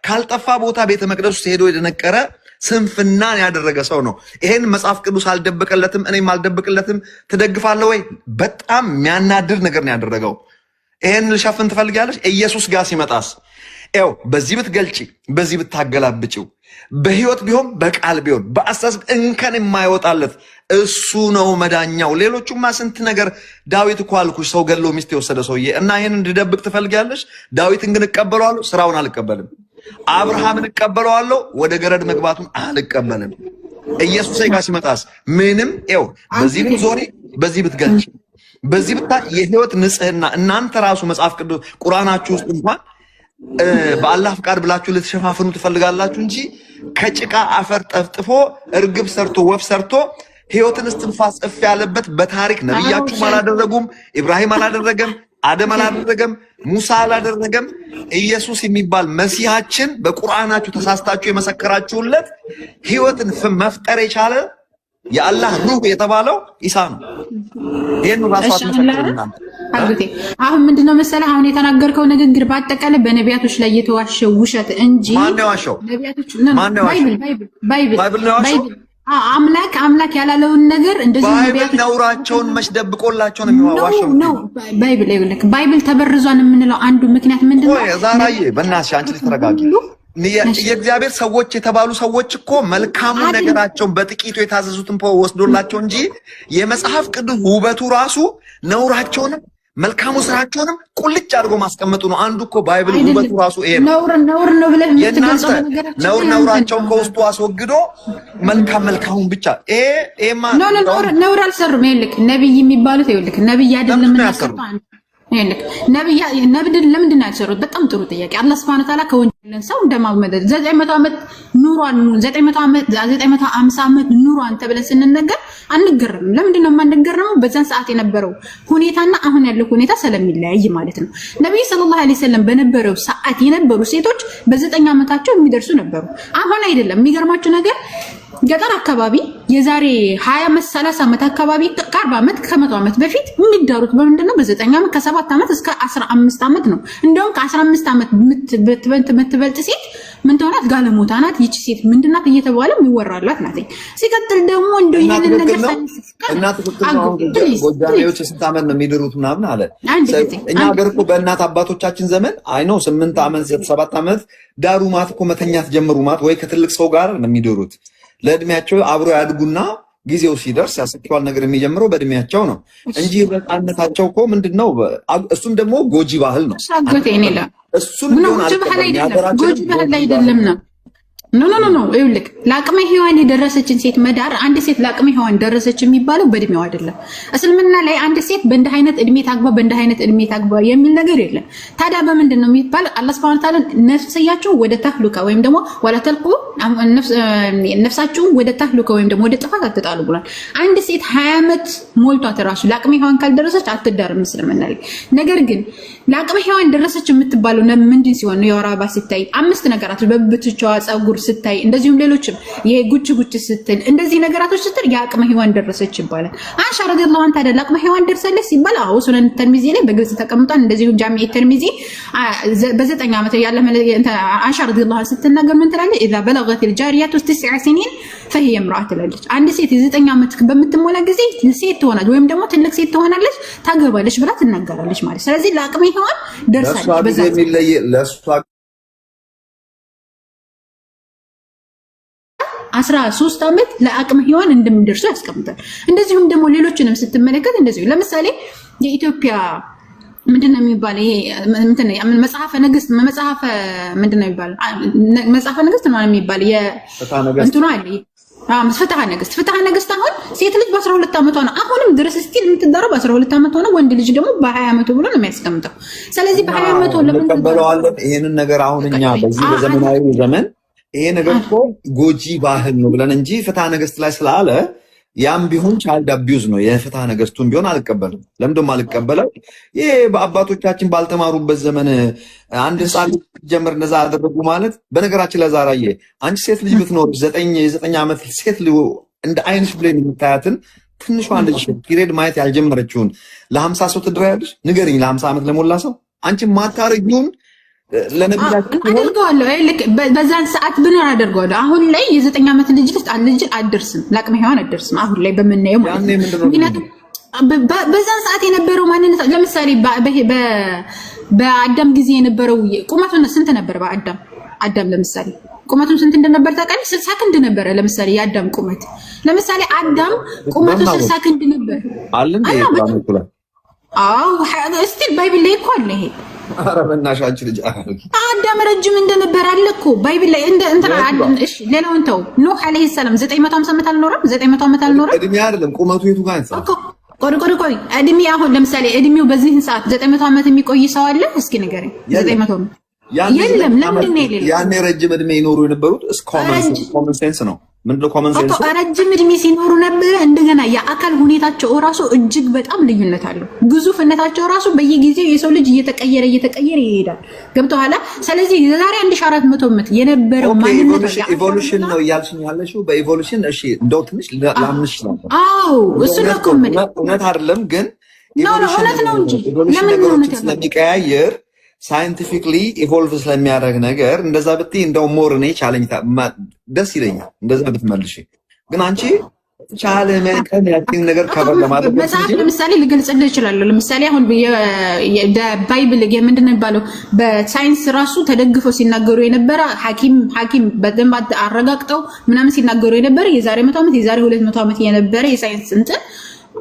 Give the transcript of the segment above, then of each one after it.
ካልጠፋ ቦታ ቤተ መቅደስ ሄዶ የደነቀረ ስንፍናን ያደረገ ሰው ነው። ይሄን መጽሐፍ ቅዱስ አልደበቀለትም፣ እኔም አልደበቅለትም። ትደግፋለህ ወይ? በጣም የሚያናድር ነገር ነው ያደረገው። ይሄን ልሸፍን ትፈልጋለች? ኢየሱስ ጋር ሲመጣስ ኤው በዚህ ብትገልጪ በዚህ ብታገላብጪው በህይወት ቢሆን በቃል ቢሆን በአስተሳሰብ እንከን የማይወጣለት እሱ ነው መዳኛው። ሌሎቹማ ስንት ነገር ዳዊት እኮ አልኩሽ ሰው ገሎ ሚስት የወሰደ ሰውዬ እና ይሄን እንድደብቅ ትፈልጋለሽ? ዳዊትን ግን እቀበለዋለሁ፣ ስራውን አልቀበልም። አብርሃምን እቀበለዋለሁ፣ ወደ ገረድ መግባቱን አልቀበልም። ኢየሱስ ጋር ሲመጣስ ምንም ኤው በዚህ ብትዞሪ በዚህ ብትገልጪ በዚህ ብታ የህይወት ንጽህና እናንተ ራሱ መጽሐፍ ቅዱስ ቁርአናችሁ ውስጥ እንኳን በአላህ ፍቃድ ብላችሁ ልትሸፋፍኑ ትፈልጋላችሁ እንጂ ከጭቃ አፈር ጠፍጥፎ እርግብ ሰርቶ ወፍ ሰርቶ ህይወትን እስትንፋስ እፍ ያለበት በታሪክ ነብያችሁ አላደረጉም። ኢብራሂም አላደረገም፣ አደም አላደረገም፣ ሙሳ አላደረገም። ኢየሱስ የሚባል መሲሃችን በቁርአናችሁ ተሳስታችሁ የመሰከራችሁለት ህይወትን መፍጠር የቻለ የአላህ ሩህ የተባለው ኢሳ ነው። ይሄን ራሱ አትመሰክሩና አሁን ምንድነው መሰለህ አሁን የተናገርከው ንግግር በአጠቃላይ በነቢያቶች ላይ የተዋሸው ውሸት እንጂ ማን ነው ዋሸው? ነቢያቶች ባይብል አምላክ ያላለውን ነገር እንደዚህ ነቢያቶች ነውራቸውን መች ደብቆላቸው ነው የሚዋሸው? ባይብል ተበርዟን የምንለው አንዱ ምክንያት ምንድነው? ዛራዬ በእናትሽ አንቺ ተረጋጊ። የእግዚአብሔር ሰዎች የተባሉ ሰዎች እኮ መልካሙ ነገራቸውን በጥቂቱ የታዘዙትን ወስዶላቸው እንጂ የመጽሐፍ ቅዱስ ውበቱ ራሱ ነውራቸውንም መልካሙ ስራቸውንም ቁልጭ አድርጎ ማስቀመጡ ነው። አንዱ እኮ ባይብል ውበቱ ራሱ ይሄ ነው። ነውር ነው ብለህ የምትገልጸው ነገር ነውራቸውን ከውስጡ አስወግዶ መልካሙን ብቻ ኤማ ነውር አልሰሩም። ይልክ ነብይ የሚባሉት ይልክ ነብይ አይደለም እናሰሩት ይልክ ነብይ ለምንድን ነው ያልሰሩት? በጣም ጥሩ ጥያቄ። አላህ Subhanahu Wa Ta'ala ከወንጀልን ሰው እንደማመድ 900 ዓመት ኑሯን 950 ዓመት ኑሯን ተብለን ስንነገር አንገረም። ለምንድን ነው የማንገረመው? በዛን ሰዓት የነበረው ሁኔታና አሁን ያለው ሁኔታ ስለሚለያይ ማለት ነው። ነብይ ሰለላሁ ዐለይሂ ወሰለም በነበረው ሰዓት የነበሩ ሴቶች በ9 ዓመታቸው የሚደርሱ ነበሩ። አሁን አይደለም። የሚገርማችሁ ነገር ገጠር አካባቢ የዛሬ 20 ዓመት 30 ዓመት አካባቢ ከ40 ዓመት ከ100 ዓመት በፊት የሚዳሩት በምንድነው? በ9 ዓመት ከ7 ዓመት እስከ 15 ዓመት ነው። እንደውም ከ15 ዓመት የምትበልጥ ሴት ምን ትሆናት? ጋለሞታ ናት። ይቺ ሴት ምንድናት እየተባለ የሚወራላት ናት። ሲቀጥል ደግሞ እንደው ይሄንን ነገር እናት ጎጃሜዎች ስንት ዓመት ነው የሚድሩት ምናምን አለ። እኛ ሀገር እኮ በእናት አባቶቻችን ዘመን አይ ነው 8 ዓመት 7 ዓመት ዳሩ ማት እኮ መተኛት ጀመሩ ማት ወይ ከትልቅ ሰው ጋር ነው የሚድሩት። ለእድሜያቸው አብሮ ያድጉና ጊዜው ሲደርስ ያሰክዋል ነገር የሚጀምረው በእድሜያቸው ነው እንጂ በጣነታቸው እኮ ምንድነው? እሱም ደግሞ ጎጂ ባህል ነው። እሱም ጎጂ ባህል አይደለም ነው ኖ ይኸውልህ ለአቅመ ሔዋን የደረሰችን ሴት መዳር አንድ ሴት ለአቅመ ሔዋን ደረሰች የሚባለው በእድሜው አይደለም። እስልምና ላይ አንድ ሴት በእንደ አይነት እድሜ ታግባ በእንደ አይነት እድሜ ታግባ የሚል ነገር የለም። ታዲያ በምንድን ነው የሚባል? አላህ Subhanahu Wa Ta'ala ነፍሳችሁ ወደ ተህሉካ ወይም ደግሞ ወላ ተልቁ ነፍሳችሁ ወደ ተህሉካ ወይም ደግሞ ወደ ጥፋት አትጣሉ ብሏል። አንድ ሴት 20 ዓመት ሞልቷት ራሱ ለአቅመ ሔዋን ካልደረሰች አትዳርም እስልምና ላይ። ነገር ግን ለአቅመ ሔዋን ደረሰች የምትባለው ምንድን ሲሆን ነው? የወር አበባ ሲታይ 5 ነገራት በብብትቻዋ ጸጉር ስታይ እንደዚሁም ሌሎችም ይሄ ጉጭ ስትል እንደዚህ ነገራቶች ስትል የአቅመ ሔዋን ደረሰች ይባላል። አንሻ ረዲየላሁ ዐንሃ ታዲያ ለአቅመ ሔዋን ደርሳለች ሲባል አዎ ሱነን ተርሚዚ ላይ በግልጽ ተቀምጧል። እንደዚሁም ጃሚዕ ተርሚዚ በ9 ዓመት ያለ አንሻ ረዲየላሁ ዐንሃ ስትናገር ምን ትላለች? اذا بلغت الجاريه 9 سنين فهي امراه ትላለች። አንድ ሴት የ9 ዓመት በምትሞላ ጊዜ ሴት ትሆናለች ወይም ደግሞ ትልቅ ሴት ትሆናለች ታገባለች ብላ ትናገራለች ማለት። ስለዚህ ለአቅመ ሔዋን ደርሳለች። በዛ የሚለይ ለሷ 13 ዓመት ለአቅመ ሔዋን እንደሚደርሱ ያስቀምጣል። እንደዚሁም ደግሞ ሌሎችንም ስትመለከት እንደዚሁ ለምሳሌ የኢትዮጵያ ምንድነው የሚባለው? ይሄ መጽሐፈ ነገስት ምንድነው የሚባለው? መጽሐፈ ነገስት ነው የሚባለው የእንትኑ አለ ፍትሐ ነገስት አሁን ሴት ልጅ በ12 ዓመቷ ነው አሁንም ድረስ ስቲል የምትዳረው በ12 ዓመቷ ነው። ወንድ ልጅ ደግሞ በ20 ዓመቱ ብሎ ነው የሚያስቀምጠው። ስለዚህ በ20 ዓመቱ ለምን ተቀበለዋለን? ይሄንን ነገር አሁን እኛ በዚህ በዘመናዊ ዘመን ይሄ ነገር እኮ ጎጂ ባህል ነው ብለን እንጂ ፍትሐ ነገስት ላይ ስላለ ያም ቢሆን ቻይልድ አቢዩዝ ነው። የፍትሐ ነገስቱን ቢሆን አልቀበልም። ለምንድነው አልቀበለው? ይሄ በአባቶቻችን ባልተማሩበት ዘመን አንድ ህፃን ጀምር እንደዛ አደረጉ ማለት። በነገራችን ላይ ዛራዬ አንቺ ሴት ልጅ ብትኖር 9 ዓመት ሴት ልጅ እንደ አይንሽ ብሌን የምታያትን ትንሿን ልጅ ፒሪየድ ማየት ያልጀመረችውን ለ50 ሰው ትድራያለሽ? ንገሪኝ። ለ50 ዓመት ለሞላ ሰው አንቺ ማታረጊውን ለነብያችን አደርገዋለሁ። ልክ በዛን ሰዓት ብኖር አደርገዋለሁ። አሁን ላይ የ9 ዓመት ልጅ አትደርስም፣ ለአቅመ ሔዋን አትደርስም። አሁን ላይ በምናየው ማለት ነው። ምክንያቱም በዛን ሰዓት የነበረው ማንነት ለምሳሌ በአዳም ጊዜ የነበረው ቁመቱን ስንት ነበር? አዳም ለምሳሌ ቁመቱን ስንት እንደነበር ታውቃለህ? 60 ክንድ ነበረ። ለምሳሌ የአዳም ቁመት ለምሳሌ አዳም ቁመቱ 60 ክንድ ነበር አይደል? አዎ እስቲ ባይብል ላይ እኮ አለ ይሄ። ኧረ በእናትሽ አንቺ ልጅ አዳም ረጅም እንደነበር አለ እኮ ባይብል ላይ እንትና እሺ ሌላውን ተው። ኖህ አለይሂ ሰላም 950 ዓመት አልኖረም? 900 ዓመት አልኖረም? እድሜ አይደለም ቁመቱ የቱ ጋር ነው እኮ። ቆይ እድሜ አሁን ለምሳሌ እድሜው በዚህን ሰዓት 900 ዓመት የሚቆይ ሰው አለ? እስኪ ንገረኝ። 900 ነው የለም። ለምን ነው የሌለው? ያኔ ረጅም እድሜ ይኖሩ የነበሩት ኮመን ሴንስ ነው። ምንድነው ኮመን ሴንስ? ረጅም እድሜ ሲኖሩ ነበር። እንደገና የአካል ሁኔታቸው ራሱ እጅግ በጣም ልዩነት አለው። ግዙፍነታቸው ራሱ በየጊዜው የሰው ልጅ እየተቀየረ ይሄዳል። ገብቶሃል? ስለዚህ የዛሬ 1400 ዓመት የነበረው ማንነት ኢቮሉሽን ነው እያልሽኝ ያለሽው። በኢቮሉሽን እሺ፣ እንደው ትንሽ ላምንሽ ነበር። አዎ እሱ ነው እኮ እውነት አይደለም ግን እውነት ነው እንጂ ለምን ነው ስለሚቀያየር ሳይንቲፊክሊ ኢቮልቭ ስለሚያደርግ ነገር እንደዛ ብትይ እንደው ሞር እኔ ቻሌንጅ ደስ ይለኛል እንደዛ ብትመልሽ። ግን አንቺ ቻለ መከን ያቺን ነገር ከበር ለማድረግ መጽሐፍ ለምሳሌ ልገልጽልህ እችላለሁ። ለምሳሌ አሁን ባይብል ምንድነው የሚባለው በሳይንስ ራሱ ተደግፈው ሲናገሩ የነበረ ሐኪም በደንብ አረጋግጠው ምናምን ሲናገሩ የነበረ የዛሬ 100 ዓመት የዛሬ 200 ዓመት የነበረ የሳይንስ እንትን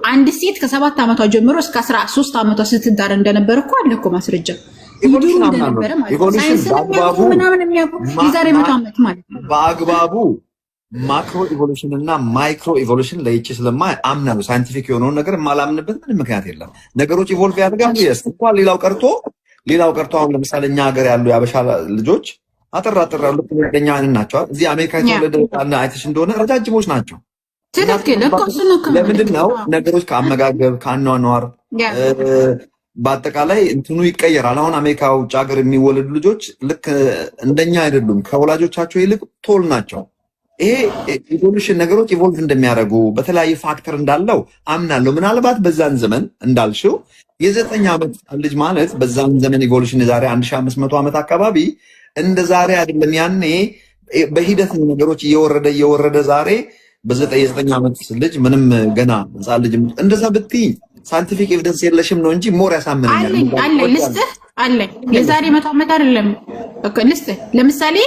አንድ ሴት ከ7 ዓመቷ ጀምሮ እስከ 13 ዓመቷ ስትዳር እንደነበረ እኮ አለ እኮ ማስረጃ። ኢቮሉሽን አምናለሁ። ኢቮሉሽን በአግባቡ ማክሮ ኢቮሉሽን እና ማይክሮ ኢቮሉሽን ለይቼ ስለማይ አምናለሁ። ሳይንቲፊክ የሆነውን ነገር የማላምንበት ምንም ምክንያት የለም። ነገሮች ኢቮልቭ ያደርጋሉ። እንኳን ሌላው ቀርቶ አሁን ለምሳሌ እኛ ሀገር ያሉ የአበሻ ልጆች አጠር ያሉ እንደኛ ናቸው። እዚህ አሜሪካ የተወለደ አይተሽ እንደሆነ ረጃጅሞች ናቸው። ትክክል እኮ እሱ ነው። ለምንድን ነው ነገሮች ከአመጋገብ ከአኗኗር በአጠቃላይ እንትኑ ይቀየራል። አሁን አሜሪካ ውጭ ሀገር የሚወለዱ ልጆች ልክ እንደኛ አይደሉም። ከወላጆቻቸው ይልቅ ቶል ናቸው። ይሄ ኢቮሉሽን ነገሮች ኢቮልቭ እንደሚያደርጉ በተለያየ ፋክተር እንዳለው አምናለሁ። ምናልባት በዛን ዘመን እንዳልሽው የ9 ዓመት ልጅ ማለት በዛን ዘመን ኢቮሉሽን የዛሬ 1500 ዓመት አካባቢ እንደ ዛሬ አይደለም። ያኔ በሂደት ነገሮች እየወረደ ዛሬ የ9 ዓመት ልጅ ምንም ገና ህፃን ልጅ እንደዛ ብትይ ሳይንቲፊክ ኤቪደንስ የለሽም ነው እንጂ ሞር ያሳምነኛል። አለ ልስጥህ አለ የዛሬ 100 ዓመት አይደለም እኮ ልስጥህ። ለምሳሌ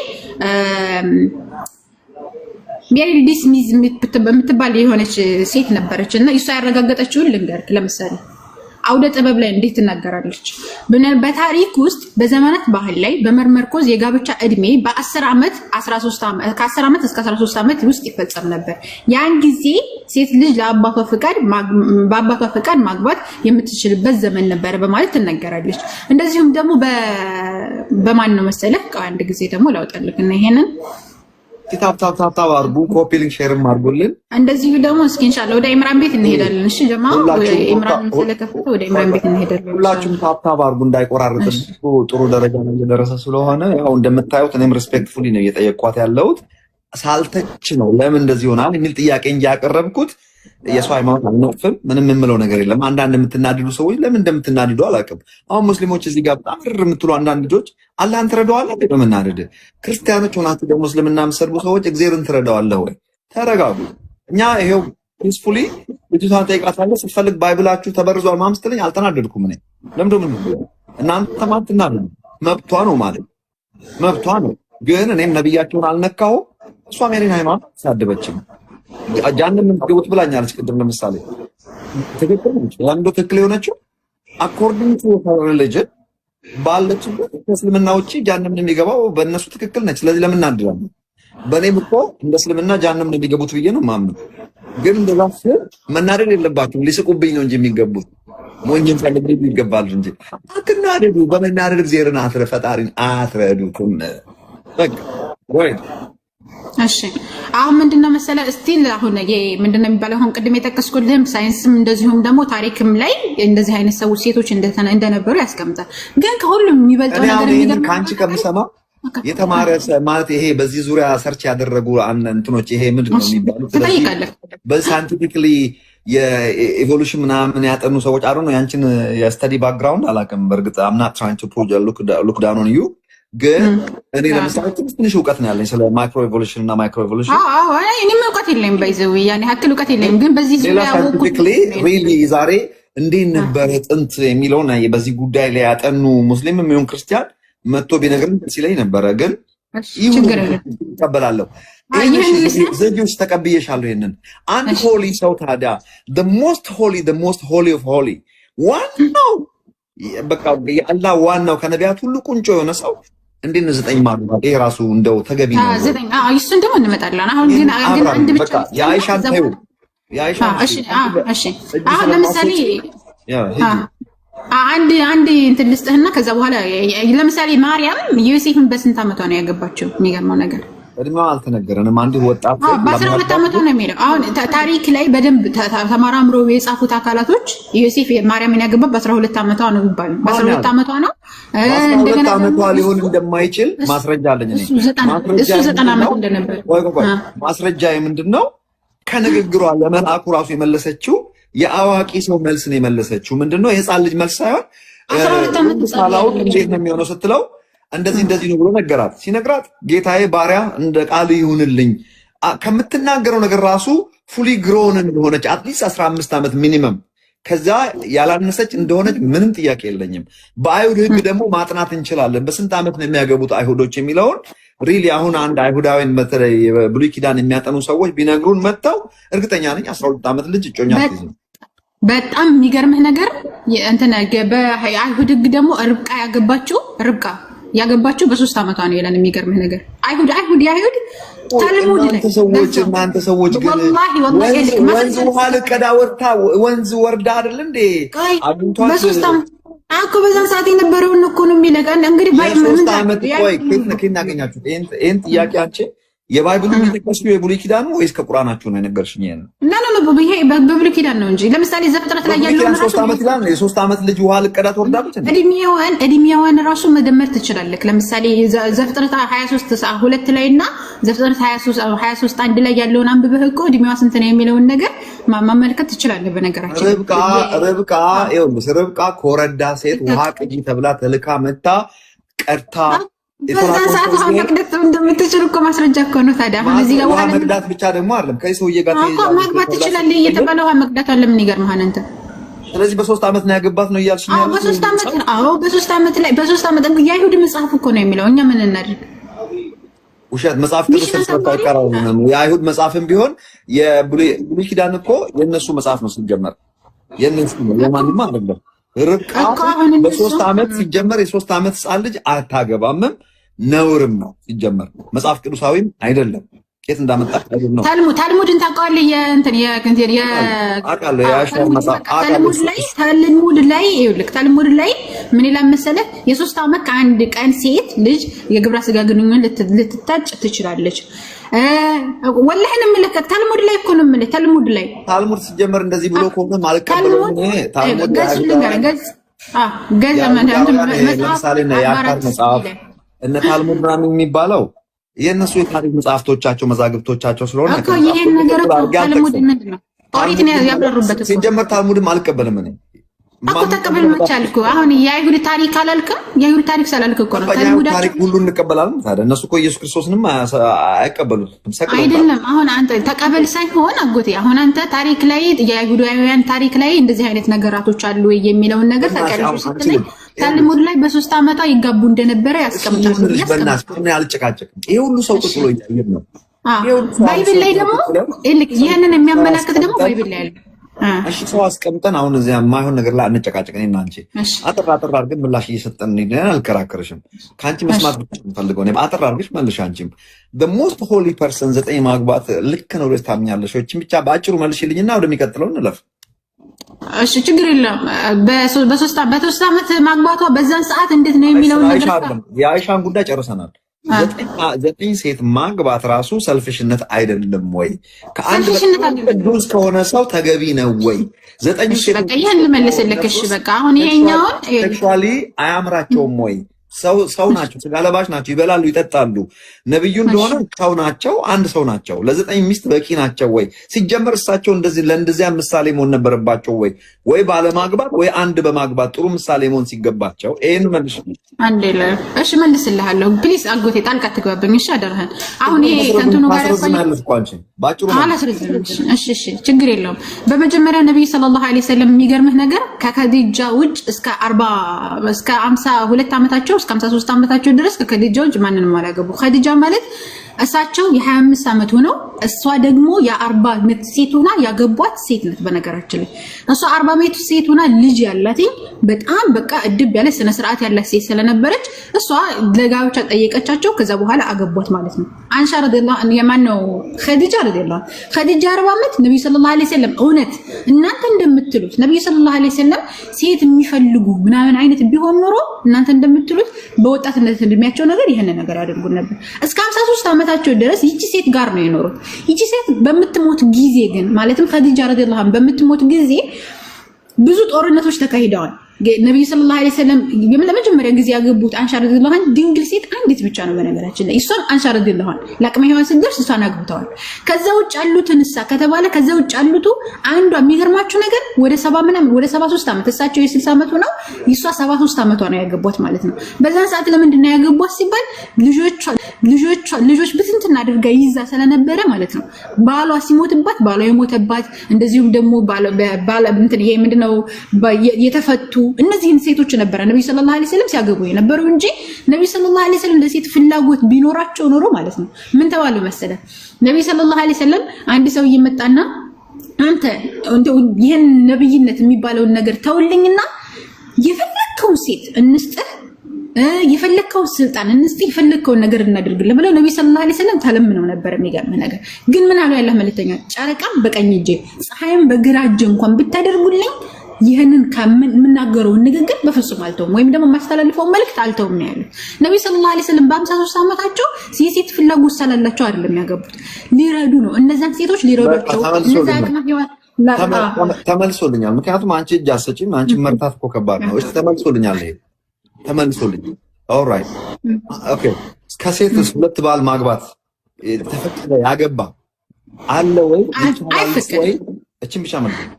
ሜሪ ዲስሚዝ የምትባል የሆነች ሴት ነበረች እና እሷ ያረጋገጠችውን ልንገርህ። ለምሳሌ አውደ ጥበብ ላይ እንዴት ትናገራለች? በታሪክ ውስጥ በዘመናት ባህል ላይ በመመርኮዝ የጋብቻ እድሜ በ10 ዓመት 13 ዓመት ከ10 ዓመት እስከ 13 ዓመት ውስጥ ይፈጸም ነበር። ያን ጊዜ ሴት ልጅ በአባቷ ፈቃድ ማግባት የምትችልበት ዘመን ነበር በማለት ትናገራለች። እንደዚሁም ደግሞ በማን ነው መሰለህ? አንድ ጊዜ ደግሞ ላውጣልህ እና ይሄንን ታፕ አርጉ፣ ኮፒ ሊንክ ሼርም አርጉልን። እንደዚሁ ደግሞ እስኪ ኢንሻአላህ ወደ ኢምራን ቤት እንሄዳለን። እሺ ጀማዓ ኢምራን ስለከፈተ ወደ ኢምራን ቤት እንሄዳለን። ሁላችሁም ታፕ አርጉ እንዳይቆራረጥ ጥሩ ደረጃ ላይ እየደረሰ ስለሆነ ያው እንደምታዩት እኔም ሪስፔክትፉሊ ነው እየጠየቅኳት ያለሁት። ሳልተች ነው ለምን እንደዚህ ይሆናል የሚል ጥያቄ እንጂ ያቀረብኩት የሰው ሃይማኖት አልነቅፍም። ምንም የምለው ነገር የለም። አንዳንድ የምትናድዱ ሰዎች ለምን እንደምትናድዱ አላውቅም። አሁን ሙስሊሞች እዚህ ጋር በጣም የምትሉ አንዳንድ ልጆች አላህን ትረዳዋለህ እንዴ በመናደድ? ክርስቲያኖች ሆናችሁ ደግሞ እስልምና የምትሰድቡ ሰዎች እግዚአብሔርን ትረዳዋለህ ወይ? ተረጋጉ። እኛ ይሄው ፒስፉሊ ልጅቷን ጠይቃታለሁ። ስትፈልግ ባይብላችሁ ተበርዟል ምናምን ስትለኝ አልተናደድኩም። እኔ ለምንድን ነው እናንተ ማትናደዱ? መብቷ ነው ማለት መብቷ ነው። ግን እኔም ነብያቸውን አልነካሁም። እሷም የኔን ሃይማኖት አልተሳደበችም። ጃንም የምትገቡት ብላኛለች ቅድም። ለምሳሌ ትክክል ነች። ለምንድነው ትክክል የሆነችው? አኮርዲንግ ቱ ሄር ሪሊጅን ባለችበት ከእስልምና ውጪ ጃንም የሚገባው በእነሱ ትክክል ነች። ስለዚህ ለምን እናድራለን? በእኔም እኮ እንደ እስልምና ጃንም የሚገቡት ብዬ ነው የማምነው። ግን እንደዛ ስል መናደድ የለባችሁም። ሊስቁብኝ ነው እንጂ የሚገቡት ሞኝን ፈልግ ይገባል እንጂ አትናደዱ። በመናደድ እግዚአብሔርን ፈጣሪን አትረዱትም። በቃ ወይ እሺ አሁን ምንድነው መሰለ ስቲል አሁን ምንድነው የሚባለው አሁን ቅድም የጠቀስኩልህም ሳይንስም እንደዚሁም ደግሞ ታሪክም ላይ እንደዚህ አይነት ሰዎች ሴቶች እንደነበሩ ያስቀምጣል። ግን ከሁሉም የሚበልጠው ነገር የሚገርም ካንቺ ከምሰማ የተማረ ማለት ይሄ በዚህ ዙሪያ ሰርች ያደረጉ እንትኖች ይሄ ምንድነው የሚባሉት በሳይንቲፊክሊ የኢቮሉሽን ምናምን ያጠኑ ሰዎች አሩ ነው ያንቺን የስተዲ ባክግራውንድ አላውቅም። በእርግጥ I'm not trying to ሉክ ዳውን ኦን ዩ ግን እኔ ለምሳሌ ትንሽ እውቀት ነው ያለኝ ስለ ማይክሮ ኢቮሉሽን እና ማይክሮ ኢቮሉሽን። እኔም እውቀት የለኝም ባይዘው ያኔ ሀክል እውቀት የለኝም። ግን በዚህ ዙሪያ ሳይንቲፊክሊ ሪሊ ዛሬ እንዴት ነበር ጥንት የሚለውን በዚህ ጉዳይ ላይ ያጠኑ ሙስሊም የሚሆን ክርስቲያን መጥቶ ቢነግረን ደስ ይለኝ ነበረ። ግን ይቀበላለሁ ዘዴዎች ተቀብዬሻለሁ። ይሄንን አንድ ሆሊ ሰው ታዲያ the most holy of holy ዋናው በቃ የአላህ ዋናው ከነቢያት ሁሉ ቁንጮ የሆነ ሰው እንዴት ነው 9 ማግባት? ይሄ ራሱ እንደው ተገቢ ነው። 9 እሱን ደግሞ እንመጣለን። አሁን ግን አንድ ብቻ የአይሻን ታዩ አሁን ለምሳሌ አንድ እንትን ልስጥህና ከዛ በኋላ ለምሳሌ ማርያም ዮሴፍን በስንት ዓመቷ ነው ያገባችው? የሚገርመው ነገር እድሜዋ አልተነገረንም። አንድ ወጣት በ12 ዓመቷ ነው የሚለው። አሁን ታሪክ ላይ በደንብ ተመራምረው የጻፉት አካላቶች ዮሴፍ ማርያምን ያገባት በ12 ዓመቷ ነው ይባላል። በ12 ዓመቷ ነው። እንደገና ዓመቷ ሊሆን እንደማይችል ማስረጃ አለኝ እኔ። እሱ 90 ዓመት እንደነበር ማስረጃ ምንድነው? ከንግግሯ ለመልአኩ ራሱ የመለሰችው የአዋቂ ሰው መልስ ነው የመለሰችው። ምንድነው? የህፃን ልጅ መልስ ሳይሆን 12 ዓመት ሳላው እንዴት ነው የሚሆነው ስትለው እንደዚህ ነው ብሎ ነገራት። ሲነግራት ጌታዬ ባሪያ እንደ ቃል ይሁንልኝ ከምትናገረው ነገር ራሱ ፉሊ ግሮን እንደሆነች አትሊስት 15 ዓመት ሚኒመም ከዛ ያላነሰች እንደሆነች ምንም ጥያቄ የለኝም። በአይሁድ ህግ ደግሞ ማጥናት እንችላለን። በስንት ዓመት ነው የሚያገቡት አይሁዶች የሚለውን ሪሊ አሁን አንድ አይሁዳዊን በተለይ ብሉይ ኪዳን የሚያጠኑ ሰዎች ቢነግሩን መጥተው እርግጠኛ ነኝ 12 ዓመት ልጅ እጮኛ ትይዝ። በጣም የሚገርምህ ነገር እንትን በአይሁድ ህግ ደግሞ ርብቃ ያገባችው በ3 ዓመቷ ነው ይላል። የሚገርምህ ነገር አይሁድ ታልሙድ ላይ እናንተ ሰዎች ግን ወንዝ ውሃ ልቀዳ ወንዝ ወርዳ አይደል እንዴ አግኝቷል። በ3 ዓመት አኮ በዛን ሰዓት የነበረውን እኮ ነው የሚለቀን። እንግዲህ ባይብል ምን ቆይ ከየት እናገኛችሁት ይሄን ጥያቄ? አንቺ የባይብሉ የተከሱ የብሉይ ኪዳን ነው ወይስ ከቁርአናችሁ ነው የነገርሽኝ? ይሄን ይሄ በብሉይ ኪዳን ነው እንጂ ለምሳሌ ዘፍጥረት ላይ ያለው ራሱ 3 ዓመት ይላል። የ3 ዓመት ልጅ ውሃ ልቀዳ ትወርዳለች። እድሜዋን ራሱ መደመር ትችላለህ። ለምሳሌ ዘፍጥረት 23:2 ላይ እና ዘፍጥረት 23:1 ላይ ያለውን አንብበህ እኮ እድሜዋ ስንት ነው የሚለውን ነገር ማመልከት ትችላለህ። በነገራችን ርብቃ ኮረዳ ሴት ውሃ ቅጂ ተብላ ተልካ መታ ቀርታ በዛን ሰዓት ውሃ መቅዳት እንደምትችል እኮ ማስረጃ እኮ ነው። ታዲያ አሁን እዚህ ጋር ውሃ መቅዳት ብቻ ደግሞ አይደለም ከሰውዬ ጋር ማግባት ትችላለህ እየተባለ ውሃ መቅዳት አለ። ምን ይገርምሃል አንተ? ስለዚህ በ3 ዓመት ነው ያገባት ነው እያልሽ ነው? በ3 ዓመት በ3 ዓመት ላይ በ3 ዓመት የአይሁድ መጽሐፍ እኮ ነው የሚለው። እኛ ምን እናድርግ? ውሸት መጽሐፍ ቅዱስ ተስፋ ነው። የአይሁድ መጽሐፍም ቢሆን የብሉይ ኪዳን እኮ የነሱ መጽሐፍ ነው ሲጀመር። የነሱ የማንም አይደለም። ርብቃ በ3 ዓመት ሲጀመር የ3 ዓመት ሕፃን ልጅ አታገባምም፣ ነውርም ነው ሲጀመር። መጽሐፍ ቅዱሳዊም አይደለም። ከየት እንዳመጣህ አይደለም። ታልሙድን ታውቀዋለህ? ታልሙድ ላይ ምን ይላል መሰለህ? የ3 ዓመት ከ1 ቀን ሴት ልጅ የግብረ ስጋ ግንኙነት ልትታጭ ትችላለች። ወላሂን ምልክት ታልሙድ ላይ እኮ ነው የምልህ። ታልሙድ ሲጀመር እንደዚህ ብሎ ከሆነ አልቀበለውም። ታልሙድ ለምሳሌ የአካር መጽሐፍ እነ ታልሙድ ምናምን የሚባለው የእነሱ የታሪክ መጽሐፍቶቻቸው መዛግብቶቻቸው ስለሆነ እኮ ይሄን ነገር እኮ ታልሙድ ምንድነው? ኦሪት ነው ያብራሩበት እኮ። ሲጀመር ታልሙድም አልቀበልም እኔ እኮ ተቀበል መቻልኩ። አሁን የአይሁድ ታሪክ አላልክም? የአይሁድ ታሪክ ስላልክ እኮ ነው ታሪክ ሁሉ እንቀበላለን። ታዲያ እነሱ እኮ ኢየሱስ ክርስቶስንም አይቀበሉትም። አይደለም አሁን አንተ ተቀበል ሳይሆን አጎቴ፣ አሁን አንተ ታሪክ ላይ የአይሁዳውያን ታሪክ ላይ እንደዚህ አይነት ነገራቶች አሉ የሚለውን ነገር ተቀበል ስትለኝ ታልሙድ ላይ በ3 ዓመቷ ይጋቡ እንደነበረ ያስቀምጣሉ። አልጨቃጨቅም። ይሄ ሁሉ ሰው ቁጥሎ ይያየር ነው። ባይብል ላይ ደግሞ ይሄንን የሚያመላክት ደግሞ ባይብል ላይ አለ። እሺ ሰው አስቀምጠን አሁን እዚያ የማይሆን ነገር ላይ አንጨቃጨቅ። እኔና አንቺ አጥር አድርገን ምላሽ እየሰጠን እንሄዳለን። አልከራከርሽም። ከአንቺ መስማት ፈልገው ነው። አጥር አድርገሽ መልሽ። አንቺም the most holy person 9 ማግባት ልክ ነው ብለሽ ታምኛለሽ? እቺን ብቻ በአጭሩ መልሽልኝና ወደሚቀጥለው እንለፍ። እሺ ችግር የለም። በ3 ዓመት ማግባቷ በዛን ሰዓት እንዴት ነው የሚለው ነገር የአይሻን ጉዳይ ጨርሰናል። 9 ሴት ማግባት ራሱ ሰልፍሽነት አይደለም ወይ? ከአንድ ቅዱስ ከሆነ ሰው ተገቢ ነው ወይ? 9 ሴት በቃ ይሄን ልመልስልክ። እሺ በቃ አሁን ይሄኛውን ሴክሹዋሊ አያምራቸውም ወይ? ሰው ናቸው፣ ስጋ ለባሽ ናቸው፣ ይበላሉ ይጠጣሉ። ነብዩ እንደሆነ ሰው ናቸው፣ አንድ ሰው ናቸው። ለ9 ሚስት በቂ ናቸው ወይ? ሲጀመር እሳቸው እንደዚህ ለእንደዚያ ምሳሌ መሆን ነበረባቸው ወይ ባለማግባት ወይ አንድ በማግባት ጥሩ ምሳሌ መሆን ሲገባቸው። ይሄን መልሽ አንዴ እሺ መልስልሃለሁ ፕሊስ አጎቴ ጣልቃ ትገባብኝ እሺ አደረህን። አሁን ይሄ ከንቱኑ ጋር እሺ ችግር የለውም። በመጀመሪያ ነብዩ ሰለላሁ ዐለይሂ ወሰለም የሚገርምህ ነገር ከከዲጃ ውጭ እስከ 52 ዓመታቸው እስከ 53 ዓመታቸው ድረስ ከከዲጃ ውጭ ማንንም አላገቡ። ከዲጃ ማለት እሳቸው የ25 ዓመት ሆነው እሷ ደግሞ የ40 ዓመት ሴት ሆና ያገቧት ሴት ናት። በነገራችን ላይ እሷ 40 ዓመት ሴት ሆና ልጅ ያላት በጣም በቃ እድብ ያለ ስነ ስርዓት ያላት ሴት ስለነበረች እሷ ለጋብቻ ጠየቀቻቸው። ከዛ በኋላ አገቧት ማለት ነው። አንሻ ረዲየላሁ ዐንሃ የማን ነው? ኸዲጃ ረዲየላሁ ኸዲጃ 40 ዓመት ነብዩ ሰለላሁ ዐለይሂ ወሰለም እውነት እናንተ እንደምትሉት ነብዩ ሰለላሁ ዐለይሂ ወሰለም ሴት የሚፈልጉ ምናምን አይነት ቢሆን ኖሮ እናንተ እንደምትሉት በወጣትነት እድሜያቸው ነገር ይሄን ነገር ያደርጉ ነበር። እስከ 53 ዓመታቸው ድረስ ይቺ ሴት ጋር ነው የኖሩት። ይቺ ሴት በምትሞት ጊዜ ግን ማለትም ኸዲጃ ረዲየላሁ ዐንሃ በምትሞት ጊዜ ብዙ ጦርነቶች ተካሂደዋል። ነብዩ ሰለላሁ ዐለይሂ ወሰለም ለመጀመሪያ ጊዜ ያገቡት አንሻ ረዲየላሁ ዐንሃ ድንግል ሴት አንዲት ብቻ ነው በነገራችን ላይ እሷን አንሻ ረዲየላሁ ዐንሃ ለአቅመ ሔዋን ስትደርስ እሷን አግብተዋል። ከዛ ውጭ ያሉትን ከተባለ ከዛ ውጭ ያሉት አንዷ የሚገርማችሁ ነገር ወደ 73 ዓመት እሳቸው የ60 ዓመት ነው እሷ 73 ዓመቷ ነው ያገቧት ማለት ነው። በዛን ሰዓት ለምንድን ነው ያገቧት ሲባል ልጆች ብትንትና አድርጋ ይዛ ስለነበረ ማለት ነው። ባሏ ሲሞትባት ባሏ የሞተባት እንደዚሁም ደግሞ ባለ እንትን ይሄ ምንድነው የተፈቱ እነዚህን ሴቶች ነበር ነብዩ ሰለላሁ ዐለይሂ ወሰለም ሲያገቡ የነበረው እንጂ ነብዩ ሰለላሁ ዐለይሂ ወሰለም ለሴት ፍላጎት ቢኖራቸው ኖሮ ማለት ነው ምን ተባሉ መሰለ? ነብዩ ሰለላሁ ዐለይሂ ወሰለም አንድ ሰው ይመጣና አንተ ይሄን ነብይነት የሚባለውን ነገር ተውልኝና የፈለከው ሴት እንስጥህ የፈለከው ስልጣን እንስጥ የፈለከው ነገር እናድርግልህ ብለው ነብዩ ሰለላሁ ዐለይሂ ወሰለም ተለምነው ነበር። የሚገርም ነገር ግን ምን አለው ያላህ መልእክተኛ ጨረቃም በቀኝ እጄ ፀሐይም በግራ እጄ እንኳን ብታደርጉልኝ ይሄንን ከምናገረው ንግግር በፍጹም አልተውም ወይም ደግሞ ማስተላለፈው መልእክት አልተውም ነው ያለው ነብዩ ሰለላሁ ዐለይሂ ወሰለም። በ53 ዓመታቸው የሴት ፍላጎት ስላላቸው አይደለም ያገቡት፣ ሊረዱ ነው። እነዛን ሴቶች ሊረዷቸው ተመልሶልኛል። ምክንያቱም አንቺ እጅ አሰጪም አንቺ መርታት እኮ ከባድ ነው። እሺ ተመልሶልኛል። ይሄ ተመልሶልኛል። ኦልራይት ኦኬ። ከሴትስ ሁለት ባል ማግባት ተፈቀደ ያገባ አለ ወይ? አይፈቀድም። እቺን ብቻ ማለት ነው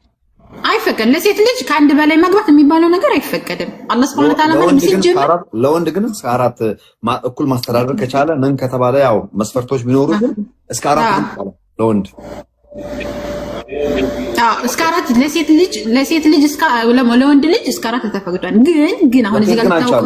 አይፈቀድም። ለሴት ልጅ ከአንድ በላይ ማግባት የሚባለው ነገር አይፈቀድም። አላህ Subhanahu Wa Ta'ala ለወንድ ግን እስከ 4 እኩል ማስተዳደር ከቻለ ምን ከተባለ ያው መስፈርቶች ቢኖሩ እስከ 4 ለወንድ እስከ 4 ለሴት ልጅ እስከ ለወንድ ልጅ እስከ 4 ተፈቅዷል። ግን አሁን እዚህ ጋር ታውቁ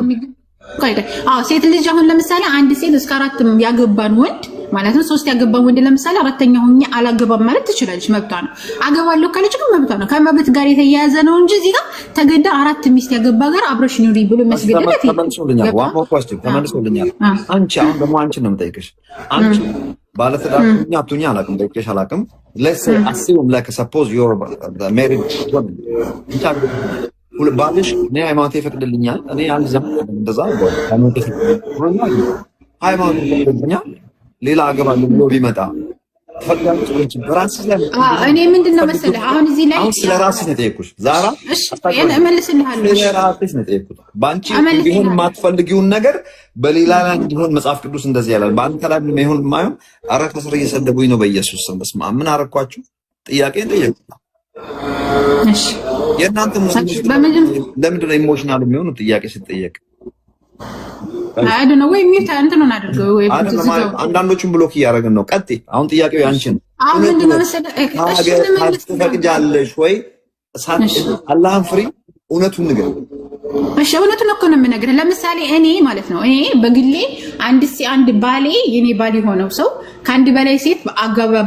ሴት ልጅ አሁን ለምሳሌ አንድ ሴት እስከ 4 ያገባን ወንድ ማለት ነው 3 ያገባን ወንድ ለምሳሌ አራተኛው ሆኜ አላገባም ማለት ትችላለች፣ መብቷ ነው። አገባለሁ ካለች ግን መብቷ ነው። ከመብት ጋር የተያያዘ ነው እንጂ እዚህ ጋር ተገዳ 4 ሚስት ያገባ ጋር አብረሽ ኑሪ ብሎ መስገደት ተመልሶልኛል። አንቺ አሁን ደግሞ አንቺ ነው የምጠይቅሽ። አንቺ ባለትዳር አትሁኚ አላውቅም፣ ጠይቄሽ አላውቅም። let's say assume like suppose you're married woman ባልሽ እኔ ሃይማኖት ይፈቅድልኛል እኔ አንድ ዘመን እንደዛ ሃይማኖት ይፈቅድልኛል ሌላ አገባለሁ ብሎ ቢመጣ ተፈቅዳለች ወይ? በራስሽ ላይ እኔ ምንድነው መሰለህ አሁን እዚህ ላይ አሁን ስለራስሽ ነው የጠየኩሽ ዛራ። እሺ እመልስልሃለሁ። ስለራስሽ ነው የጠየኩት። ባንቺ ቢሆን የማትፈልጊውን ነገር በሌላ ላይ እንዲሆን መጽሐፍ ቅዱስ እንደዚህ ያላል። በአንተ ላይ ምን ማየው አረክ ተሰረ እየሰደቡኝ ነው በኢየሱስ ስም። በስመ አብ ምን አረኳችሁ? ጥያቄን ጠየቁ። እሺ የእናንተ ሙስሊም ለምንድን ነው ኢሞሽናል የሚሆኑ ጥያቄ ሲጠየቅ? አይ ዶንት ኖ ወይ ሚውት እንትኑን አድርገው ወይ አንዳንዶቹን ብሎክ እያደረግን ነው። ቀጥይ። አሁን ጥያቄው ያንቺ ነው። አሁን ምንድን ነው መሰለህ ትፈቅጃለሽ ወይ? አላህን ፍሪ፣ እውነቱን ንገር። እሺ እውነቱን እኮ ነው የምነግርህ። ለምሳሌ እኔ ማለት ነው እኔ በግሌ አንድ ባሌ የኔ ባል የሆነው ሰው ከአንድ በላይ ሴት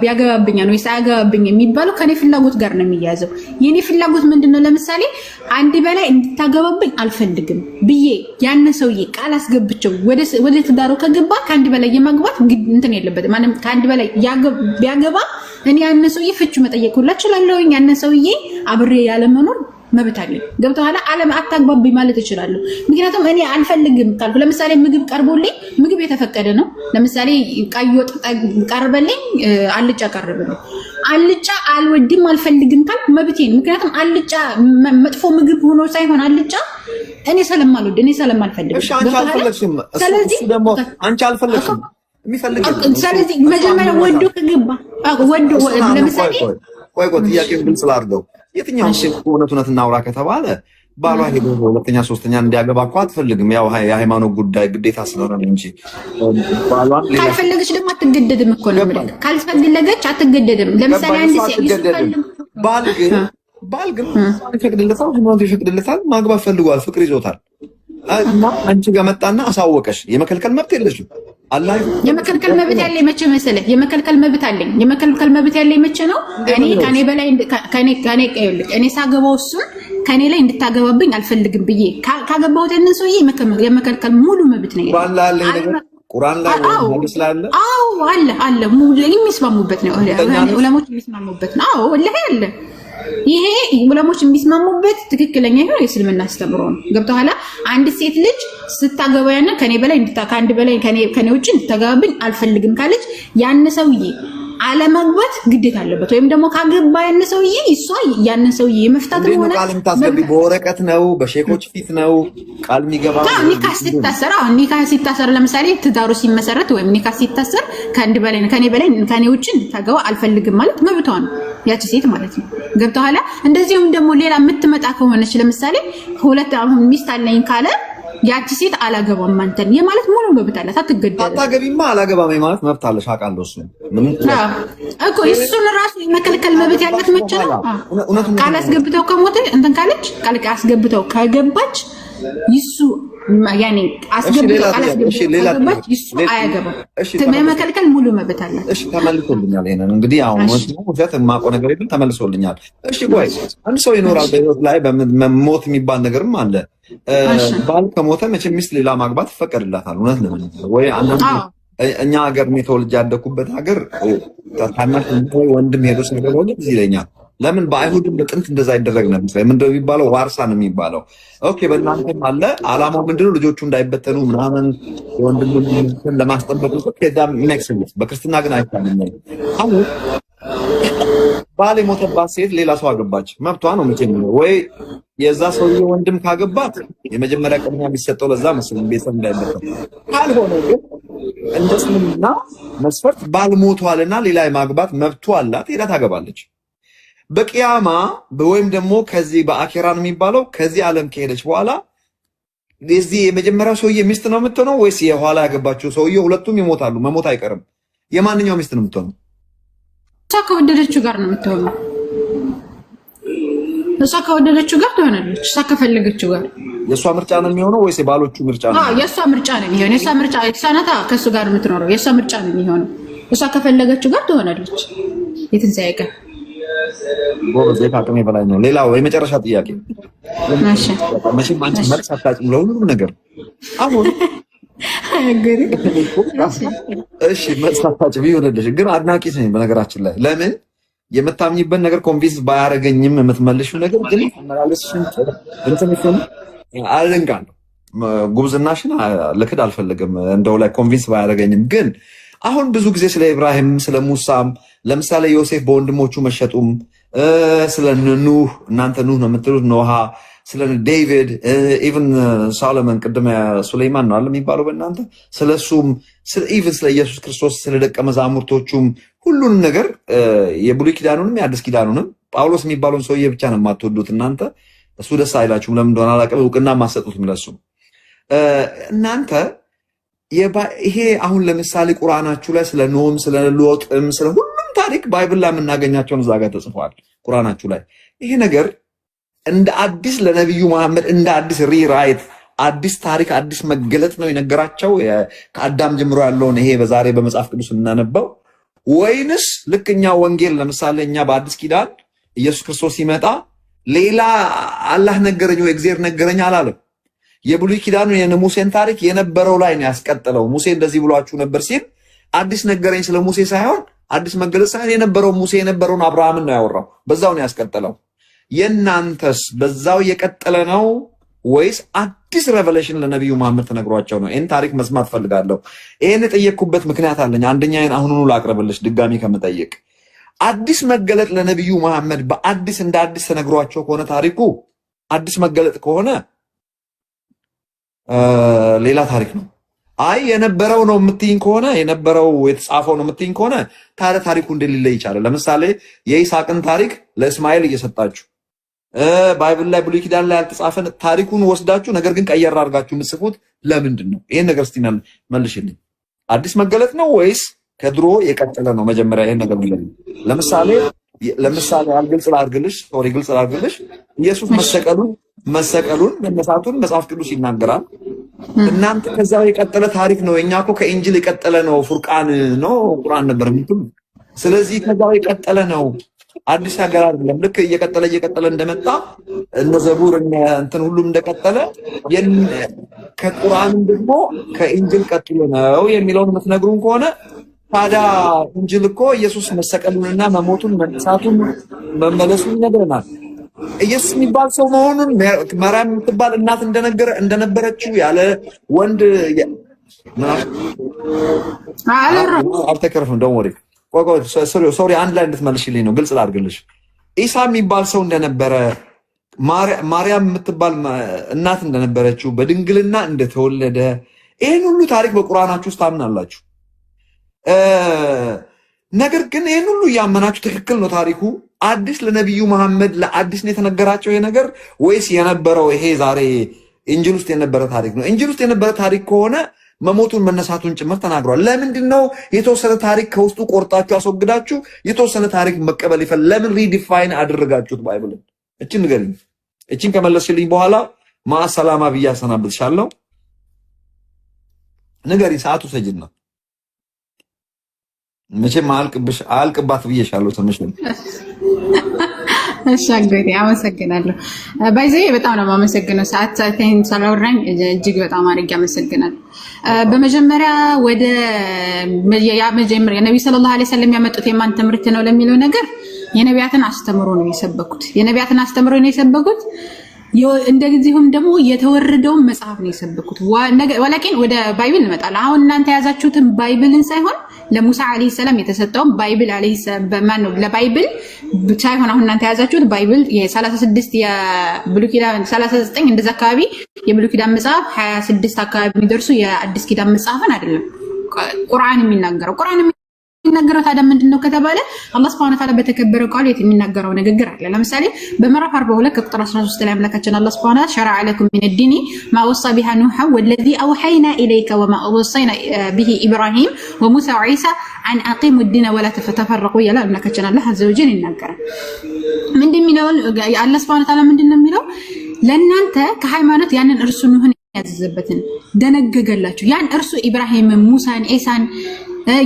ያገባብኛል ወይ ሳያገባብኝ የሚባለው ከኔ ፍላጎት ጋር ነው የሚያዘው። የኔ ፍላጎት ምንድነው? ለምሳሌ አንድ በላይ እንድታገባብኝ አልፈልግም ብዬ ያን ሰውዬ ቃል አስገብቸው ወደ ትዳሩ ከገባ ከአንድ በላይ የማግባት እንትን የለበትም። ማንም ከአንድ በላይ ቢያገባ እኔ ያን ሰውዬ ፍቹ መጠየቅ ሁላ እችላለሁ። ያን ሰውዬ አብሬ ያለ መኖር መብት አለኝ። ገብቶሃል? ዓለም አታግባብኝ ማለት እችላለሁ። ምክንያቱም እኔ አልፈልግም ካልኩ ለምሳሌ ምግብ ቀርቦልኝ ምግብ የተፈቀደ ነው። ለምሳሌ ቀይ ወጥ ቀርበልኝ አልጫ ቀርበልኝ አልጫ አልወድም አልፈልግም ካልኩ መብቴ ነው። ምክንያቱም አልጫ መጥፎ ምግብ ሆኖ ሳይሆን አልጫ እኔ ስለማልወድ እኔ ስለማልፈልግ እሺ አንቺ አልፈለግሽም ስለዚህ ደግሞ አንቺ አልፈለግሽም የሚፈልግ ስለዚህ መጀመሪያ ወዶ ከገባ ወዶ ለምሳሌ ቆይ ጥያቄውን ግልጽ ላድርገው የትኛው እውነት እናውራ ከተባለ ባሏ ሄዶ ሁለተኛ ሶስተኛ እንዲያገባ እኮ አትፈልግም ያው የሃይማኖት ጉዳይ ግዴታ ስለሆነ እንጂ ባሏን ካልፈለገች ደግሞ አትገደድም እኮ ነው ማለት ካልፈለገች አትገደድም ለምሳሌ አንድ ሴት ባል ግን ይፈቅድለታል ሃይማኖት ይፈቅድለታል ማግባት ፈልጓል ፍቅር ይዞታል እና አንቺ ጋር መጣና አሳወቀሽ የመከልከል መብት የለሽም አላህ የመከልከል መብት ያለኝ መቼ መሰለህ የመከልከል መብት አለኝ የመከልከል መብት ያለኝ መቼ ነው እኔ ከኔ በላይ እኔ ሳገባው እሱን ከኔ ላይ እንድታገባብኝ አልፈልግም ብዬ ካገባሁት እነን ሰውዬ የመከልከል ሙሉ መብት ነው ቁርአን ላይ ሐዲስ ላይ አለ አለ ሙሉ የሚስማሙበት ነው ዑለሞች የሚስማሙበት ነው ወላሂ አለ ይሄ ዑለሞች የሚስማሙበት ትክክለኛ ይሄ የእስልምና አስተምሮ ነው ገብቶሃል አንድ ሴት ልጅ ስታገባያና ከኔ በላይ ከአንድ በላይ ከኔ ውጭ እንድታገባብኝ አልፈልግም ካለች ያን ሰውዬ አለመግባት ግዴታ አለበት ወይም ደግሞ ካገባ ያን ሰውዬ እሷ ያን ሰውዬ የመፍታት ሆነ ቃልም ታስገቢ በወረቀት ነው በሼኮች ፊት ነው ቃል የሚገባ ኒካህ ሲታሰር ለምሳሌ ትዳሩ ሲመሰረት ወይም ኒካህ ሲታሰር ከአንድ በላይ ከኔ ውጭ እንድታገባ አልፈልግም ማለት መብቷ ነው ያቺ ሴት ማለት ነው ገብቶሃል እንደዚሁም ደግሞ ሌላ የምትመጣ ከሆነች ለምሳሌ ሁለት አሁን ሚስት አለኝ ካለ ያቺ ሴት አላገባም አንተን የማለት ሙሉ መብት አላት አትገደድም አታገቢማ አላገባም ማለት መብት አለሽ አውቃለሁ እሱ እኮ እሱን ራሱ መከልከል መብት ያላት መቼ ነው ቃል አስገብተው ከሞተ እንትን ካለች ቃል አስገብተው ከገባች ይሱ ያኔ አስገብተው ቃል አስገብተው ከገባች ይሱ አያገባም መከልከል ሙሉ መብት አላት እሺ ተመልሶልኛል ይሄንን እንግዲህ አሁን ወስደት የማውቀው ነገር የለም ተመልሶልኛል እሺ ቆይ አንድ ሰው ይኖራል በህይወት ላይ በሞት የሚባል ነገርም አለ ባል ከሞተ መቼም ሚስት ሌላ ማግባት ይፈቀድላታል እውነት ለምን ወይ አንዳንድ እኛ ሀገር ነው ተወልጄ ያደኩበት ሀገር ታናሽ ወንድም ሄዶስ ነገር ወንድ እዚህ ይለኛል ለምን በአይሁድም በጥንት እንደዛ ይደረግ ነበር ምንድነው የሚባለው ዋርሳ ነው የሚባለው ኦኬ በእናንተም አለ አላማው ምንድነው ልጆቹ እንዳይበተኑ ምናምን ወንድሙን ለማስጠበቅ ነው ከዛ ኔክስት በክርስትና ግን አይታመንም አሁን ባል የሞተባት ሴት ሌላ ሰው አገባች መብቷ ነው መቼም ወይ የዛ ሰውዬ ወንድም ካገባት የመጀመሪያ ቅድሚያ የሚሰጠው ለዛ መስሎኝ ቤተሰብ እንዳይመጣው ካልሆነ ግን እንደስምና መስፈርት ባል ሞቷልና ሌላ የማግባት መብቷ አላት ሄዳ ታገባለች በቂያማ ወይም ደግሞ ከዚህ በአኺራ ነው የሚባለው ከዚህ ዓለም ከሄደች በኋላ ለዚህ የመጀመሪያው ሰውዬ ሚስት ነው የምትሆነው ወይስ የኋላ ያገባችው ሰውዬ ሁለቱም ይሞታሉ መሞት አይቀርም የማንኛው ሚስት ነው የምትሆነው እሷ ከወደደችው ጋር ነው የምትሆነው እሷ ከወደደችው ጋር ትሆናለች እሷ ከፈለገችው ጋር የሷ ምርጫ ነው የሚሆነው ወይስ የባሎቹ ምርጫ ነው የሷ ምርጫ ነው የሚሆነው የሷ ምርጫ የተሳናታ ከሱ ጋር የምትኖረው የሷ ምርጫ ነው የሚሆነው እሷ ከፈለገችው ጋር ትሆናለች የትንሣኤ ቀን ጎበዝ ከአቅሜ በላይ ነው ሌላው የመጨረሻ ጥያቄ ማሻ መቼም አንቺ መልስ አታጭም ለሁሉም ነገር አሁን እሺ መልስ አታጭም ይሆንልሽ ግን አድናቂሽ ነኝ በነገራችን ላይ ለምን የምታምኝበት ነገር ኮንቪንስ ባያረገኝም የምትመልሽው ነገር ግን አመላለስሽን እንትንሽን አልንጋለሁ ጉብዝናሽን ልክድ አልፈልግም እንደው ላይ ኮንቪንስ ባያረገኝም ግን አሁን ብዙ ጊዜ ስለ ኢብራሂም ስለ ሙሳም ለምሳሌ ዮሴፍ በወንድሞቹ መሸጡም ስለ ኑህ እናንተ ኑህ ነው የምትሉት ኖሃ ስለ ዴቪድ ኢቭን ሶሎሞን ቅድመ ሱሌይማን ነው አለ የሚባለው በእናንተ ስለሱም ኢቭን ስለ ኢየሱስ ክርስቶስ ስለ ደቀ መዛሙርቶቹም ሁሉንም ነገር የብሉይ ኪዳኑንም የአዲስ ኪዳኑንም ጳውሎስ የሚባለውን ሰውዬ ብቻ ነው የማትወዱት እናንተ እሱ ደስ አይላችሁም ለምን እንደሆነ አላውቅም እውቅና ማሰጡትም ለሱ እናንተ ይሄ አሁን ለምሳሌ ቁርአናችሁ ላይ ስለ ኖም ስለ ሎጥም ስለ ሁሉም ታሪክ ባይብል ላይ የምናገኛቸውን እዛ ጋር ተጽፏል ቁርአናችሁ ላይ ይሄ ነገር እንደ አዲስ ለነብዩ መሐመድ እንደ አዲስ ሪራይት አዲስ ታሪክ አዲስ መገለጥ ነው የነገራቸው ከአዳም ጀምሮ ያለውን ይሄ በዛሬ በመጽሐፍ ቅዱስ እናነበው ወይንስ ልክኛ ወንጌል ለምሳሌ እኛ በአዲስ ኪዳን ኢየሱስ ክርስቶስ ሲመጣ ሌላ አላህ ነገረኝ ወይ እግዚአብሔር ነገረኝ አላለም የብሉይ ኪዳኑ የሙሴን ታሪክ የነበረው ላይ ነው ያስቀጠለው ሙሴ እንደዚህ ብሏችሁ ነበር ሲል አዲስ ነገረኝ ስለ ሙሴ ሳይሆን አዲስ መገለጽ ሳይሆን የነበረው ሙሴ የነበረውን አብርሃምን ነው ያወራው በዛው ነው ያስቀጠለው የናንተስ በዛው የቀጠለ ነው ወይስ አዲስ ሬቨሌሽን ለነብዩ መሐመድ ተነግሯቸው ነው ይሄን ታሪክ መስማት ፈልጋለሁ ይሄን የጠየቅኩበት ምክንያት አለኝ አንደኛዬን አሁኑኑ ላቅርብልሽ ድጋሚ ከመጠየቅ አዲስ መገለጥ ለነብዩ መሐመድ በአዲስ እንደ አዲስ ተነግሯቸው ከሆነ ታሪኩ አዲስ መገለጥ ከሆነ ሌላ ታሪክ ነው። አይ የነበረው ነው የምትይኝ ከሆነ የነበረው የተጻፈው ነው የምትይኝ ከሆነ ታዲያ ታሪኩ እንደሌለ ይቻላል። ለምሳሌ የይስሐቅን ታሪክ ለእስማኤል እየሰጣችሁ ባይብል ላይ ብሉይ ኪዳን ላይ ያልተጻፈን ታሪኩን ወስዳችሁ ነገር ግን ቀየር አድርጋችሁ የምትጽፉት ለምንድን ነው? ይሄን ነገር እስቲ መልሽልኝ። አዲስ መገለጥ ነው ወይስ ከድሮ የቀጠለ ነው? መጀመሪያ ይሄን ነገር ብለኝ። ለምሳሌ ግልጽ ላድርግልሽ ኢየሱስ መሰቀሉን መነሳቱን መጽሐፍ ቅዱስ ይናገራል። እናንተ ከዛው የቀጠለ ታሪክ ነው። እኛ እኮ ከኢንጂል የቀጠለ ነው፣ ፉርቃን ነው ቁርአን ነበር የምትሉ። ስለዚህ ከዛው የቀጠለ ነው፣ አዲስ ነገር አይደለም። ልክ እየቀጠለ እንደመጣ እነ ዘቡር እንትን ሁሉም እንደቀጠለ ከቁርአንም ደግሞ ከኢንጂል ቀጥሎ ነው የሚለውን የምትነግሩን ከሆነ ታዲያ ኢንጂል እኮ ኢየሱስ መሰቀሉንና መሞቱን መነሳቱን መመለሱን ይነግረናል። ኢየሱስ የሚባል ሰው መሆኑን ማርያም የምትባል እናት እንደነበረችው ያለ ወንድ አልተከረፈም። ደሞ ወሬ ሶሪ አንድ ላይ እንድትመልሽልኝ ነው፣ ግልጽ ላድርግልሽ። ኢሳ የሚባል ሰው እንደነበረ ማርያም የምትባል እናት እንደነበረችው በድንግልና እንደተወለደ ይህን ሁሉ ታሪክ በቁርአናችሁ ውስጥ ታምናላችሁ። ነገር ግን ይህን ሁሉ እያመናችሁ ትክክል ነው ታሪኩ አዲስ ለነቢዩ መሐመድ ለአዲስ ነው የተነገራቸው ይሄ ነገር ወይስ የነበረው ይሄ ዛሬ ኢንጂል ውስጥ የነበረ ታሪክ ነው? ኢንጂል ውስጥ የነበረ ታሪክ ከሆነ መሞቱን መነሳቱን ጭምር ተናግሯል። ለምንድን ነው የተወሰነ ታሪክ ከውስጡ ቆርጣችሁ አስወግዳችሁ የተወሰነ ታሪክ መቀበል ለምን ሪዲፋይን አደረጋችሁት ባይብልን? እቺን ንገሪኝ። እቺን ከመለስልኝ በኋላ ማሰላማ ብዬ አሰናብትሻለሁ። ንገሪኝ፣ ሰዓቱ ሰጅና መቼም አልቅባት ብዬሻለሁ። ተመሽኝ። እሺ አግሬ አመሰግናለሁ። ባይዘይ በጣም ነው የማመሰግነው። ሰዓቴን ሳላወራኝ እጅግ በጣም አድርጌ አመሰግናለሁ። በመጀመሪያ ወደ የነብዩ ሰለላሁ ዐለይሂ ወሰለም ያመጡት የማን ትምህርት ነው ለሚለው ነገር የነቢያትን አስተምሮ ነው የሰበኩት። እንደዚሁም ደግሞ የተወረደውን መጽሐፍ ነው የሰበኩት። ወላኪን ወደ ባይብል እንመጣለን። አሁን እናንተ የያዛችሁትን ባይብልን ሳይሆን ለሙሳ አለይሂ ሰላም የተሰጠውን ባይብል አለይሂ ሰላም ነው። ለባይብል ሳይሆን አሁን እናንተ የያዛችሁት ባይብል የ36 የብሉይ ኪዳን 39 እንደዛ አካባቢ የብሉይ ኪዳን መጽሐፍ 26 አካባቢ የሚደርሱ የአዲስ ኪዳን መጽሐፍን አይደለም ቁርአን የሚናገረው ታዲያ ምንድነው ከተባለ አላህ Subhanahu Wa Ta'ala በተከበረው ቃሉ የሚናገረው ንግግር አለ። ለምሳሌ በምዕራፍ 42 ከቁጥር 13 ላይ አምላካችን አላህ Subhanahu Wa Ta'ala شرع لكم من الدين ما وصى بها نوح والذي أوحينا إليك وما وصينا به إبراهيم وموسى وعيسى أن أقيموا الدين ولا تتفرقوا يلا አምላካችን አላህ عز وجل ይናገራል። ምንድነው አላህ Subhanahu Wa Ta'ala ምንድነው የሚለው ለእናንተ ከሃይማኖት ያንን እርሱ ኑህን ያዘዘበትን ደነገገላችሁ። ያን እርሱ ኢብራሂም ሙሳን ኢሳን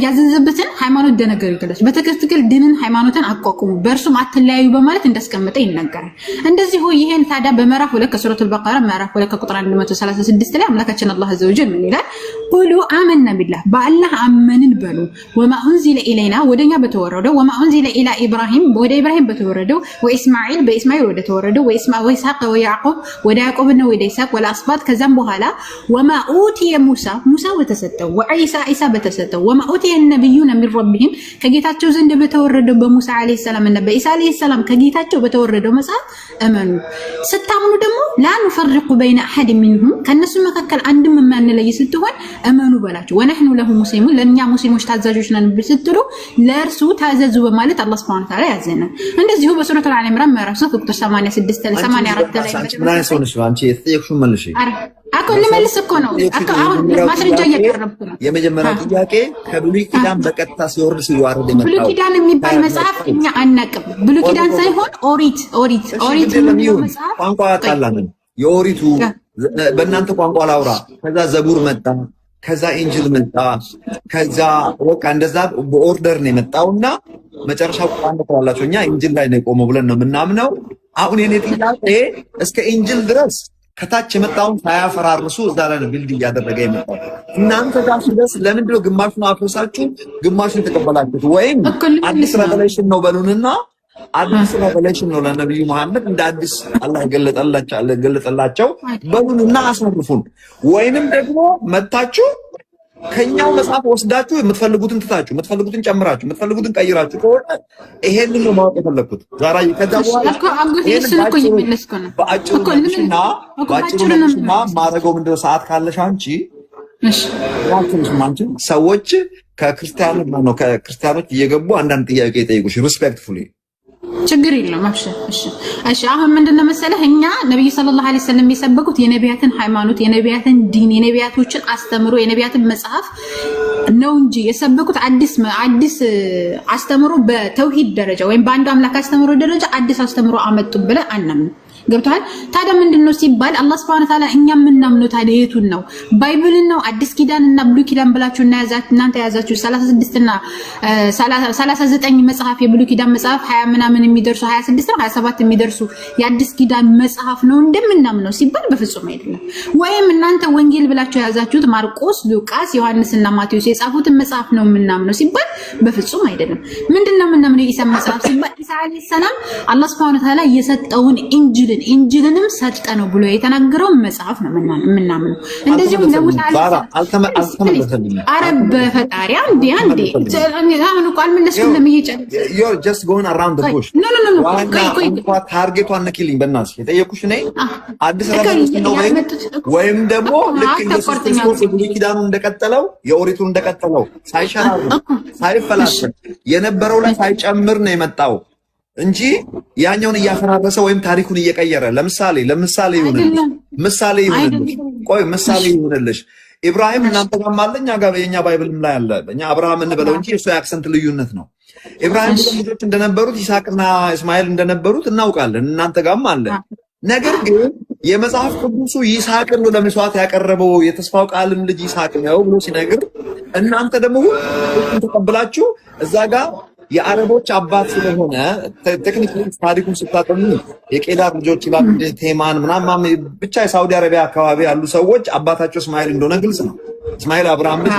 ያዘዘበትን ሃይማኖት ደነገገላችሁ። በትክክል ድንን ሃይማኖትን አቋቁሙ በእርሱም አትለያዩ በማለት እንዳስቀመጠ ይናገራል። እንደዚህ ይሄን ታዲያ በምዕራፍ 2 ከሱረቱል በቀራ ምዕራፍ 2 ከቁጥር 136 ላይ አምላካችን አላህ عز وجل ምን ይላል? ቁሉ አመና ቢላህ በአላህ አመንን በሉ ወማ ኡንዚለ ኢለይና ወደኛ በተወረደው ወማ ኡንዚለ ኢላ ኢብራሂም ወደ ኢብራሂም በተወረደው ወኢስማኤል በኢስማኤል ወደ ተወረደው ወኢስሐቅ ወያዕቆብ ወደ ያዕቆብና ወደ ይስሐቅ ወለአስባት ከዛም በኋላ ወማ ኡቲየ ሙሳ በተሰጠው ወኢሳ በተሰጠው ወማ ኡቲየ ነብዩና ሚን ረቢሂም ከጌታቸው ዘንድ በተወረደው በሙሳ አለይሂ ሰላም እና በኢሳ አለይሂ ሰላም ከጌታቸው በተወረደው መጽሐፍ እመኑ። ስታምኑ ደግሞ ላ ንፈርቁ በይነ አሐድ ሚንሁም ከነሱ መካከል አንድም ማንለይ ስትሆን እመኑ በላቸው። ወነህኑ ለሁ ሙስሊሙን ለኛ ሙስሊሞች ታዛዦች ነን ብትሉ ለእርሱ ታዘዙ በማለት አላህ Subhanahu Wa Ta'ala ያዘናል። እንደዚሁ በሱረቱል አሊ ኢምራን ምዕራፍ 3 ቁጥር 86 84 ላይ ምን ሰውነሽ አንቺ የተጠየቅሽው መልሽ አኮ ልመልስ እኮ ነው። አሁን ማስረጃ እያቀረብኩ ነው። የመጀመሪያው ጥያቄ ከብሉይ ኪዳን በቀጥታ ሲወርድ ሲዋረድ የመጣው ብሉይ ኪዳን የሚባል መጽሐፍ እኛ አናቅም። ብሉይ ኪዳን ሳይሆን ኦሪት መጽሐፍ ቋንቋ ያጣላን የኦሪቱ በእናንተ ቋንቋ ላውራ። ከዛ ዘቡር መጣ፣ ከዛ ኢንጂል መጣ፣ ከዛ ወቃ እንደዛ በኦርደር ነው የመጣውና መጨረሻው ቁርአን ተላላችሁ። እኛ ኢንጂል ላይ ነው የቆመው ብለን ነው የምናምነው። አሁን የኔ ጥያቄ እስከ ኢንጂል ድረስ ከታች የመጣውን ሳያፈራርሱ እዛ ላይ ነው ቢልድ እያደረገ የመጣው። እናንተ ጋር ሲደርስ ለምንድን ነው ግማሹን አፍርሳችሁ ግማሹን ተቀበላችሁት? ወይም አዲስ ሬቨሌሽን ነው በሉንና አዲስ ሬቨሌሽን ነው ለነብዩ መሐመድ እንደ አዲስ አላህ ገለጠላቸው በሉንና አስነብፉን። ወይንም ደግሞ መታችሁ ከኛው መጽሐፍ ወስዳችሁ የምትፈልጉትን ትታችሁ የምትፈልጉትን ጨምራችሁ የምትፈልጉትን ቀይራችሁ ከሆነ ይሄንን ነው ማወቅ የፈለኩት ዛሬ። ከዛ በኋላ በአጭሩ ማድረገው ምንድን ነው ሰዓት ካለሽ አንቺ ሰዎች ከክርስቲያኖች እየገቡ አንዳንድ ጥያቄ ይጠይቁሽ ሪስፔክትፉሊ ችግር የለውም። እሺ አሁን ምንድነው መሰለህ እኛ ነብዩ ሰለላሁ ዐለይሂ ወሰለም የሰበኩት የነቢያትን ሃይማኖት የነቢያትን ዲን የነቢያቶችን አስተምሮ የነቢያትን መጽሐፍ ነው እንጂ የሰበኩት አዲስ አስተምሮ በተውሂድ ደረጃ ወይም በአንዱ አምላክ አስተምሮ ደረጃ አዲስ አስተምሮ አመጡ ብለን አናምንም። ገብቷል? ታዲያ ምንድነው ሲባል አላህ Subhanahu Wa Ta'ala እኛ ምናምነው ታዲያ የቱን ነው? ባይብልን ነው አዲስ ኪዳን እና ብሉይ ኪዳን ብላችሁ እናንተ ያዛችሁ 36 እና 39 መጽሐፍ የብሉይ ኪዳን መጽሐፍ 20 ምናምን የሚደርሱ 26 ነው 27 የሚደርሱ የአዲስ ኪዳን መጽሐፍ ነው እንደምናምነው ሲባል በፍጹም አይደለም። ወይም እናንተ ወንጌል ብላችሁ ያዛችሁት ማርቆስ፣ ሉቃስ፣ ዮሐንስ እና ማቴዎስ የጻፉትን መጽሐፍ ነው ምናምነው ሲባል በፍጹም አይደለም። ምንድነው ምናምነው ኢሳ መጽሐፍ ሲባል ኢሳ አለይሂ ሰላም አላህ Subhanahu Wa Ta'ala የሰጠውን ኢንጂልንም ሰጠ ነው ብሎ የተናገረው መጽሐፍ ነው ምናምነው። እንደዚሁም ለሙሳ አልተመለሰልኝም። አረብ በፈጣሪ አንዴ አሁን እኮ አልመለስኩም። ለምይጨል you're just going around the bush ቆይ ታርጌቷን ነኪልኝ በእናትሽ የጠየቁሽ ነኝ አዲስ ረመዳን ነው ወይም ደግሞ ልክ ኢየሱስ ክርስቶስ ብሉይ ኪዳኑን እንደቀጠለው የኦሪቱን እንደቀጠለው ሳይሸራሩ ሳይፈላሰፍ የነበረው ላይ ሳይጨምር ነው የመጣው እንጂ ያኛውን እያፈራረሰ ወይም ታሪኩን እየቀየረ ለምሳሌ ይሁንልሽ ኢብራሂም እናንተ ጋር ማለኛ ጋር የኛ ባይብልም ላይ አለ እኛ አብርሃም እንበለው እንጂ እሱ የአክሰንት ልዩነት ነው። ኢብራሂም ልጆች እንደነበሩት ይስሐቅና እስማኤል እንደነበሩት እናውቃለን። እናንተ ጋርም አለ። ነገር ግን የመጽሐፍ ቅዱሱ ይስሐቅን ለመስዋዕት ያቀረበው የተስፋው ቃልም ልጅ ይስሐቅ ነው ብሎ ሲነግር እናንተ ደግሞ ሁሉን ተቀብላችሁ እዛ ጋር የአረቦች አባት ስለሆነ ቴክኒካሊ ታሪኩን ስታጠኑ የቄዳር ልጆች ይላል ቴማን ምናምን ብቻ የሳውዲ አረቢያ አካባቢ ያሉ ሰዎች አባታቸው እስማኤል እንደሆነ ግልጽ ነው። እስማኤል አብርሃም ልጅ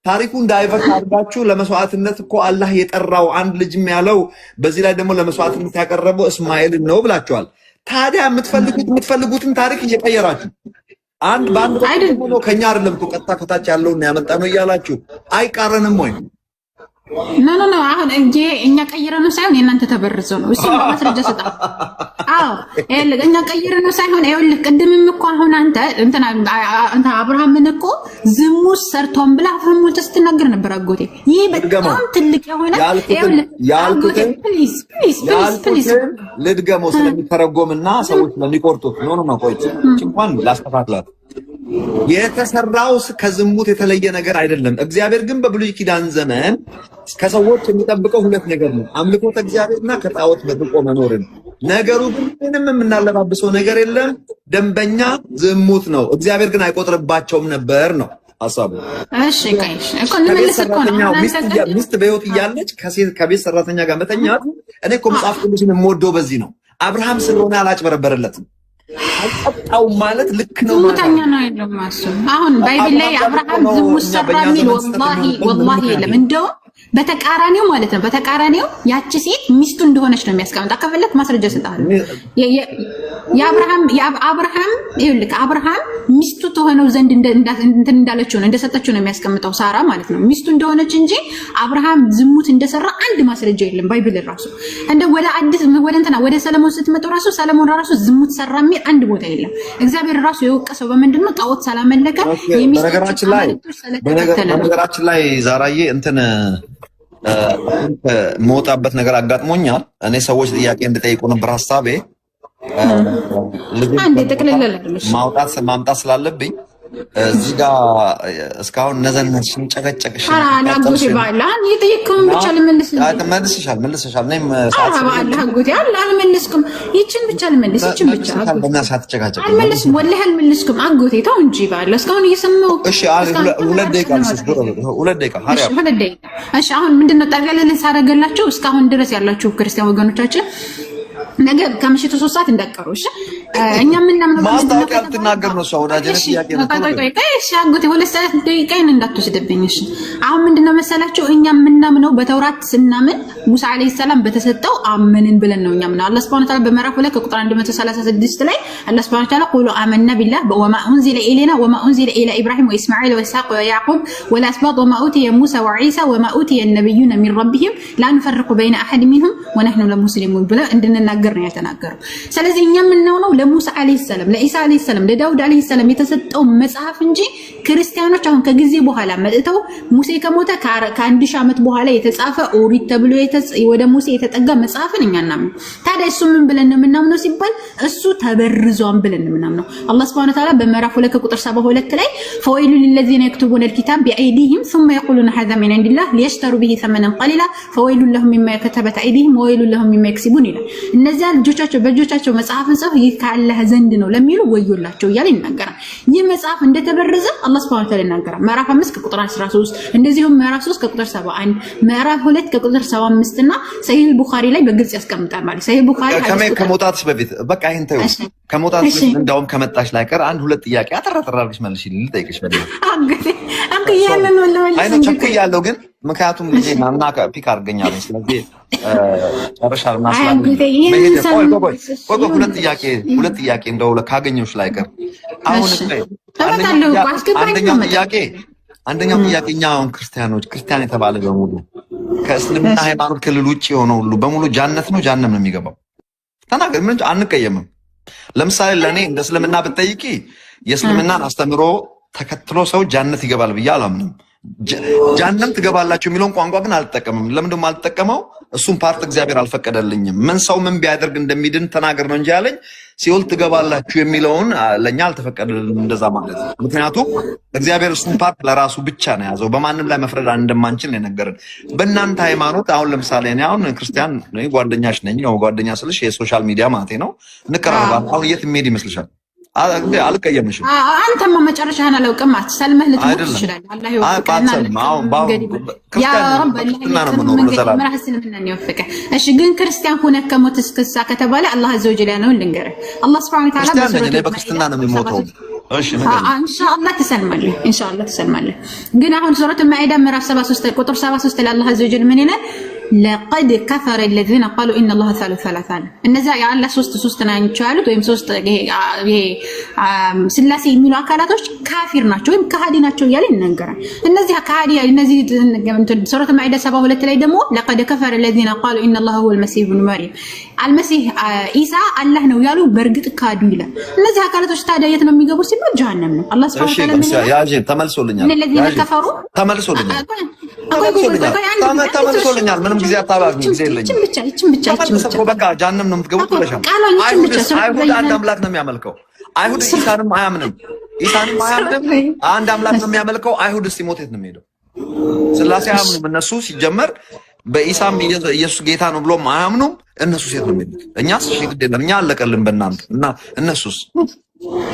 ታሪኩን ዳይቨርት አድርጋችሁ ለመስዋዕትነት እኮ አላህ የጠራው አንድ ልጅም ያለው በዚህ ላይ ደግሞ ለመስዋዕትነት ያቀረበው እስማኤልን ነው ብላችኋል። ታዲያ የምትፈልጉትን ታሪክ እየቀየራችሁ አንድ ባንድ ነው ከኛ አይደለም ቀጥታ ከታች ያለውን ያመጣ ነው እያላችሁ አይቃረንም ወይ? ኖ አሁን እኛ ቀይረነው ሳይሆን የእናንተ ተበርዘው ነው። እሱ ማስረጃ ሰጣ። አዎ እኛ ቀይረነው ሳይሆን ይኸውልህ ቅድምም እኮ አሁን አንተ አብርሃምን እኮ ዝሙት ሰርቷን ብላ አፍህሙን ስትናገር ነበር አጎቴ። ይሄ በጣም ትልቅ የሆነ ያልኩት ፕሊዝ ልድገመው ስለሚተረጎምና ሰዎች ስለሚቆርጡት ነው ቆይቼ እንኳን ላስተካክላት። የተሰራው ከዝሙት የተለየ ነገር አይደለም። እግዚአብሔር ግን በብሉይ ኪዳን ዘመን ከሰዎች የሚጠብቀው ሁለት ነገር ነው፣ አምልኮተ እግዚአብሔርና ከጣዖት በርቆ መኖርን። ነገሩ ግን ምንም የምናለባብሰው ነገር የለም፣ ደንበኛ ዝሙት ነው። እግዚአብሔር ግን አይቆጥርባቸውም ነበር ነው ሐሳቡ። እሺ ጋይስ እኮ እንመለስ እኮ ነው። ሚስት በሕይወት እያለች ከቤት ሰራተኛ ጋር መተኛት እኔ እኮ መጽሐፍ ቅዱስን የምወደው በዚህ ነው። አብርሃም ስለሆነ አላጭበረበረለትም። አጣው ማለት ልክ ነው ማለት ሙታኛ ነው አይደለም ማሰብ። አሁን ባይብል ላይ አብርሃም ዝሙት ሰራ የሚል ወላሂ የለም። እንደው በተቃራኒው ማለት ነው። በተቃራኒው ያቺ ሴት ሚስቱ እንደሆነች ነው የሚያስቀምጣ። ከፈለክ ማስረጃ ሰጣለሁ። የአብርሃም ይኸውልህ አብርሃም ሚስቱ ተሆነው ዘንድ እንዳለችው ነው እንደሰጠችው ነው የሚያስቀምጠው ሳራ ማለት ነው ሚስቱ እንደሆነች እንጂ አብርሃም ዝሙት እንደሰራ አንድ ማስረጃ የለም ባይብል ራሱ። እንደው ወደ ሰለሞን ስትመጡ ራሱ ሰለሞን ራሱ ዝሙት ሰራ የሚል አንድ ቦታ የለም። እግዚአብሔር ራሱ የወቀሰው በምንድነው? ጣዖት ስላመለከ በነገራችን ላይ ዛራዬ መውጣበት ነገር አጋጥሞኛል። እኔ ሰዎች ጥያቄ እንድጠይቁ ነበር ሐሳቤ። አንዴ ተከለለ ማምጣት ስላለብኝ እዚህ ጋር እስካሁን ነዘነሽን ጨቀጨቅሽ አላጎቴ ባላ የጠየቀውን ብቻ መልስሻል። እኔም አላጎቴ አልመለስኩም። ይችን ብቻ ልመልስ ይችን ብቻ አልመለስኩም። ወላሂ አልመለስኩም። አጎቴ ተው እንጂ ባላ እስካሁን እየሰማሁ። እሺ ሁለት ደቂቃ እሺ አሁን ምንድነው ጠቅላላ ሳደርግላችሁ እስካሁን ድረስ ያላችሁ ክርስቲያን ወገኖቻችን ነገ ከምሽቱ 3 ሰዓት እንዳትቀሩ እሺ። እኛ ምናምን ማስታወቂያ ልትናገር ነው ሰው ወዳጅነት ጥያቄ ነው። እሺ አጎቴ 2 ሰዓት ደቂቃዬን እንዳትወስድብኝ እሺ። አሁን ምንድነው መሰላችሁ እኛ የምናምነው በተውራት ስናምን ሙሳ አለይሂ ሰላም በተሰጠው አመንን ብለን ነው እኛ ምን አላህ Subhanahu Wa Ta'ala በመራፍ 2 ቁጥር 136 ላይ አላህ Subhanahu Wa Ta'ala ቁሉ አመና ቢላህ ወማ ኡንዚለ ኢለና ወማ ኡንዚለ ኢላ ኢብራሂም ወኢስማዒል ወኢስሐቅ ወያዕቁብ ወልአስባጥ ወማ ኡቲየ ሙሳ ወዒሳ ወማ ኡቲየ النبيون من ربهم لا نفرق بين احد منهم ونحن لمسلمون ብለ እንድንናገር ነው የተናገረው። ስለዚህ እኛ የምናውነው ለሙሳ አለይሂ ሰላም ለኢሳ አለይሂ ሰላም ለዳውድ አለይሂ ሰላም የተሰጠው መጽሐፍ እንጂ ክርስቲያኖች አሁን ከጊዜ በኋላ መጥተው ሙሴ ከሞተ ከ1000 ዓመት በኋላ የተጻፈ ኦሪት ተብሎ ወደ ሙሴ የተጠጋ መጽሐፍን እኛ እናምን። ታዲያ እሱ ምን ብለን ነው የምናምነው ሲባል እሱ ተበርዟን ብለን ነው የምናምነው። አላህ Subhanahu Wa Ta'ala በመራፍ 2 ቁጥር 72 ላይ فويل للذين يكتبون الكتاب بأيديهم ثم يقولون هذا من عند الله ليشتروا به ثمنا قليلا فويل لهم مما كتبت أيديهم وويل لهم مما يكسبون ይላል። እነዚያ ልጆቻቸው በልጆቻቸው መጽሐፍን ጽፈው ይህ ከአላህ ዘንድ ነው ለሚሉ ወዮላቸው እያለ ይናገራል። ይህ መጽሐፍ እንደተበረዘ አላህ Subhanahu Wa Ta'ala ይናገራል። ምዕራፍ 5 ቁጥር 13 እንደዚሁም ምዕራፍ 3 ቁጥር 71 ምዕራፍ 2 ቁጥር 75 እና ሰሂህ ቡኻሪ ላይ በግልጽ ያስቀምጣል ማለት ሰሂህ ቡኻሪ ከመውጣትሽ በፊት በቃ ይሄን ተይው ከመውጣትሽ በፊት እንደውም ከመጣሽ ላይ ቀር አንድ ሁለት ጥያቄ አጠራጥራልሽ መልሽልኝ ልጠይቅሽ በደንብ አንተ ያንን ወለ አይነ ቸኩ ያለው ግን ምክንያቱም ልጄ ናና ፒክ አድርገኛለች ስለዚህ ጨርሻለሁ ማስላም ሁለት ጥያቄ እንደው ካገኘሁሽ ላይ ቀር አሁን አንደኛው ጥያቄ እኛ አሁን ክርስቲያን የተባለ በሙሉ ከእስልምና ሃይማኖት ክልል ውጪ የሆነው ሁሉ በሙሉ ጃነት ነው ጃነም ነው የሚገባው? ተናገር። ምን አንቀየምም። ለምሳሌ ለኔ እንደ እስልምና ብትጠይቂ የእስልምናን አስተምሮ ተከትሎ ሰው ጃነት ይገባል ብዬ አላምንም። ጃነም ትገባላችሁ የሚለውን ቋንቋ ግን አልተጠቀምም። ለምንድን ነው አልተጠቀመው? እሱም ፓርት እግዚአብሔር አልፈቀደልኝም። ምን ሰው ምን ቢያደርግ እንደሚድን ተናገር ነው እንጂ ያለኝ ሲኦል ትገባላችሁ የሚለውን ለኛ አልተፈቀደልንም እንደዛ ማለት ነው። ምክንያቱም እግዚአብሔር እሱን ፓርት ለራሱ ብቻ ነው ያዘው። በማንም ላይ መፍረድ እንደማንችል ነው የነገረን። በእናንተ ሃይማኖት አሁን ለምሳሌ እኔ አሁን ክርስቲያን ነኝ፣ ጓደኛሽ ነኝ። ነው ጓደኛ ስልሽ የሶሻል ሚዲያ ማለቴ ነው። እንቀራረባለን። አሁን የት ሜድ ይመስልሻል? አልቀየምሽም። አንተማ መጨረሻህን አላውቅም። አትሰልመህ ልትሞት ትችላለህ። አላህ ይወፍቅህና ያ ረብ እሺ ግን ክርስቲያን ሆነ ከሞት እስከሳ ከተባለ አላህ አዘ ወጀል ነው ልንገርህ። አላህ Subhanahu Wa Ta'ala በክርስትና ነው የሚሞተው። እሺ ኢንሻአላህ ትሰልማለህ። ግን አሁን ሱረቱ ማኢዳ ምዕራፍ 73 ቁጥር 73 ላይ አላህ አዘ ወጀል ምን ይላል? لقد كفر الذين قالوا ان الله ثالث ثلاثه እነዛ ያአላህ ሶስት ናቸው ያሉት ወይም ሶስት ይሄ ስላሴ የሚሉ አካላቶች ካፊር ናቸው ወይም ከሃዲ ናቸው እያለ ይነገራል። እነዚህ ከሃዲ እነዚህ ሱረቱ ማኢዳ 72 ላይ ደግሞ لقد كفر الذين قالوا ان الله هو المسيح ابن مريم አልመሲህ ኢሳ አላህ ነው ያሉ በእርግጥ ካዱ ይላል። እነዚህ አካላቶች ታዲያ የት ነው የሚገቡት ሲባል ጀሃነም ነው። አላህ Subhanahu Wa Ta'ala ያጂ ተመልሶልኛል። እነዚህ ከፈሩ ተመልሶልኛል። ምንም ጊዜ አታባክኝ፣ ጊዜ የለኝም። ብቻ በቃ ጀሃነም ነው የምትገቡት ብለሻል። አይሁድ አንድ አምላክ ነው የሚያመልከው። አይሁድ ኢሳንም አያምንም። አንድ አምላክ ነው የሚያመልከው። አይሁድ ሲሞት የት ነው የሚሄደው? ስላሴ አያምኑም እነሱ ሲጀመር። በኢሳም ኢየሱስ ጌታ ነው ብሎም አያምኑም እነሱ። ሴት ነው የሚሉት። እኛስ ግድ የለም እኛ አለቀልን በእናንተ እና እነሱስ።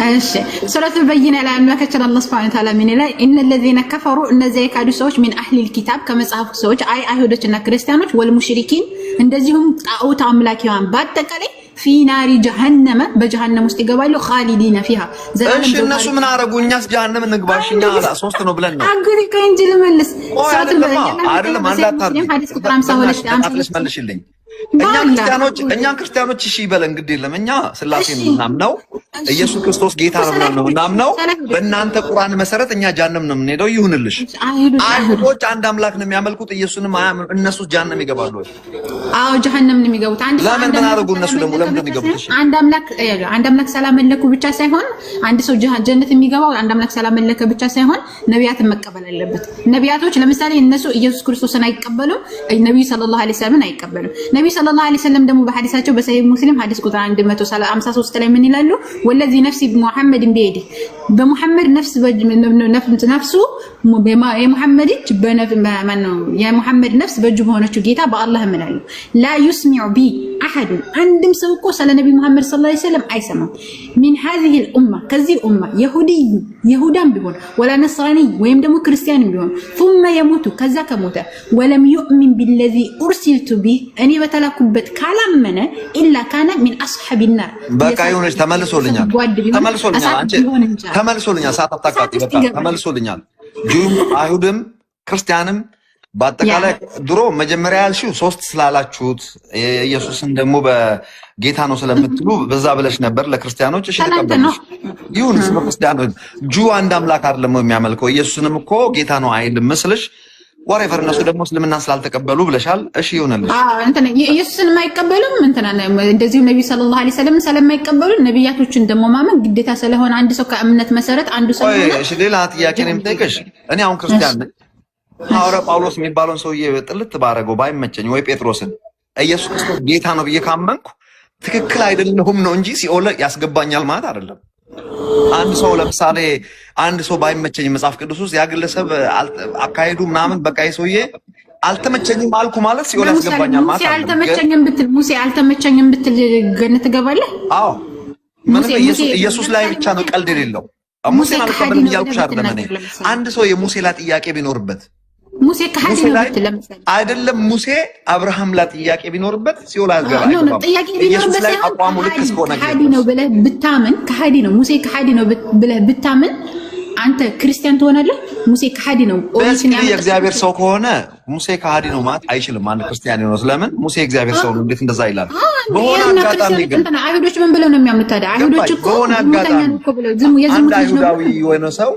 እሺ ሱረቱ በይነ ላይ አምላካችን አላህ Subhanahu Wa Ta'ala ምን ይላል? ኢነ الذين كفروا እነዚያ የካዱ ሰዎች ምን አህሊ الكتاب ከመጽሐፉ ሰዎች አይሁዶችና ክርስቲያኖች ወልሙሽሪኪን እንደዚሁም ጣዖት አምላኪያን በአጠቃላይ في نار جهنم በጀሃነም ውስጥ ይገባሉ خالدين فيها ዘላለም። እሺ እነሱ ምን አረጉ? እኛስ ጀሃነም እንግባሽኛ አላ ሶስት ነው ብለን ነው አግሪ ከእንጂ ልመልስ ሱረቱ በይነ አይደለም አንዳታር ሐዲስ ቁጥር 52 መልሽልኝ። እኛ ክርስቲያኖች እሺ ይበለን እንግዲህ የለም እኛ ስላሴን እናምነው ኢየሱስ ክርስቶስ ጌታ ነው ብለን ነው እናምነው። በእናንተ ቁርአን መሰረት እኛ ጀሃነም ነው የምንሄደው። ይሁንልሽ። አይሁዶች አንድ አምላክ ነው የሚያመልኩት ኢየሱስንም አያምኑ። እነሱ ጀሃነም ይገባሉ ወይ? አዎ ጀሃነም ነው የሚገቡት። ለምን ተናረጉ? እነሱ ደግሞ ለምን ነው የሚገቡት? አንድ አምላክ ስላመለኩ ብቻ ሳይሆን አንድ ሰው ጀነት የሚገባው አንድ አምላክ ስላመለከ ብቻ ሳይሆን ነቢያትን መቀበል አለበት። ነቢያቶች ለምሳሌ እነሱ ኢየሱስ ክርስቶስን አይቀበሉም፣ ነብዩ ሰለላሁ ዐለይሂ ወሰለም አይቀበሉም። ነብዩ ሰለላሁ ዐለይሂ ወሰለም ደግሞ በሐዲሳቸው በሰሂህ ሙስሊም ሐዲስ ቁጥር 153 ላይ ምን ይላሉ? ወለዚ ነፍሲ በሙሐመድ ቢየዲ በሙሐመድ ነፍስ ነፍሱ የሙሐመድ እጅ የሙሐመድ ነፍስ በእጁ በሆነችው ጌታ በአላህ እምላለሁ ላ ዩስሚዑ ቢ አሐድ አንድም ሰው እኮ ስለ ነብዩ መሐመድ ሰለላሁ ዐለይሂ ወሰለም አይሰማም። ሚን هذه الامه ከዚህ ኡማ ይሁዳም ቢሆን ወላ ነስራኒ ወይም ደግሞ ክርስቲያንም ቢሆን ثم يموت ከዛ ከሞተ ወለም يؤمن بالذي ارسلت به እኔ በተላኩበት ካላመነ ኢላ ካነ ሚን አስሐብ النار። በቃ ይሁንሽ። ተመልሶልኛል። ተመልሶልኛል። ሳታጣቃቂ በቃ ተመልሶልኛል። ጁም አይሁድም ክርስቲያንም በአጠቃላይ ድሮ መጀመሪያ ያልሽው 3 ስላላችሁት ኢየሱስን ደግሞ በጌታ ነው ስለምትሉ በዛ ብለሽ ነበር ለክርስቲያኖች። እሺ ተቀበልሽ ይሁን። ክርስቲያኖች ጁ አንድ አምላክ አይደለም የሚያመልከው ኢየሱስንም እኮ ጌታ ነው አይልም መስልሽ ወሬቨር እነሱ ደግሞ እስልምና ስላልተቀበሉ ብለሻል። እሺ ይሁንልሽ። እንትን ኢየሱስን የማይቀበሉም እንትና እንደዚሁ ነብዩ ሰለላሁ ዐለይሂ ወሰለም ስለማይቀበሉ ነብያቶችን ደግሞ ማመን ግዴታ ስለሆነ አንድ ሰው ከእምነት መሰረት አንዱ ሰው ነው። እሺ ሌላ ጥያቄ ነው የምጠይቅሽ። እኔ አሁን ክርስቲያን ነኝ። ሐዋርያ ጳውሎስ የሚባለውን ሰውዬ ጥልት ባረገው ባይመቸኝ ወይ ጴጥሮስን ኢየሱስ ክርስቶስ ጌታ ነው ብዬ ካመንኩ ትክክል አይደለሁም ነው እንጂ ሲኦል ያስገባኛል ማለት አይደለም። አንድ ሰው ለምሳሌ አንድ ሰው ባይመቸኝ መጽሐፍ ቅዱስ ውስጥ ያ ግለሰብ አካሄዱ ምናምን በቃ ይሰውዬ አልተመቸኝም አልኩ ማለት ሲኦል ያስገባኛል ማለት አይደለም። ሙሴ አልተመቸኝም ብትል ገነት ትገባለህ? አዎ ምን ኢየሱስ ላይ ብቻ ነው ቀልድ የሌለው። ሙሴን አልቀበልም እያልኩሽ አይደለም። እኔ አንድ ሰው የሙሴ ላይ ጥያቄ ቢኖርበት ሙሴ ከሃዲ ነው ብትል ለምሳሌ አይደለም ሙሴ አብርሃም ላይ ጥያቄ ቢኖርበት ሲኦል አይገባም። ጥያቄ ቢኖርበት ላይ አቋሙ ልክ እስከሆነ ከሃዲ ነው ብለህ ብታምን ከሃዲ ነው ሙሴ ከሃዲ ነው ብለህ ብታምን አንተ ክርስቲያን ትሆናለህ። ሙሴ ከሃዲ ነው ኦሪጂን የእግዚአብሔር ሰው ከሆነ ሙሴ ከሃዲ ነው ማለት አይችልም። አንድ ክርስቲያን ነው ስለምን ሙሴ እግዚአብሔር ሰው ነው እንዴት እንደዛ ይላል? በሆነ አጋጣሚ ግን አይሁዶች ምን ብለው ነው የሚያምኑት ታዲያ? አይሁዶች እኮ በሆነ አጋጣሚ አንድ አይሁዳዊ የሆነ ሰው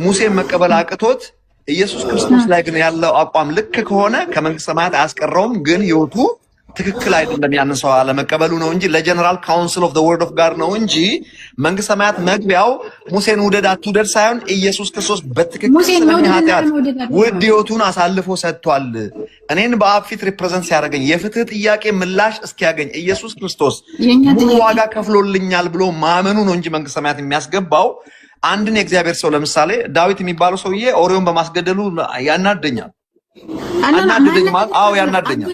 ሙሴን መቀበል አቅቶት ኢየሱስ ክርስቶስ ላይ ግን ያለው አቋም ልክ ከሆነ ከመንግስተ ሰማያት አያስቀረውም። ግን ህይወቱ ትክክል አይደለም። ያንን ሰው አለመቀበሉ ነው እንጂ ለጀነራል ካውንስል ኦፍ ዘ ወርድ ኦፍ ጋድ ነው እንጂ መንግስተ ሰማያት መግቢያው ሙሴን ውደድ አትውደድ ሳይሆን ኢየሱስ ክርስቶስ በትክክል ስለሚያጣት ውድ ህይወቱን አሳልፎ ሰጥቷል። እኔን በአብ ፊት ሪፕሬዘንት ሲያደርገኝ የፍትህ ጥያቄ ምላሽ እስኪያገኝ ኢየሱስ ክርስቶስ ሙሉ ዋጋ ከፍሎልኛል ብሎ ማመኑ ነው እንጂ መንግስተ ሰማያት የሚያስገባው አንድን የእግዚአብሔር ሰው ለምሳሌ ዳዊት የሚባለው ሰውዬ ኦሪዮን በማስገደሉ ያናደኛል። አናደደኝ ማለት አዎ ያናደኛል።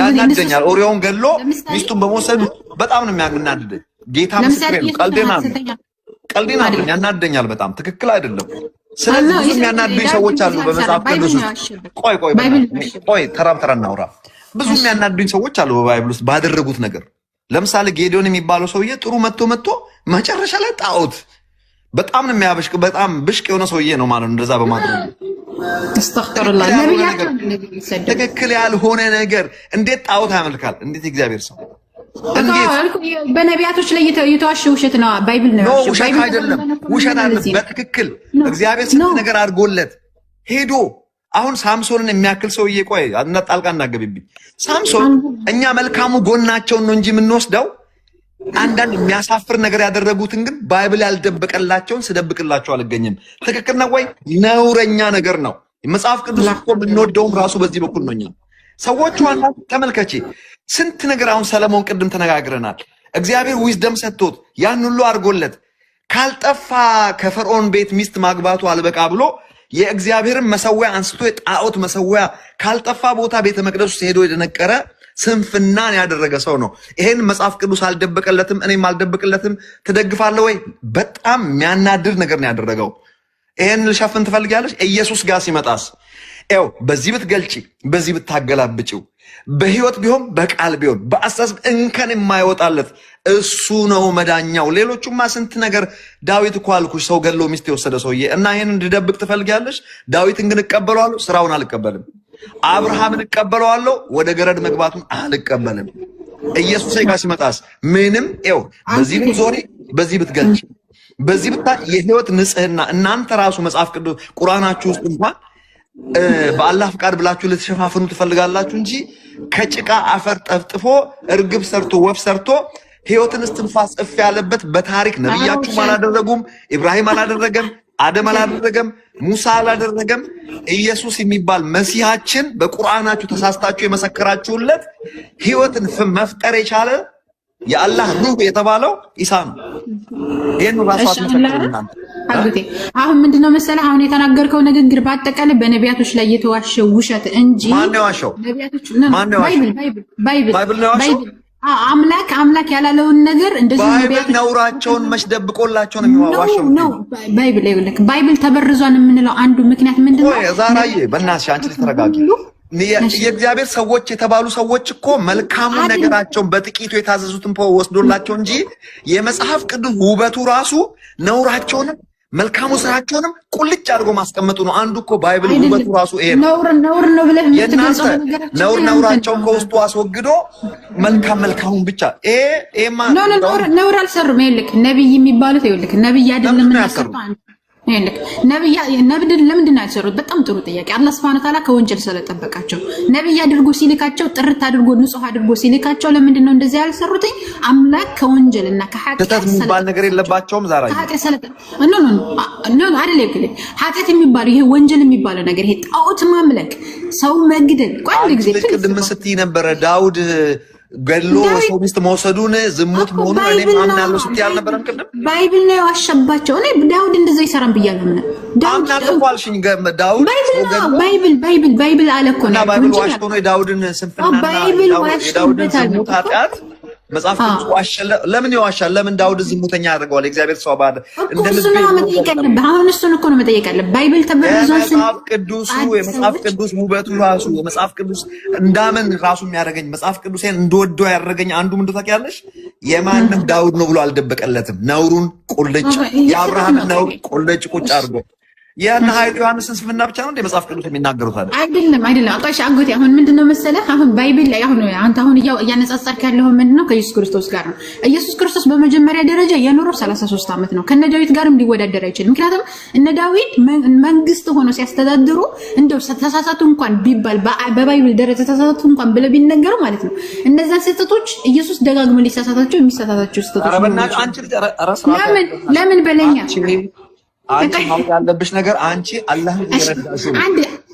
ያናደኛል ኦሪዮን ገሎ ሚስቱን በመውሰዱ በጣም ነው የሚያናደደኝ። ጌታ ምስክሬ ነው። ቀልዴን አይደለም ያናደኛል። በጣም ትክክል አይደለም። ስለዚህ ብዙ የሚያናድዱኝ ሰዎች አሉ በመጽሐፍ ቅዱስ ውስጥ። ቆይ ተራ እናውራ። ብዙ የሚያናድዱኝ ሰዎች አሉ በባይብል ውስጥ ባደረጉት ነገር። ለምሳሌ ጌዲዮን የሚባለው ሰውዬ ጥሩ መጥቶ መጨረሻ ላይ ጣዖት በጣም ነው የሚያበሽቅ። በጣም ብሽቅ የሆነ ሰውዬ ነው ማለት ነው እንደዛ በማድረግ አስተግፍሩላህ። ትክክል ያልሆነ ነገር እንዴት ጣዖት ያመልካል? እንዴት እግዚአብሔር ሰው እንዴት በነቢያቶች ላይ የተዋሸ ውሸት ነው። ባይብል ነው ውሸት አይደለም። ውሸት አይደለም። በትክክል እግዚአብሔር ስንት ነገር አድርጎለት ሄዶ አሁን ሳምሶንን የሚያክል ሰውዬ ቆይ ጣልቃ እናገብብኝ። ሳምሶን እኛ መልካሙ ጎናቸውን ነው እንጂ የምንወስደው አንዳንድ የሚያሳፍር ነገር ያደረጉትን ግን ባይብል ያልደበቀላቸውን ስደብቅላቸው አልገኝም። ትክክል ነው ወይ? ነውረኛ ነገር ነው። መጽሐፍ ቅዱስ እኮ የምንወደውም ራሱ በዚህ በኩል ነው። እኛ ሰዎች ዋና ተመልከቼ ስንት ነገር አሁን ሰለሞን ቅድም ተነጋግረናል። እግዚአብሔር ዊዝደም ሰጥቶት ያን ሁሉ አድርጎለት ካልጠፋ ከፈርዖን ቤት ሚስት ማግባቱ አልበቃ ብሎ የእግዚአብሔርን መሰዊያ አንስቶ የጣዖት መሰዊያ ካልጠፋ ቦታ ቤተ መቅደስ ውስጥ ሄዶ የደነቀረ ስንፍናን ያደረገ ሰው ነው። ይሄን መጽሐፍ ቅዱስ አልደበቀለትም፣ እኔም አልደበቅለትም። ትደግፋለህ ወይ? በጣም የሚያናድር ነገር ነው ያደረገው። ይሄን ልሸፍን ትፈልጊያለሽ? ኢየሱስ ጋር ሲመጣስ ኤው በዚህ ብትገልጪ በዚህ ብታገላብጪው በህይወት ቢሆን በቃል ቢሆን በአስተሳሰብ እንከን የማይወጣለት እሱ ነው መዳኛው። ሌሎቹማ ስንት ነገር ዳዊት እኮ አልኩሽ ሰው ገሎ ሚስት የወሰደ ሰውዬ እና ይሄን እንድደብቅ ትፈልጊያለሽ? ዳዊትን ግን እቀበለዋለሁ፣ ስራውን አልቀበልም። አብርሃምን እቀበለዋለሁ፣ ወደ ገረድ መግባቱን አልቀበልም። ኢየሱስ ጋር ሲመጣስ ምንም ኤው በዚህ ብትዞሪ በዚህ ብትገልጪ በዚህ ብታ የህይወት ንጽህና እናንተ ራሱ መጽሐፍ ቅዱስ ቁርአናችሁ ውስጥ እንኳን በአላህ ፍቃድ ብላችሁ ልትሸፋፍኑ ትፈልጋላችሁ እንጂ ከጭቃ አፈር ጠፍጥፎ እርግብ ሰርቶ ወፍ ሰርቶ ህይወትን እስትንፋስ እፍ ያለበት በታሪክ ነብያችሁ አላደረጉም። ኢብራሂም አላደረገም፣ አደም አላደረገም፣ ሙሳ አላደረገም። ኢየሱስ የሚባል መሲሃችን በቁርአናችሁ ተሳስታችሁ የመሰከራችሁለት ህይወትን መፍጠር የቻለ የአላህ ሩህ የተባለው ኢሳ ነው። ይሄን ራሱ አሁን ምንድነው መሰለህ አሁን የተናገርከው ንግግር በአጠቃላይ በነቢያቶች ላይ የተዋሸው ውሸት እንጂ ማን ነው ዋሸው? ባይብል አምላክ ያላለውን ነገር እንደዚህ ባይብል ነውራቸውን መስደብቆላቸው ነው የሚዋዋሸው ነው። ባይብል ተበርዟን የምንለው አንዱ ምክንያት ምንድነው? ዛራዬ በእናትሽ አንቺ ተረጋጊ። የእግዚአብሔር ሰዎች የተባሉ ሰዎች እኮ መልካሙ ነገራቸውን በጥቂቱ የታዘዙትን ወስዶላቸው እንጂ የመጽሐፍ ቅዱስ ውበቱ ራሱ ነውራቸውን መልካሙ ስራቸውንም ቁልጭ አድርጎ ማስቀመጡ ነው። አንዱ እኮ ባይብል ውበቱ ራሱ ይሄ ነው። ነውር ነው ብለህ የምትገልጸው ነገር ነውራቸውን ከውስጡ አስወግዶ መልካሙን ብቻ ኤማ ነውር አልሰሩም። ይልክ ነብይ የሚባሉት ይልክ ነብይ አይደለም እናሰሩ ይልክ ነብይ ለምንድን ነው ያልሰሩት? በጣም ጥሩ ጥያቄ። አላህ Subhanahu Ta'ala ከወንጀል ስለጠበቃቸው ነብይ አድርጎ ሲልካቸው ጥርት አድርጎ ንጹህ አድርጎ ሲልካቸው ለምንድን ነው እንደዚህ ያልሰሩት? አምላክ ከወንጀልና ከኃጢአት የሚባል ነገር የለባቸውም። ዛሬ ኖ አይደለም ይልክ ኃጢአት የሚባለው ይሄ ወንጀል የሚባለው ነገር ይሄ ጣዖት ማምለክ፣ ሰው መግደል ቋንቋ ጊዜ ቅድም ስትይ ነበረ ዳውድ ገሎ ሰው ሚስት መውሰዱን ዝሙት መሆኑን እኔ ማምናለሁ ስትይ አልነበረም? ቅድም ባይብል ነው ያዋሸባቸው። እኔ ዳውድ እንደዛ ይሰራም ብያለሁ። ምን ዳውድ አልኳልሽኝ? ዳውድ ባይብል አለ እኮ ነው። ባይብል ዋሽቶ ነው የዳውድን ስንፍናና የዳውድን ዝሙት ኃጢአት መጽሐፍ ቅዱስ ዋሸለ። ለምን ይዋሻል? ለምን ዳውድ ዝሙተኛ ያደርገዋል? እግዚአብሔር ሰው ባደ እንደ ልብ አሁን እሱን እኮ ነው መጠየቅ ያለብህ። ባይብል ተበረዟል። መጽሐፍ ቅዱስ የመጽሐፍ ቅዱስ ውበቱ ራሱ የመጽሐፍ ቅዱስ እንዳምን ራሱ የሚያደርገኝ መጽሐፍ ቅዱስን እንደወደው ያደረገኝ አንዱ ምንድን ታውቂያለሽ? የማንም ዳውድ ነው ብሎ አልደበቀለትም። ነውሩን ቁልጭ የአብርሃም ነው ቁልጭ ቁጭ አድርጎ ያን ኃይሉ ዮሐንስን ስንፍና ብቻ ነው እንደ መጽሐፍ ቅዱስ የሚናገሩት አይደለም። አቋሽ አጎቴ አሁን ምንድነው መሰለህ? አሁን ባይብል ላይ አንተ እያነጻጸርክ ያለው ምንድነው? ከኢየሱስ ክርስቶስ ጋር ነው። ኢየሱስ ክርስቶስ በመጀመሪያ ደረጃ የኖረው 33 ዓመት ነው። ከነ ዳዊት ጋርም ሊወዳደር አይችልም። ምክንያቱም እነ ዳዊት መንግስት ሆኖ ሲያስተዳድሩ እንደው ተሳሳቱ እንኳን ቢባል በባይብል ደረጃ ተሳሳቱ እንኳን ብለው ቢነገሩ ማለት ነው እነዛን ስህተቶች ኢየሱስ ደጋግሞ ሊሳሳታቸው የሚሳሳታቸው ስህተቶች ለምን በለኛ አንቺ ማውጣት ያለብሽ ነገር አንቺ አላህን እየረዳሽው ነው።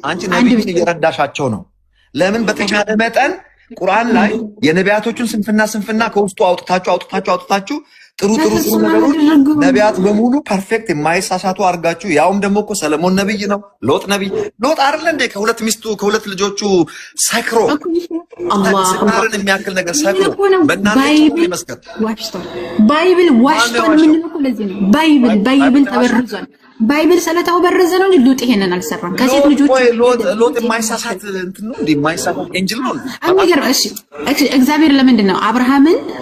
አንቺ ነብዩን እየረዳሻቸው ነው። ለምን በተቻለ መጠን ቁርአን ላይ የነቢያቶቹን ስንፍና ከውስጡ አውጥታችሁ ጥሩ ነገሮች ነቢያት በሙሉ ፐርፌክት የማይሳሳቱ አድርጋችሁ ያውም ደግሞ እኮ ሰለሞን ነብይ ነው። ሎጥ አይደለ እንዴ? ከሁለት ልጆቹ ሰክሮ አላህን የሚያክል ነገር ሰክሮ በእናንተ ይመስከር። ባይብል ዋሽቷል። ምን ነው ለዚህ ነው ባይብል ተበርዟል። ባይብል ስለታው በረዘ ነው እንጂ ሉጥ ይሄንን አልሰራም። ከሴት ልጆች ሎጥ የማይሳሳት እንትን ነው እንዴ? የማይሳሳት ኤንጅል ነው። እሺ እግዚአብሔር ለምንድን ነው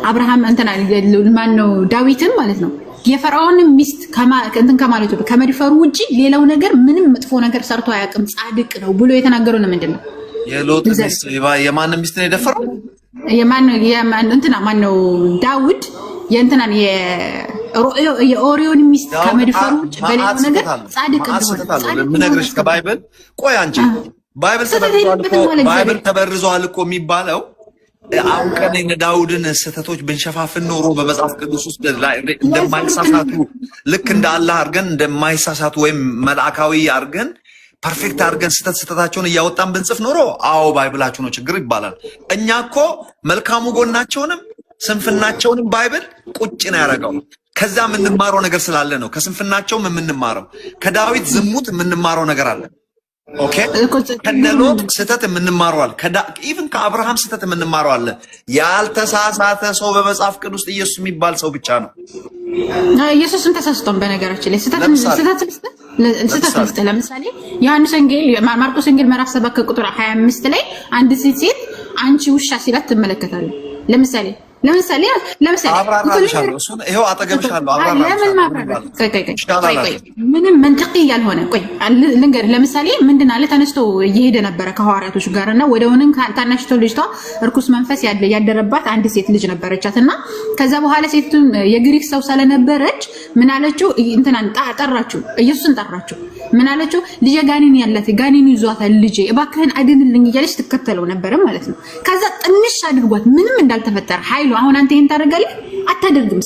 አብርሃም እንትና ማን ነው ዳዊትን ማለት ነው የፈርዖን ሚስት ከማለቱ ከመድፈሩ ውጪ ሌላው ነገር ምንም መጥፎ ነገር ሰርቶ አያውቅም ጻድቅ ነው ብሎ የተናገረው ለምንድን ነው? የሎጥ ሚስት የማን ሚስት ነው የደፈረው? ማን ነው ዳውድ የእንትናን የኦሪዮን ሚስት ከመድፈሩ ውጭ በሌላው ነገር ጻድቅ እንደሆነ ምነግርሽ ከባይብል። ቆይ አንቺ ባይብል ተበርዟል እኮ የሚባለው አውቀን የነ ዳውድን ስህተቶች ብንሸፋፍን ኖሮ በመጽሐፍ ቅዱስ ውስጥ እንደማይሳሳቱ ልክ እንደ አላህ አድርገን እንደማይሳሳቱ ወይም መልአካዊ አድርገን ፐርፌክት አድርገን ስህተታቸውን እያወጣን ብንጽፍ ኖሮ አዎ ባይብላችሁ ነው ችግር ይባላል። እኛ እኮ መልካሙ ጎናቸውንም ስንፍናቸውንም ባይብል ቁጭ ነው ያደረገው። ከዛ የምንማረው ነገር ስላለ ነው። ከስንፍናቸውም የምንማረው ከዳዊት ዝሙት የምንማረው ነገር አለ። ኦኬ ከነሎጥ ስህተት የምንማረው አለ። ኢቭን ከአብርሃም ስህተት የምንማረው አለ። ያልተሳሳተ ሰው በመጽሐፍ ቅዱስ ኢየሱስ የሚባል ሰው ብቻ ነው። ኢየሱስም ተሳስቷል። በነገራችን ላይ ስህተት ለምሳሌ ዮሐንስ ወንጌል ማርቆስ ወንጌል ምዕራፍ 7 ቁጥር 25 ላይ አንድ ሴት አንቺ ውሻ ሲላት ትመለከታለህ። ለምሳሌ አብራራልሻለሁ። እሱ ይሄው አጠገብሻለሁ። ምንም መንጥቂ ያልሆነ ልንገርህ። ለምሳሌ ምንድን አለ ተነስቶ እየሄደ ነበረ ከሐዋርያቶች ጋር እና ወደውንም ታናሽቶ ልጅቷ እርኩስ መንፈስ ያደረባት አንድ ሴት ልጅ ነበረቻት እና ከዛ በኋላ ሴቱን የግሪክ ሰው ስለነበረች ምን አለችው? እንትናን ጠራችው፣ ኢየሱስን ጠራችው። ምን አለችው? ልጄ ጋኔን ያላት ጋኔን ይዟታል፣ ልጄ እባክህን አድንልኝ እያለች ትከተለው ነበረ ማለት ነው። ከዛ ጥንሽ አድርጓት ምንም እንዳልተፈጠረ ኃይሉ አሁን አንተ ይሄን ታደርጋለህ? አታደርግም።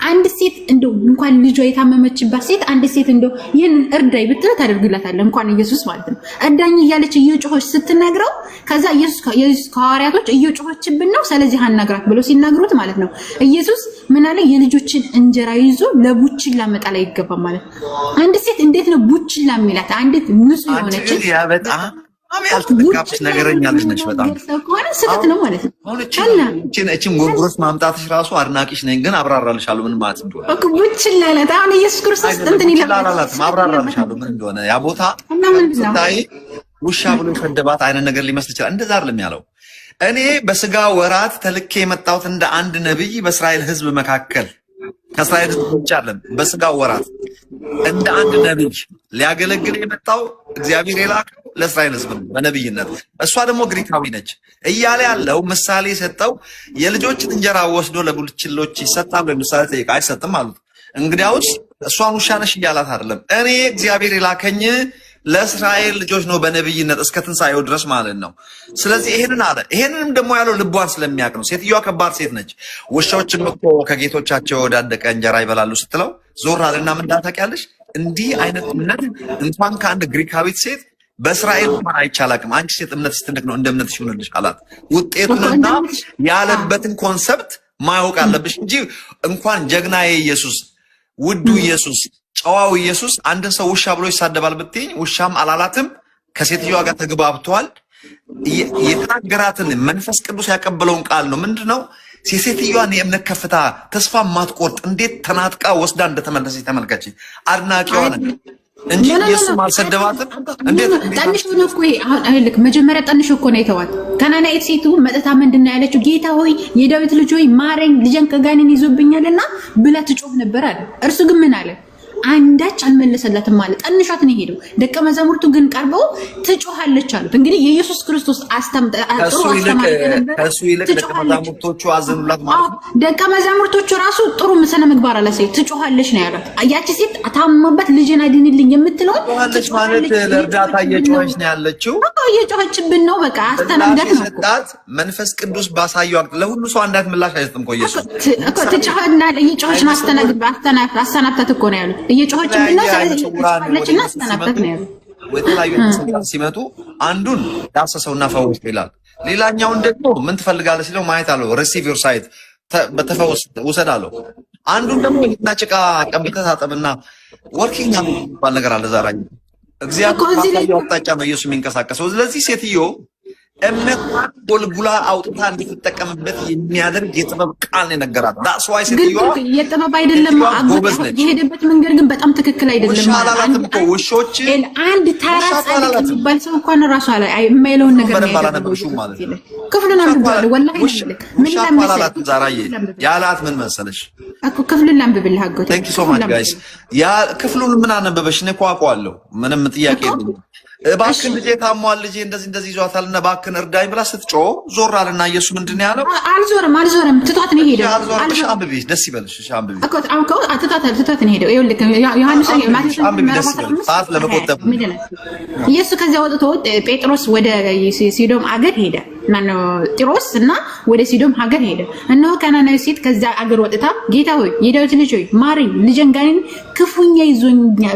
አንድ ሴት እንደው እንኳን ልጇ የታመመችባት ሴት አንድ ሴት እንደው ይሄን እርዳይ ብትል ታደርግላታለህ። እንኳን ኢየሱስ ማለት ነው እርዳኝ እያለች እየጮኸች ስትነግረው ከዛ ኢየሱስ ከሐዋርያቶች እየጮኸችብን ነው ስለዚህ አናግራት ብለው ሲናገሩት ማለት ነው ኢየሱስ ምን አለ? የልጆችን እንጀራ ይዞ ለቡችላ መጣል አይገባም ማለት ነው። አንድ ሴት እንዴት ነው ቡችላ የሚላት? አንዲት ንጹህ የሆነች ያልተጠቃብሽ ነገረኛ ልጅ ነሽ። በጣም ስህተት ነው ማለት ነው። እቺን ጎርጎሮስ ማምጣትሽ ራሱ አድናቂሽ ነኝ፣ ግን አብራራልሻለሁ ምን ማለት እንደሆነ። ቡችላ አላት። አሁን ኢየሱስ ክርስቶስ እንትን ይላል አብራራልሻለሁ ምን እንደሆነ። ያ ቦታ ስታይ ውሻ ብሎ የሰደባት አይነት ነገር ሊመስል ይችላል። እንደዛ አይደለም ያለው። እኔ በስጋ ወራት ተልኬ የመጣሁት እንደ አንድ ነብይ በእስራኤል ሕዝብ መካከል ከእስራኤል ሕዝብ ብቻ አይደለም፣ በስጋ ወራት እንደ አንድ ነቢይ ሊያገለግል የመጣው እግዚአብሔር የላከው ለእስራኤል ሕዝብ ነው በነቢይነት። እሷ ደግሞ ግሪካዊ ነች እያለ ያለው ምሳሌ ሰጠው። የልጆችን እንጀራ ወስዶ ለቡችሎች ይሰጣል ወይ ምሳሌ ጠይቃ አይሰጥም አሉት። እንግዲያውስ እሷን ውሻ ነሽ እያላት አይደለም። እኔ እግዚአብሔር የላከኝ ለእስራኤል ልጆች ነው በነቢይነት እስከ ትንሣኤው ድረስ ማለት ነው። ስለዚህ ይሄንን አለ። ይሄንንም ደግሞ ያለው ልቧን ስለሚያውቅ ነው። ሴትዮዋ ከባድ ሴት ነች። ውሻዎችም እኮ ከጌቶቻቸው ወዳደቀ እንጀራ ይበላሉ ስትለው ዞር አለና ምን እንዳለ ታውቂያለሽ? እንዲህ አይነት እምነት እንኳን ከአንድ ግሪካዊት ሴት በእስራኤል እንኳን አይቻላቅም። አንቺ ሴት እምነት ስትንቅ ነው እንደ እምነትሽ ይሁንልሽ አላት። ውጤቱንና ያለበትን ኮንሰፕት ማወቅ አለብሽ እንጂ እንኳን ጀግናዬ ኢየሱስ፣ ውዱ ኢየሱስ፣ ጨዋው ኢየሱስ አንድን ሰው ውሻ ብሎ ይሳደባል ብትይኝ ውሻም አላላትም። ከሴትዮዋ ጋር ተግባብተዋል። የተናገራትን መንፈስ ቅዱስ ያቀበለውን ቃል ነው። ምንድነው? የሴትዮዋን የእምነት ከፍታ ተስፋ ማትቆርጥ እንዴት ተናጥቃ ወስዳ እንደተመለሰች ተመልከች። አድናቂዋ ነን እንጂ ኢየሱስ አልሰደባትም። እንዴት ጠንሽ ሆነ እኮ አይልክ መጀመሪያ ጠንሽ እኮ ነው የተዋት። ከናናይት ሴቱ መጥታ ምንድነው ያለችው? ጌታ ሆይ የዳዊት ልጅ ሆይ ማረኝ፣ ልጄን ከጋኔን ይዞብኛልና ብላ ትጮህ ነበር አለ። እርሱ ግን ምን አለ? አንዳች አልመለሰላትም ማለት ጠንሻት ነው ሄደው። ደቀ መዛሙርቱ ግን ቀርበው ትጮሃለች አሉት። እንግዲህ የኢየሱስ ክርስቶስ ጥሩ አስተማሪ ነበር። ከሱ ይልቅ ደቀ መዛሙርቶቹ አዘኑላት ማለት ነው። ደቀ መዛሙርቶቹ ራሱ ጥሩ ስነ ምግባር አለ። ሴት ትጮሃለች ነው ያሉት። ያቺ ሴት ታማበት ልጅን አድንልኝ የምትለው ትጮሃለች ማለት ለእርዳታ እየጮኸች ነው ያለችው። እየጮኸችብን ነው። በቃ አስተናግዳት ነው ሰጣት። መንፈስ ቅዱስ ባሳየው አቅጥ ለሁሉ ሰው አንዳት ምላሽ አይሰጥም እኮ ኢየሱስ እኮ ትጮሃና እየጮኸች ነው አስተናግዳት እኮ ነው ያሉት። እየጮኸችብን ነው። ስለዚህ ለችና አስተናግዳት ነው ያሉት። ወተላዩ ሲመጡ አንዱን ዳሰሰውና ፈውስ ይላል። ሌላኛውን ደግሞ ምን ትፈልጋለህ ሲለው ማየት አለው። ሪሲቭ ዩር ሳይት በተፈውስ ውሰድ አለው። አንዱን ደግሞ እና ጭቃ ቀብተህ ታጠብና ወርኪንግ የሚባል ነገር አለ። ዛራኝ እግዚአብሔር ባሳየው አቅጣጫ ነው ኢየሱስ የሚንቀሳቀሰው። ስለዚህ ሴትዮ እምነቷን ጎልጉላ አውጥታ እንድትጠቀምበት የሚያደርግ የጥበብ ቃል ነው የነገራት። ዳስ ዋይ ሴትዮዋ የጥበብ አይደለም የሄደበት መንገድ ግን በጣም ትክክል አይደለም። አላላትም እኮ ውሾች አንድ ታራስ የሚባል ሰው እንኳን ራሱ አለ የማይለውን ነገር ነው ያደረገው ማለት ነው። ክፍሉን አንብቤዋለሁ ወላሂ ምን ለማለት ዛራዬ ያላት ምን መሰለሽ እኮ ክፍሉን ላንብብልህ አጎቴ። ታንክ ዩ ሶ ማች ጋይስ። ያ ክፍሉን ምን አነበበሽ? እኔ እኮ አውቀዋለሁ። ምንም ጥያቄ የለኝም። እባክህን ልጄ ታሟል፣ ልጄ እንደዚህ ይዟታልና እባክህን እርዳኝ ብላ ስትጮህ ዞር አለና ኢየሱስ ምንድን ነው ያለው? አልዞርም ትቷት ነው ሄደው። አልዞርም አንብቢ፣ ደስ ይበልሽ። እሺ አንብቢ እኮ ትቷት ነው ሄደው። ይኸውልህ ዮሐንስ ማቴዎስ አንብቢ፣ ደስ ይበልሽ። ሰዓት ለመቆጠብ ኢየሱስ ከዚያ ወጥቶ ጴጥሮስ ወደ ሲዶም አገር ሄደ። ማነው ጢሮስ እና ወደ ሲዶም ሀገር ሄደ። እነሆ ከናናዊት ሴት ከዛ አገር ወጥታ ጌታ ሆይ የዳዊት ልጅ ሆይ ማረኝ፣ ልጄን ጋኔን ክፉኛ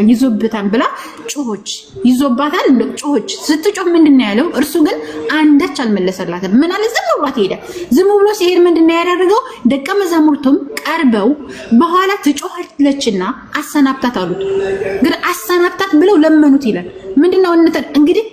ይዞብታል ብላ ጮኸች። ይዞባታል እንደ ጮኸች። ስትጮህ ምንድን ነው ያለው? እርሱ ግን አንዳች አልመለሰላትም። ምን አለ? ዝም ብሏት ሄደ። ዝም ብሎ ሲሄድ ምንድን ነው ያደረገው? ደቀ መዛሙርቱም ቀርበው በኋላ ትጮኻለችና አሰናብታት አሉት። ግን አሰናብታት ብለው ለመኑት ይላል። ምንድነው እንግዲህ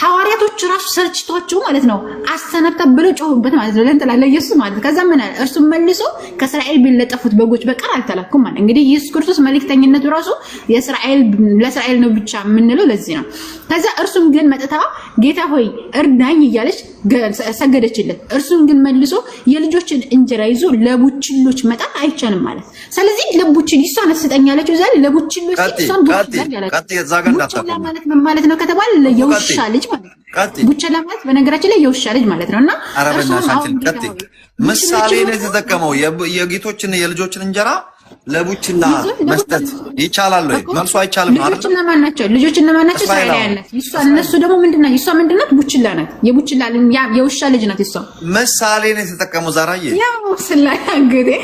ሐዋርያቶች ራሱ ሰርችቷቸው ማለት ነው አሰናብታት ብለው ጮሁበት ማለት ነው ለእንጥላ ለኢየሱስ ማለት። ከዛ ምን አለ? እርሱም መልሶ ከእስራኤል ቢለጠፉት በጎች በቀር አልተላኩም ማለት። እንግዲህ ኢየሱስ ክርስቶስ መልእክተኝነቱ ራሱ ለእስራኤል ነው ብቻ የምንለው ለዚህ ነው። ከዛ እርሱም ግን መጥታ ጌታ ሆይ እርዳኝ እያለች ሰገደችለት። እርሱም ግን መልሶ የልጆችን እንጀራ ይዞ ለቡችሎች መጣል አይቻልም ማለት። ስለዚህ ለቡችል ይሷን ስጠኝ ያለችው ዛሬ ለቡችሎች ይሷን ቡችላ ማለት ምን ማለት ነው ከተባለ የውሻ ልጅ ቡችላ ማለት በነገራችን ላይ የውሻ ልጅ ማለት ነውና ምሳሌ ነው የተጠቀመው። የጌቶችን የልጆችን እንጀራ ለቡችላ መስጠት ይቻላል ወይ? መልሱ አይቻልም ማለት ነው። ልጆችና ማን ናቸው? ልጆችና ማን ናቸው? እስራኤላውያን ናቸው። ይሷ እነሱ ደግሞ ምንድነው? ይሷ ምንድናት? ቡችላ ናት። የቡችላ የውሻ ልጅ ናት። ይሷ ምሳሌ ነው የተጠቀመው። ዛራዬ ያው ስላይ እንግዲህ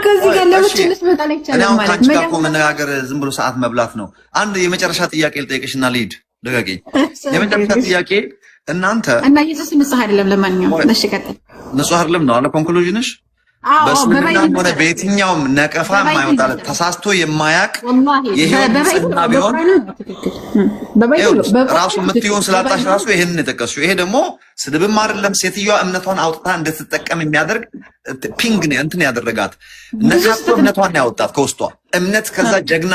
እዚህ ጋር ለቡችልስ መጣል አይቻልም ማለት ነው። ነው መነጋገር ዝም ብሎ ሰዓት መብላት ነው። አንድ የመጨረሻ ጥያቄ ልጠይቅሽና ልሂድ። ደጋገኝ የመጨረሻ ጥያቄ እናንተ እና ኢየሱስ ንጹህ አይደለም። ለማንኛውም እሺ ቀጥል። ንጹህ አይደለም ነው አለ ኮንክሉዥንሽ። በስምናም ሆነ በየትኛውም ነቀፋ የማይወጣለት ተሳስቶ የማያቅ ይሄውና ቢሆን ራሱ የምትሆን ስላጣሽ ራሱ ይሄንን የጠቀስሽው ይሄ ደግሞ ስድብም አይደለም። ሴትዮዋ እምነቷን አውጥታ እንድትጠቀም የሚያደርግ ፒንግ እንትን ያደረጋት ነካቶ እምነቷን ያወጣት ከውስጧ እምነት። ከዛ ጀግና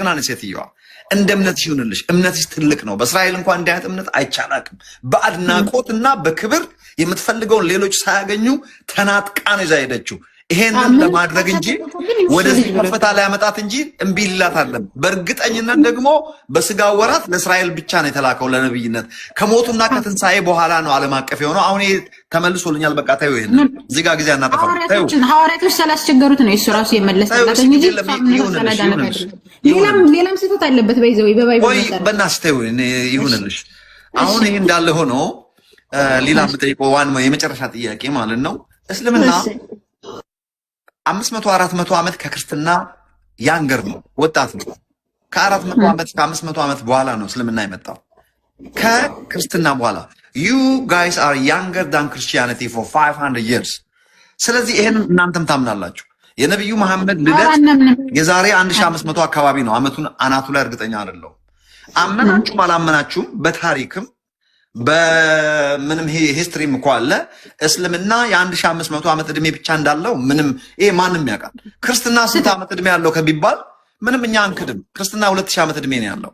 ነው ሴትዮዋ። እንደ እምነትሽ ይሁንልሽ። እምነትሽ ትልቅ ነው። በእስራኤል እንኳን እንዲህ አይነት እምነት አይቻላቅም። በአድናቆትና በክብር የምትፈልገውን ሌሎች ሳያገኙ ተናጥቃ ነው ይዛ ሄደችው። ይሄንን ለማድረግ እንጂ ወደዚህ ከፍታ ላይ ያመጣት እንጂ እምቢ ሊላት አይደለም። በእርግጠኝነት ደግሞ በስጋ ወራት ለእስራኤል ብቻ ነው የተላከው ለነብይነት። ከሞቱና ከትንሳኤ በኋላ ነው ዓለም አቀፍ የሆነው። አሁን ተመልሶልኛል። በቃ ታዩ ይሄን እዚህ ጋር ጊዜ አናጠፋም። ታዩ ሐዋርያቶች ስላስቸገሩት ነው እሱ ራሱ የመለሰላት እንጂ ሌላም ስህተት አለበት። በይዘው በባይብል መሰረት በእናትሽ ታዩ ይሁንልሽ። አሁን ይሄ እንዳለ ሆኖ ሌላ የምጠይቀው ዋናው የመጨረሻ ጥያቄ ማለት ነው እስልምና 500 400 ዓመት ከክርስትና ያንገር ነው ወጣት ነው። ከ400 ዓመት ከ500 ዓመት በኋላ ነው እስልምና የመጣው ከክርስትና በኋላ። you guys are younger than Christianity for 500 years። ስለዚህ ይሄን እናንተም ታምናላችሁ። የነብዩ መሐመድ ልደት የዛሬ 1500 አካባቢ ነው። አመቱን አናቱ ላይ እርግጠኛ አይደለሁ። አመናችሁ ባላመናችሁም በታሪክም በምንም ሂስትሪም እኮ አለ እስልምና የ1500 ዓመት እድሜ ብቻ እንዳለው ምንም ይሄ ማንም ያውቃል። ክርስትና ስንት ዓመት እድሜ ያለው ከቢባል ምንም እኛ አንክድም። ክርስትና 2000 ዓመት እድሜ ነው ያለው።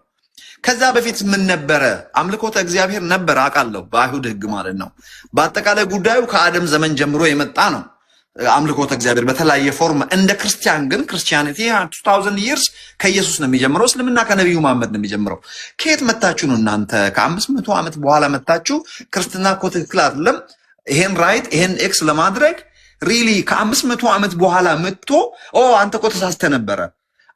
ከዛ በፊት ምን ነበረ? አምልኮተ እግዚአብሔር ነበረ አውቃለሁ፣ በአይሁድ ህግ ማለት ነው። በአጠቃላይ ጉዳዩ ከአደም ዘመን ጀምሮ የመጣ ነው አምልኮተ እግዚአብሔር በተለያየ ፎርም። እንደ ክርስቲያን ግን ክርስቲያኒቲ 2000 years ከኢየሱስ ነው የሚጀምረው። እስልምና ከነብዩ መሐመድ ነው የሚጀምረው። ከየት መጣችሁ ነው እናንተ? ከ500 ዓመት በኋላ መጣችሁ። ክርስትና እኮ ትክክል አይደለም። ይሄን ራይት ይሄን ኤክስ ለማድረግ ሪሊ ከ500 ዓመት በኋላ መጥቶ አንተ እኮ ተሳስተህ ነበረ፣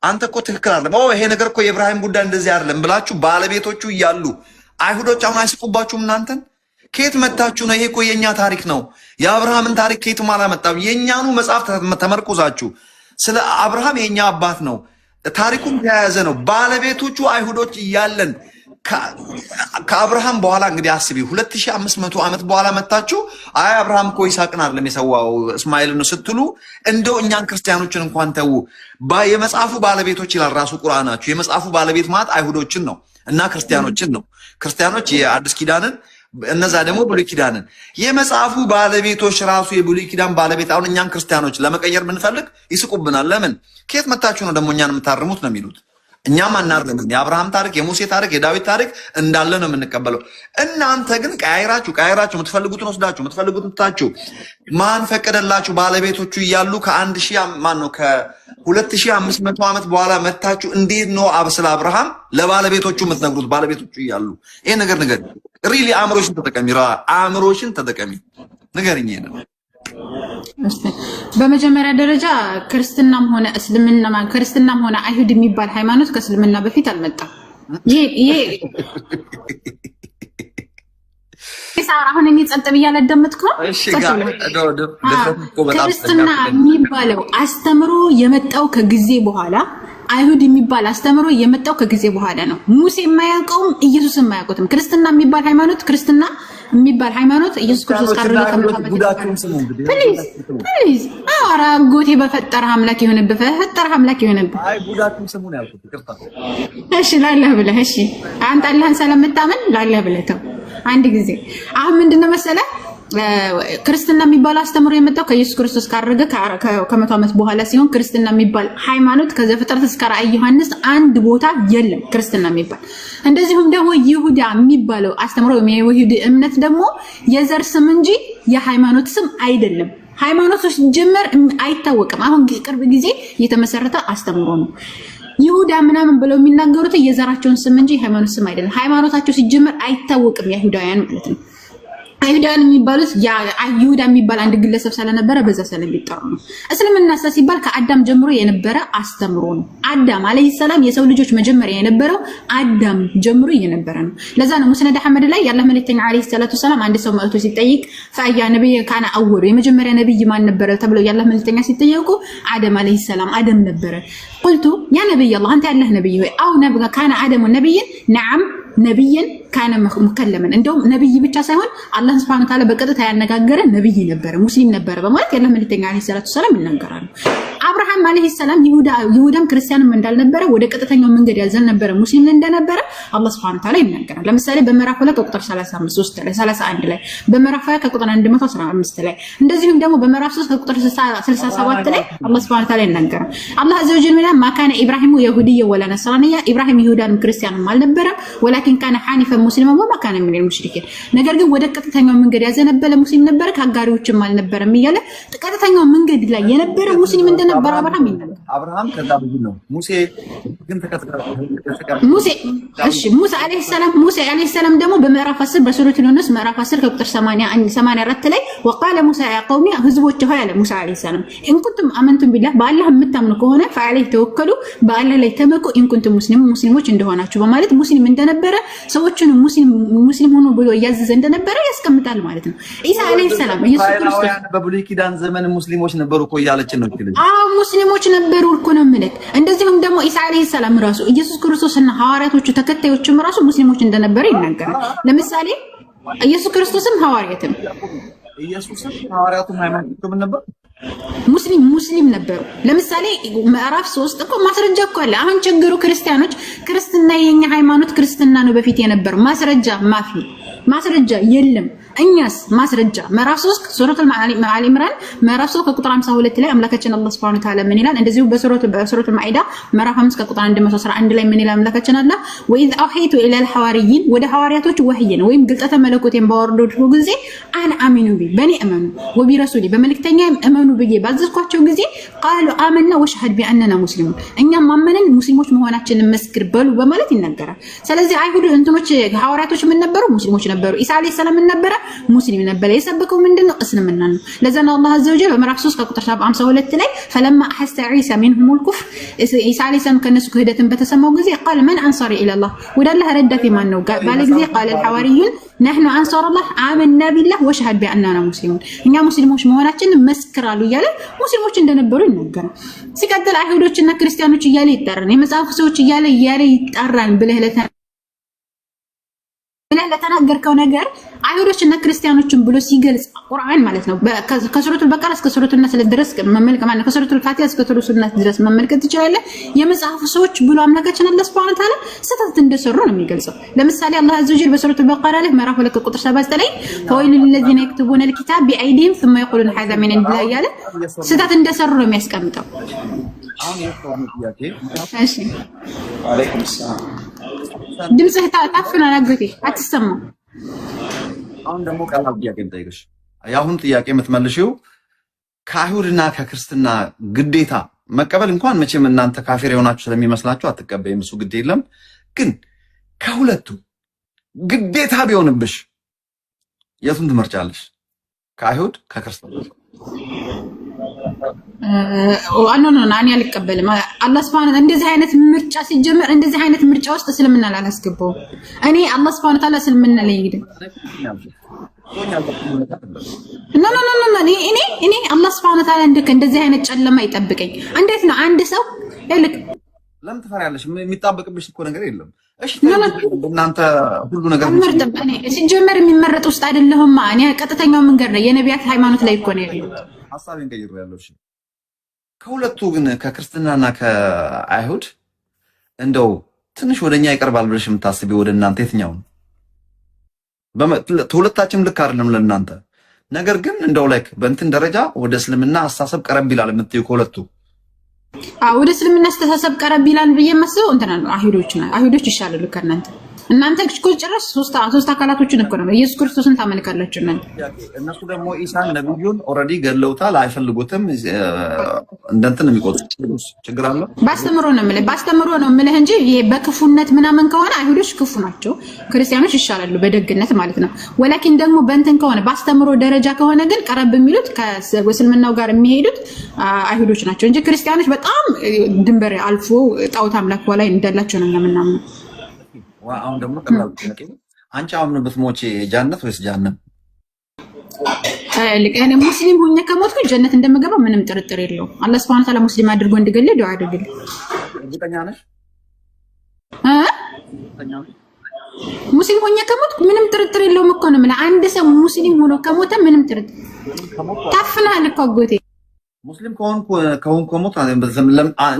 አንተ እኮ ትክክል አይደለም፣ ይሄ ነገር እኮ የኢብራሂም ጉዳይ እንደዚህ አይደለም ብላችሁ ባለቤቶቹ እያሉ አይሁዶች አሁን አይስቁባችሁም እናንተን? ከየት መጣችሁ ነው? ይሄ እኮ የኛ ታሪክ ነው። የአብርሃምን ታሪክ ከየትም አላመጣም። የኛኑ መጽሐፍ ተመርኩዛችሁ ስለ አብርሃም የኛ አባት ነው ታሪኩም ተያያዘ ነው። ባለቤቶቹ አይሁዶች እያለን ከአብርሃም በኋላ እንግዲህ አስቢ 2500 ዓመት በኋላ መጣችሁ አይ አብርሃም እኮ ይስሐቅን አይደለም የሰዋው እስማኤልን ነው ስትሉ እንደው እኛን ክርስቲያኖችን እንኳን ተው። የመጽሐፉ ባለቤቶች ይላል ራሱ ቁርአናችሁ። የመጽሐፉ ባለቤት ማለት አይሁዶችን ነው እና ክርስቲያኖችን ነው። ክርስቲያኖች የአዲስ ኪዳንን እነዛ ደግሞ ብሉይ ኪዳንን። የመጽሐፉ ባለቤቶች ራሱ የብሉይ ኪዳን ባለቤት አሁን እኛን ክርስቲያኖች ለመቀየር ብንፈልግ ይስቁብናል። ለምን ከየት መጣችሁ ነው ደግሞ እኛን የምታርሙት ነው የሚሉት። እኛም አናርምም። የአብርሃም ታሪክ፣ የሙሴ ታሪክ፣ የዳዊት ታሪክ እንዳለ ነው የምንቀበለው። እናንተ ግን ቀያይራችሁ የምትፈልጉትን ወስዳችሁ የምትፈልጉትን ትታችሁ ማን ፈቀደላችሁ? ባለቤቶቹ እያሉ ከ2500 ዓመት በኋላ መታችሁ እንዴት ነው ስለ አብርሃም ለባለቤቶቹ የምትነግሩት? ባለቤቶቹ እያሉ ይሄ ነገር ሪሊ አእምሮሽን ተጠቀሚ ንገርኝ። በመጀመሪያ ደረጃ ክርስትናም ሆነ እስልምና ክርስትናም ሆነ አይሁድ የሚባል ሃይማኖት ከእስልምና በፊት አልመጣም። ይሄ አሁን እኔ ጸጥ ብያለሁ አዳመጥኩ። ክርስትና የሚባለው አስተምሮ የመጣው ከጊዜ በኋላ፣ አይሁድ የሚባል አስተምሮ የመጣው ከጊዜ በኋላ ነው። ሙሴ የማያውቀውም ኢየሱስ የማያውቁትም ክርስትና የሚባል ሃይማኖት ኢየሱስ ክርስቶስ ካረገ ከመጣበት ፕሊዝ አራ ጎቴ በፈጠረ አምላክ ይሆነብህ አይ ጉዳቱን ስሙን ያልኩት ይቅርታ። እሺ ላላህ ብለህ እሺ አንተ አላህን ስለምታመን ላላህ ብለህ ተው። አንድ ጊዜ አሁን ምንድነው መሰለህ ክርስትና የሚባል አስተምሮ የመጣው ከኢየሱስ ክርስቶስ ካረገ ከ100 ዓመት በኋላ ሲሆን ክርስትና የሚባል ሃይማኖት ከዘፍጥረት እስከ ራዕይ ዮሐንስ አንድ ቦታ የለም ክርስትና የሚባል። እንደዚሁም ደግሞ ይሁዳ የሚባለው አስተምሮ የይሁዲ እምነት ደግሞ የዘር ስም እንጂ የሃይማኖት ስም አይደለም። ሃይማኖቶች ጅምር አይታወቅም። አሁን ቅርብ ጊዜ የተመሰረተ አስተምሮ ነው። ይሁዳ ምናምን ብለው የሚናገሩት የዘራቸውን ስም እንጂ የሃይማኖት ስም አይደለም። ሃይማኖታቸው ሲጀምር አይታወቅም። የይሁዳውያን ማለት ነው። አይሁዳን የሚባሉት ይሁዳ የሚባል አንድ ግለሰብ ስለነበረ በዛ ስለሚጠሩ ነው። እስልምና ሲባል ከአዳም ጀምሮ የነበረ አስተምሮ ነው። አዳም አለይሂ ሰላም የሰው ልጆች መጀመሪያ የነበረው አዳም ጀምሮ የነበረ ነው። ለዛ ነው ሙስነድ አህመድ ላይ ያላህ መልእክተኛ አለይሂ ሰላቱ ሰላም አንድ ሰው መጥቶ ሲጠይቅ ፈያ ነብይ ካና አወሉ የመጀመሪያ ነብይ ማን ነበረ ተብለው ያላህ መልእክተኛ ሲጠየቁ አዳም አለይሂ ሰላም አዳም ነበረ። قلت يا نبي الله انت الله نبي او نبي كان ادم نبيا نعم ነብይን ካነ መከለመን እንደውም ነብይ ብቻ ሳይሆን አላህ Subhanahu Ta'ala በቀጥታ ያነጋገረ ነብይ ነበረ፣ ሙስሊም ነበረ በማለት ያላህ መልእክተኛ አለይሂ ሰላቱ ሰላም ይናገራሉ። አብርሃም አለይሂ ሰላም ይሁዳም ክርስቲያንም እንዳልነበረ ወደ ቀጥተኛው መንገድ ያዘን ነበረ፣ ሙስሊም እንደነበረ አላህ Subhanahu Ta'ala ይናገራል። ለምሳሌ በምዕራፍ 2 ቁጥር 35 ላይ 31 ላይ በምዕራፍ 20 ቁጥር 115 ላይ እንደዚሁም ደግሞ በምዕራፍ 3 ቁጥር 67 ላይ አላህ Subhanahu Ta'ala ይናገራል። አላህ አዘ ወጀል ማካነ ኢብራሂሙ የሁዲየ ወላ ነስራንያ ኢብራሂም ይሁዳንም ክርስቲያንም አልነበረም ወላ ወላኪን ካነ ሐኒፈን ሙስሊመን ወማ ካነ ሚነል ሙሽሪኪን። ነገር ግን ወደ ቀጥተኛው መንገድ ያዘነበለ ሙስሊም ነበረ፣ ከአጋሪዎችም አልነበረም እያለ ቀጥተኛው መንገድ ላይ የነበረ ሙስሊም እንደነበረ አብርሃም ይናገራል። አብርሃም ከዛ ብዙ ነው። ሙሴ ግን ሙሳ አለይሂ ሰላም ደግሞ በምዕራፍ 10 በሱረቱል ዩኑስ ምዕራፍ 10 ከቁጥር 84 ላይ ወቃለ ሙሳ ያ ቀውሚ ህዝቦች ሆይ አለ ሙሳ አለይሂ ሰላም እንኩንቱም አመንቱም ቢላህ በአላህ የምታምኑ ከሆነ ፈዐለይሂ ተወከሉ በአላህ ላይ ተመኩ እንኩንቱም ሙስሊሞች እንደሆናችሁ በማለት ሙስሊም እንደነበረ ሰዎችን ሙስሊም ሆኖ ብሎ እያዘዘ እንደነበረ ያስቀምጣል ማለት ነው። ኢሳ አለይሂ ሰላም ኢየሱስ ክርስቶስ በብሉይ ኪዳን ዘመን ሙስሊሞች ነበሩ እኮ እያለች ነው ትልጅ። ሙስሊሞች ነበሩ እኮ ነው ማለት። እንደዚሁም ደግሞ ኢሳ አለይሂ ሰላም ራሱ ኢየሱስ ክርስቶስና ሐዋርያቶቹ ተከታዮችም ራሱ ሙስሊሞች እንደነበረ ይናገራል። ለምሳሌ ኢየሱስ ክርስቶስም ሐዋርያትም ኢየሱስም ሐዋርያቱም ሃይማኖቱም ነበር ሙስሊም ነበሩ። ለምሳሌ ምዕራፍ 3 እኮ ማስረጃ እኮ አለ። አሁን ችግሩ ክርስቲያኖች ክርስትና የኛ ሃይማኖት ክርስትና ነው በፊት የነበር ማስረጃ የለም። እኛስ ማስረጃ ምዕራፍ 3 ሱረቱል አሊ ኢምራን ምዕራፍ 3 ከቁጥር 52 ላይ አምላካችን አላህ Subhanahu Wa Ta'ala ምን ይላል? እንደዚሁ በሱረቱል ማኢዳ ምዕራፍ 5 ከቁጥር 111 ላይ ምን ይላል አምላካችን አላህ ወኢዝ አውሂቱ ኢለል ሐዋሪይን ወደ ሐዋርያቶች ወህይን ወይም ግልጠተ መለኮቴን ባወረድኩ ጊዜ አን አሚኑ በኔ እመኑ ወቢረሱሊ በመልእክተኛዬም እመኑ ብዬ ባዘዝኳቸው ጊዜ ቃሉ አመና ወሽሀድ ቢአንና ሙስሊሙን እኛም ማመንን ሙስሊሞች መሆናችንን መስክር በሉ በማለት ይናገራል። ስለዚህ አይሁድ እንትኖች ሐዋርያቶች ምን ነበሩ? ሙስሊሞች ነበሩ። ኢሳ አለይሂ ሰላም ምን ነበረ? ሙስሊም ነበር። የሰበከው ምንድነው? እስልምና ነው። ለዛ ነው አላህ አዘ ወጀል በምዕራፍ 3 ከቁጥር 52 ላይ ፈለማ አሐሰ ዒሳ ሚንሁሙል ኩፍር ኢሳ አለይሂ ሰላም ከነሱ ክህደትን በተሰማው ጊዜ ቃል መን አንሳሪ ኢለላህ ወደ አላህ ረዳት ማን ነው ባለ ጊዜ ቃል الحواريون نحن انصار الله آمنا بالله واشهد بأننا مسلمون እኛ ሙስሊሞች መሆናችንን መስክራሉ እያለ ሙስሊሞች እንደነበሩ ይናገራል። ሲቀጥል አይሁዶችና ክርስቲያኖች እያለ ይጠራል። የመጽሐፍ ሰዎች እያለ ይጠራል ብለህ ለተናገርከው ነገር አይሁዶችና ክርስቲያኖችን ብሎ ሲገልጽ ቁርአን ማለት ነው። ከሱረቱል በቀራ እስከ ሱረቱል ነስ ድረስ መመልከት ማለት ነው። ከሱረቱል ፋቲሃ እስከ ሱረቱል ነስ ድረስ መመልከት ትችላለህ። የመጽሐፉ ሰዎች ብሎ አምላካችን አላህ Subhanahu Wa Ta'ala ስህተት እንደሰሩ ነው የሚገልጸው። ለምሳሌ አላህ አዘ ወጀል በሱረቱል በቀራ ላይ ምዕራፍ 2 ቁጥር 7 ላይ ፈወይሉ ለለዚነ የክቱቡነ الكتاب بأيديهم ثم يقولون هذا من عند الله ያለ ስህተት እንደሰሩ ነው የሚያስቀምጠው። እሺ ወአለይኩም ሰላም ድምጽህ ታፍኗል አግቴ አትሰማም። አሁን ደግሞ ቀላል ጥያቄ ልጠይቅሽ። ያሁን ጥያቄ የምትመልሺው ከአይሁድና ከክርስትና ግዴታ መቀበል እንኳን መቼም እናንተ ካፊር የሆናችሁ ስለሚመስላችሁ አትቀበይም፣ እሱ ግድ የለም። ግን ከሁለቱ ግዴታ ቢሆንብሽ የቱን ትመርጫለሽ? ከአይሁድ ከክርስትና? እኔ አልቀበልም። አላህ Subhanahu እንደዚህ አይነት ምርጫ ሲጀመር እንደዚህ አይነት ምርጫ ውስጥ እስልምና አላስገባውም። እኔ አላህ Subhanahu Wa Ta'ala እስልምና ላይ ይግድ እኔ አላህ Subhanahu Wa Ta'ala እንደዚህ አይነት ጨለማ ይጠብቀኝ። እንዴት ነው አንድ ሰው ልክ ለምን ትፈሪያለሽ? የሚጣበቅብሽ እኮ ነገር የለም። እሺ እናንተ ሁሉ ነገር እኔ ሲጀመር የሚመረጥ ውስጥ አይደለሁማ። እኔ ቀጥተኛው መንገድ ነው የነቢያት ሃይማኖት ላይ እኮ ነው ያለው። ሐሳቤን ቀይሬያለሁ። እሺ ከሁለቱ ግን ከክርስትናና ከአይሁድ እንደው ትንሽ ወደኛ ይቀርባል ብለሽ የምታስቢው ወደ እናንተ የትኛው ነው? ሁለታችንም ልክ አይደለም ለእናንተ። ነገር ግን እንደው ላይክ በእንትን ደረጃ ወደ እስልምና አስተሳሰብ ቀረብ ይላል የምትይው ከሁለቱ? ወደ እስልምና አስተሳሰብ ቀረብ ይላል ብዬ የማስበው እንትና ነው አይሁዶች ይሻላሉ ከእናንተ። እናንተ እኮ ጭራሽ ሶስት አካላቶችን እኮ ነው ኢየሱስ ክርስቶስን ታመልካላችሁ እናንተ። እነሱ ደግሞ ኢሳን ነብዩን ኦሬዲ ገለውታል፣ አይፈልጉትም። እንደንትን የሚቆጥሩ ችግር አለ። ባስተምሮ ነው የምልህ እንጂ ይሄ በክፉነት ምናምን ከሆነ አይሁዶች ክፉ ናቸው፣ ክርስቲያኖች ይሻላሉ በደግነት ማለት ነው። ወላኪን ደግሞ በእንትን ከሆነ ባስተምሮ ደረጃ ከሆነ ግን ቀረብ የሚሉት ከእስልምናው ጋር የሚሄዱት አይሁዶች ናቸው እንጂ ክርስቲያኖች በጣም ድንበር አልፎ ጣዖት አምላክ ላይ እንዳላቸው ነው የምናምነው። አሁን ደግሞ ቀላል ጥያቄ፣ አንቺ አሁን ብትሞቺ ጀነት ወይስ ጀሃነም? እኔ ሙስሊም ሆኜ ከሞትኩ ጀነት እንደምገባ ምንም ጥርጥር የለውም። አላህ Subhanahu Wa Ta'ala ሙስሊም አድርጎ እንድገለል ዱዓ አድርግልኝ። እርግጠኛ ነሽ? ሙስሊም ሆኜ ከሞትኩ ምንም ጥርጥር የለውም እኮ ነው የምልህ። አንድ ሰው ሙስሊም ሆኖ ከሞተ ምንም ጥርጥር ታፍናል እኮ አጎቴ። ሙስሊም ከሞት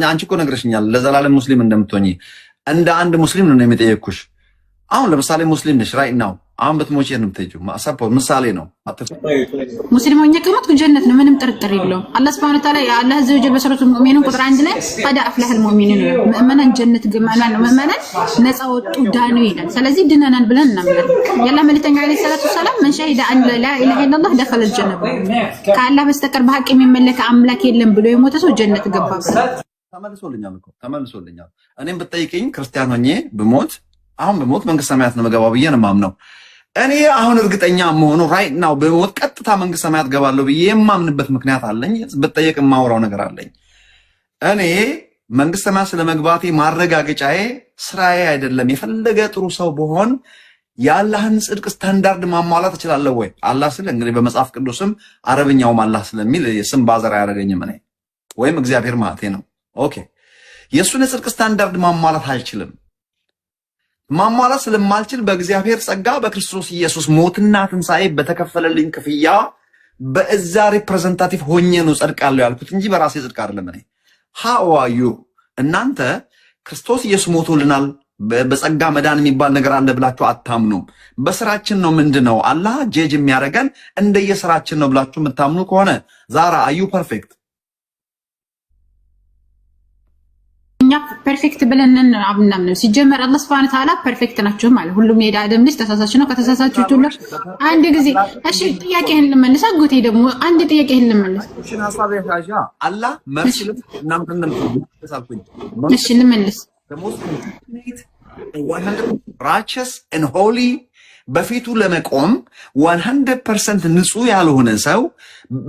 አንቺ እኮ ነግረሽኛል ለዘላለም ሙስሊም እንደምትሆኚ። እንደ አንድ ሙስሊም ነው የሚጠየቅኩሽ። አሁን ለምሳሌ ሙስሊም ነሽ ራይት ናው፣ አሁን ብትሞቼ ነው የምትሄጂው። ምሳሌ ነው። ሙስሊሞች ከሞት ጀነት ነው፣ ምንም ጥርጥር የለውም። አላህ ሱብሓነሁ ወተዓላ አላህ ዘወጀል በሱረቱል ሙእሚኑን ቁጥር 1 ላይ ቀድ አፍለሐል ሙእሚኑን ምእመናን ጀነት ግማናን ነው ምእመናን ነፃ ወጡ ዳኑ ይላል። ስለዚህ ድነናል ብለን እናምናለን። የአላህ መልእክተኛ አለይሂ ሰላቱ ወሰላም መን ሸሂደ አን ላ ኢላሀ ኢለላህ ደኸለል ጀነት ከአላህ በስተቀር በሐቅ የሚመለክ አምላክ የለም ብሎ የሞተ ሰው ጀነት ገባ ብሏል። ተመልሶልኛል። እኔም ብትጠይቂኝ ክርስቲያን ሆኜ ብሞት አሁን በሞት መንግስተ ሰማያት ነው መገባው ብዬ ነው የማምነው። እኔ አሁን እርግጠኛ መሆኑ ራይት ናው በሞት ቀጥታ መንግስተ ሰማያት ገባለሁ ብዬ የማምንበት ምክንያት አለኝ። ብትጠየቅ የማወራው ነገር አለኝ። እኔ መንግስተ ሰማያት ስለመግባቴ ማረጋገጫዬ ስራዬ አይደለም። የፈለገ ጥሩ ሰው በሆን የአላህን ጽድቅ ስታንዳርድ ማሟላት እችላለሁ ወይ? አላህ ስለ እንግዲህ በመጽሐፍ ቅዱስም አረብኛውም አላህ ስለሚል ስም ባዘር አያደርገኝም እኔ ወይም እግዚአብሔር ማለቴ ነው። ኦኬ የእሱን የጽድቅ ስታንዳርድ ማሟላት አልችልም። ማሟላት ስለማልችል በእግዚአብሔር ጸጋ በክርስቶስ ኢየሱስ ሞትና ትንሣኤ በተከፈለልኝ ክፍያ በእዛ ሪፕሬዘንታቲቭ ሆኜ ነው ጸድቃለሁ ያልኩት እንጂ በራሴ ጽድቅ አይደለም። እኔ ሃዋዩ እናንተ ክርስቶስ ኢየሱስ ሞቶልናል በጸጋ መዳን የሚባል ነገር አለ ብላችሁ አታምኑም። በስራችን ነው ምንድነው አላህ ጀጅ የሚያደርገን እንደየስራችን ነው ብላችሁ የምታምኑ ከሆነ ዛራ አዩ ፐርፌክት እኛ ፐርፌክት ብለን እናምናለን። ሲጀመር አላህ ሱብሓነሁ ወተዓላ ፐርፌክት ናቸው ማለት ሁሉም የአደም ልጅ ተሳሳች ነው። ከተሳሳችሁ ሁሉ አንድ ጊዜ እሺ ጥያቄህን ልመልስ። አጎቴ ደግሞ አንድ ጥያቄህን ልመልስ። አላህ መርሲልም እናንተን እሺ ልመልስ። righteous and holy በፊቱ ለመቆም 100% ንጹህ ያልሆነ ሰው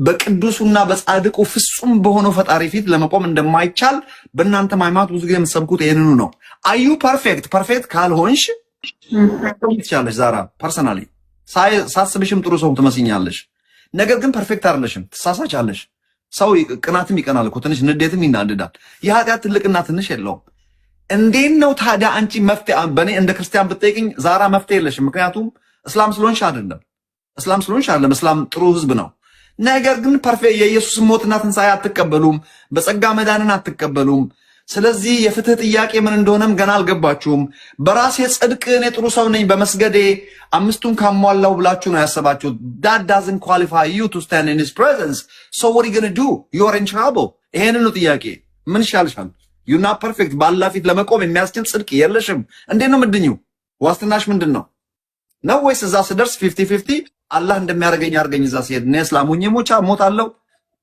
በቅዱሱና በጻድቁ ፍጹም በሆነው ፈጣሪ ፊት ለመቆም እንደማይቻል በእናንተ ሃይማኖት ብዙ ጊዜ የምትሰብኩት ይሄንኑ ነው። አዩ ፐርፌክት ካልሆንሽ ትቻለሽ። ዛራ ፐርሰናሊ ሳስብሽም ጥሩ ሰው ትመስኛለሽ። ነገር ግን ፐርፌክት አይደለሽም፣ ትሳሳቻለሽ። ሰው ቅናትም ይቀናል እኮ ትንሽ ንዴትም ይናደዳል። የኃጢአት ትልቅና ትንሽ የለውም። እንዴት ነው ታዲያ አንቺ መፍትሄ በእኔ እንደ ክርስቲያን ብትጠይቅኝ ዛራ መፍትሄ የለሽም። ምክንያቱም እስላም ስለሆንሽ አይደለም። እስላም ጥሩ ህዝብ ነው። ነገር ግን ፐርፌክት የኢየሱስ ሞትና ትንሣኤ አትቀበሉም፣ በጸጋ መዳንን አትቀበሉም። ስለዚህ የፍትህ ጥያቄ ምን እንደሆነም ገና አልገባችሁም። በራሴ ጽድቅ እኔ ጥሩ ሰው ነኝ በመስገዴ አምስቱን ካሟላው ብላችሁ ነው ያሰባችሁት። that doesn't qualify you to stand in his presence. so what are you going to do? you are in trouble. ይሄንን ነው ጥያቄ። ምን ይሻልሻል? you not perfect ባላ ፊት ለመቆም የሚያስችል ጽድቅ የለሽም። እንዴት ነው ምንድነው ዋስትናሽ? ምንድነው ነው ወይስ እዛ ስደርስ 50-50 አላህ እንደሚያደርገኝ አድርገኝ እዛ ሲሄድ እኔ እስላሙኝ ሞታለሁ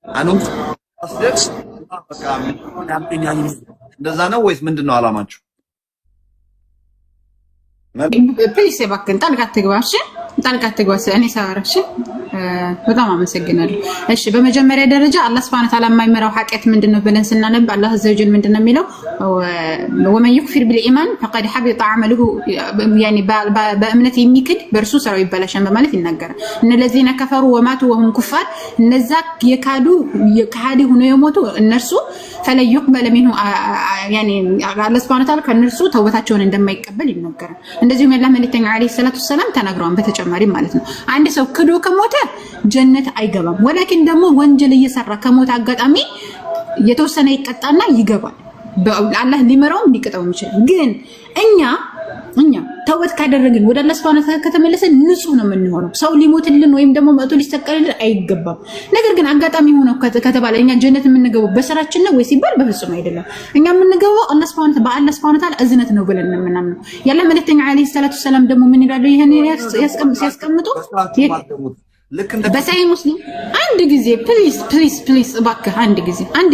አኑት አስደርስ በቃ ምን ያምኛል? እንደዛ ነው ወይስ ምንድነው አላማችሁ? ፕሊስ እባክህን ጣልቃ አትግባ። እሺ ጣልቃ አትግባ። እኔ ሳወራሽ በጣም አመሰግናለሁ። እሺ በመጀመሪያ ደረጃ አላህ ሱብሓነሁ ወተዓላ የማይመራው ኃጢአት ምንድነው ብለን ስናነብ አላህ ዘወጀል ምንድነው የሚለው? ወመን ይክፍር ቢልኢማን ፈቀድ ሐቢጠ ዐመሉሁ ያኒ በእምነት የሚክድ በእርሱ ስራው ይበላሻል በማለት ይናገራል። እነዚህና ከፈሩ ወማቱ ወሁም ኩፋር እነዛ የካዱ የካዲ ሆነው የሞቱ እነርሱ ፈለን ይቅበል ሚንሁ ያኒ አላህ ሱብሓነሁ ወተዓላ ከነርሱ ተውበታቸውን እንደማይቀበል ይናገራል። እንደዚሁም የአላህ መልእክተኛ አለይሂ ሰላቱ ወሰላም ተናግረዋል። በተጨማሪ ማለት ነው አንድ ሰው ክዶ ከሞተ ጀነት አይገባም። ወላኪን ደግሞ ወንጀል እየሰራ ከሞተ አጋጣሚ የተወሰነ ይቀጣና ይገባል። አላህ ሊመራውም ሊቀጣውም ይችላል። ግን እኛ ተውበት ካደረግን ወደ አላህ ሱብሓነሁ ወተዓላ ከተመለሰን ንጹህ ነው የምንሆነው። ሰው ሊሞትልን ወይም ደግሞ መጥቶ ሊሰቀልልን አይገባም። ነገር ግን አጋጣሚ ሆኖ ከተባለ እኛ ጀነት የምንገባው በስራችን ነው ወይ ሲባል በፍጹም አይደለም። እኛ የምንገባው አላህ ሱብሓነሁ ወተዓላ እዝነት ነው ብለን የምናምነው። ያለ መልእክተኛ አለይሂ ሰላቱ ሰላም ደግሞ ምን ይላሉ? ይሄን ሲያስቀምጡ በሰሂህ ሙስሊም አንድ ጊዜ ፕሊዝ እባክህ አንድ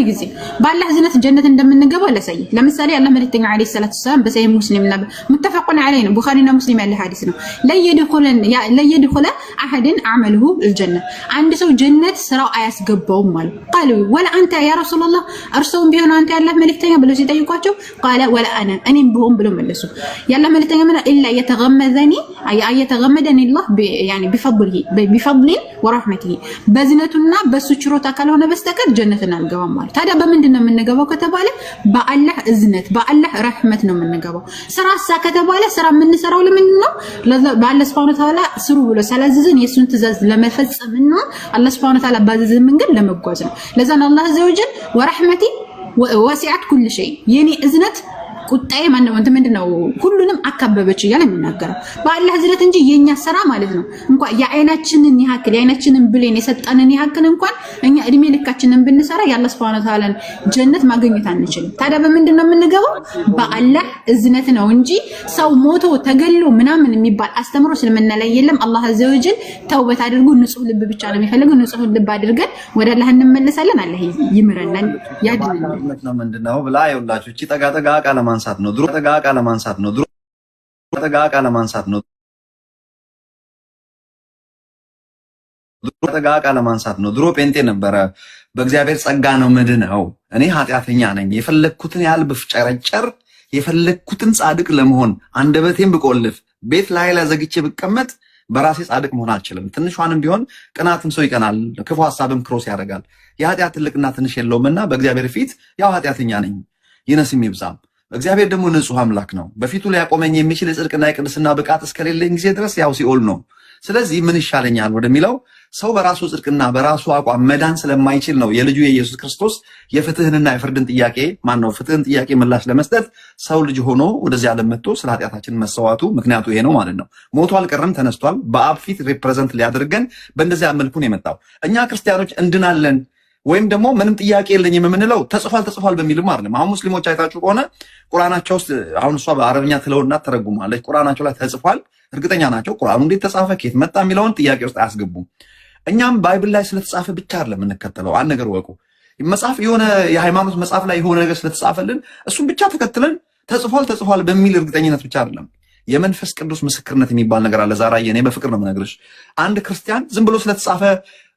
ጊዜ በአላህ እዝነት ጀነት እንደምንገባ ለሰይ ለምሳሌ አላህ መልእክተኛ አለይሂ ሰላቱ ሰላም በሰሂህ ሙስሊም እና ሙተፈቁን ዐለይሂ ነው ቡኻሪና ሙስሊም ያለ ሐዲስ ነው። ለየድኹለ አሐድን አመልሁ الجنه አንድ ሰው ጀነት ስራው አያስገባውም ማለት ቃሉ ወላ አንተ ያ ረሱላህ እርሱም ቢሆን አንተ ያላህ መልእክተኛ ብለው ሲጠይቋቸው ቃለ ወላ አና እኔም ቢሆን ብለው መለሱ። ያላህ መልእክተኛ ምን ኢላ የተገመዘኒ አየተገመደኒ አላህ ያኒ ቢፈضل ወራህመቲሂ በዝነቱና በሱ ችሮታ ካልሆነ በስተቀር ጀነትን አንገባም ማለት። ታዲያ በምንድነው የምንገባው ከተባለ በአላህ እዝነት በአላህ ረህመት ነው የምንገባው። ስራሳ ከተባለ ስራ የምንሰራው ለምንድን ነው? በአላህ ሱብሓነሁ ወተዓላ ስሩ ብሎ ስላዘዘን የሱን ትእዛዝ ለመፈጸም እና አላህ ሱብሓነሁ ወተዓላ ባዘዘን መንገድ ለመጓዝ ነው። ለዛን አላህ ዘወጀል ወራህመቲ ወሲዐት ኩል ሸይ የኔ እዝነት ቁጣዬ ማነው እንት ምንድነው ሁሉንም አካበበች እያለ የሚናገረው በአላህ ዝረት እንጂ የኛ ስራ ማለት ነው እንኳን የአይናችንን ያክል የአይናችንን ብሌን የሰጠንን ያክል እንኳን እኛ እድሜ ልካችንን ብንሰራ ያለ Subhanahu Wa Ta'ala ጀነት ማግኘት አንችልም። ታዲያ በምንድነው የምንገባው? በአላህ እዝነት ነው እንጂ ሰው ሞቶ ተገሎ ምናምን የሚባል አስተምሮ እስልምና ላይ የለም። አላህ Azza wa Jalla ተውበት አድርጉ ንጹህ ልብ ብቻ ነው የሚፈልገው። ንጹህ ልብ አድርገን ወደ አላህ እንመለሳለን። አላህ ይምረናል ያድነናል ነው ምንድነው ብላ ይውላችሁ እቺ ጠጋ ቃለ ማንሳት ነው። ድሮ ጠጋ ቃለ ማንሳት ነው። ድሮ ጠጋ ቃለ ማንሳት ነው። ድሮ ጠጋ ቃለ ማንሳት ነው። ድሮ ጴንጤ ነበረ። በእግዚአብሔር ጸጋ ነው ምድነው። እኔ ኃጢአተኛ ነኝ። የፈለኩትን ያህል ብፍጨረጨር የፈለኩትን ጻድቅ ለመሆን አንደበቴን ብቆልፍ ቤት ላይ ዘግቼ ብቀመጥ በራሴ ጻድቅ መሆን አልችልም። ትንሿንም ቢሆን ቅናትም ሰው ይቀናል፣ ክፉ ሐሳብም ክሮስ ያደርጋል። የኃጢአት ትልቅና ትንሽ የለውምና በእግዚአብሔር ፊት ያው ኃጢአተኛ ነኝ ይነስም ይብዛም። እግዚአብሔር ደግሞ ንጹህ አምላክ ነው። በፊቱ ላይ ያቆመኝ የሚችል የጽድቅና የቅድስና ብቃት እስከሌለኝ ጊዜ ድረስ ያው ሲኦል ነው። ስለዚህ ምን ይሻለኛል ወደሚለው ሰው በራሱ ጽድቅና በራሱ አቋም መዳን ስለማይችል ነው የልጁ የኢየሱስ ክርስቶስ የፍትህንና የፍርድን ጥያቄ ፍትህን ጥያቄ ምላሽ ለመስጠት ሰው ልጅ ሆኖ ወደዚህ ዓለም መጥቶ ስለ ኃጢአታችን መሰዋቱ ምክንያቱ ይሄ ነው ማለት ነው። ሞቶ አልቀረም፣ ተነስቷል። በአብ ፊት ሪፕሬዘንት ሊያደርገን በእንደዚያ መልኩ ነው የመጣው። እኛ ክርስቲያኖች እንድናለን ወይም ደግሞ ምንም ጥያቄ የለኝም የምንለው ተጽፏል በሚልም አይደለም። አሁን ሙስሊሞች አይታችሁ ከሆነ ቁርአናቸው ውስጥ አሁን እሷ በአረብኛ ትለውና ተረጉማለች። ቁርአናቸው ላይ ተጽፏል፣ እርግጠኛ ናቸው። ቁርአኑ እንዴት ተጻፈ ከየት መጣ የሚለውን ጥያቄ ውስጥ አያስገቡም። እኛም ባይብል ላይ ስለተጻፈ ብቻ አይደለም የምንከተለው። አንድ ነገር ወቁ፣ መጽሐፍ የሆነ የሃይማኖት መጽሐፍ ላይ የሆነ ነገር ስለተጻፈልን እሱን ብቻ ተከትለን ተጽፏል በሚል እርግጠኝነት ብቻ አይደለም። የመንፈስ ቅዱስ ምስክርነት የሚባል ነገር አለ። ዛራዬ እኔ በፍቅር ነው የምነግርሽ። አንድ ክርስቲያን ዝም ብሎ ስለተጻፈ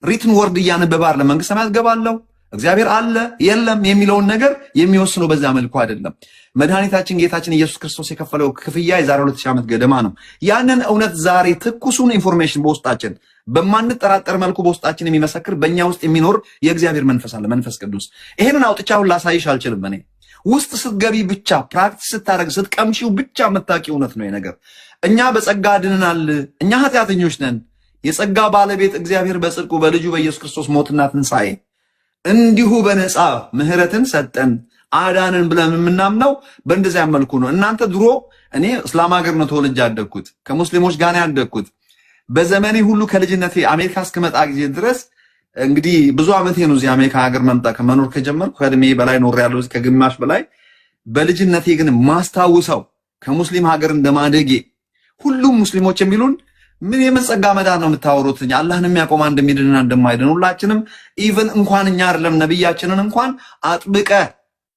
ሪትን ወርድ እያነበበ አይደለም መንግስተ ሰማያት ገባለሁ እግዚአብሔር አለ የለም የሚለውን ነገር የሚወስነው በዛ መልኩ አይደለም። መድኃኒታችን ጌታችን ኢየሱስ ክርስቶስ የከፈለው ክፍያ የዛሬ 2000 ዓመት ገደማ ነው። ያንን እውነት ዛሬ ትኩሱን ኢንፎርሜሽን በውስጣችን በማንጠራጠር መልኩ በውስጣችን የሚመሰክር በእኛ ውስጥ የሚኖር የእግዚአብሔር መንፈስ አለ፣ መንፈስ ቅዱስ። ይሄንን አውጥቼ አሁን ላሳይሽ አልችልም። እኔ ውስጥ ስትገቢ ብቻ ፕራክቲስ ስታደርግ ስትቀምሺው ብቻ የምታውቂው እውነት ነው ነገር። እኛ በጸጋ ድነናል። እኛ ኃጢአተኞች ነን። የጸጋ ባለቤት እግዚአብሔር በጽድቁ በልጁ በኢየሱስ ክርስቶስ ሞትና ትንሣኤ እንዲሁ በነፃ ምህረትን ሰጠን አዳንን ብለን የምናምነው በእንደዚያ መልኩ ነው። እናንተ ድሮ እኔ እስላም ሀገር ነው ተወልጄ ያደግኩት፣ ከሙስሊሞች ጋር ነው ያደግኩት። በዘመኔ ሁሉ ከልጅነቴ አሜሪካ እስከመጣ ጊዜ ድረስ እንግዲህ ብዙ ዓመቴ ነው እዚህ አሜሪካ ሀገር ከመኖር ከጀመርኩ ከእድሜ በላይ ኖሬያለሁ፣ ከግማሽ በላይ። በልጅነቴ ግን ማስታውሰው ከሙስሊም ሀገር እንደማደጌ ሁሉም ሙስሊሞች የሚሉን ምን የመጸጋ መዳን ነው የምታወሩት? አላህን የሚያቆም አንድ የሚድንና እንደማይድን ሁላችንም ኢቭን እንኳን እኛ አይደለም ነብያችንን እንኳን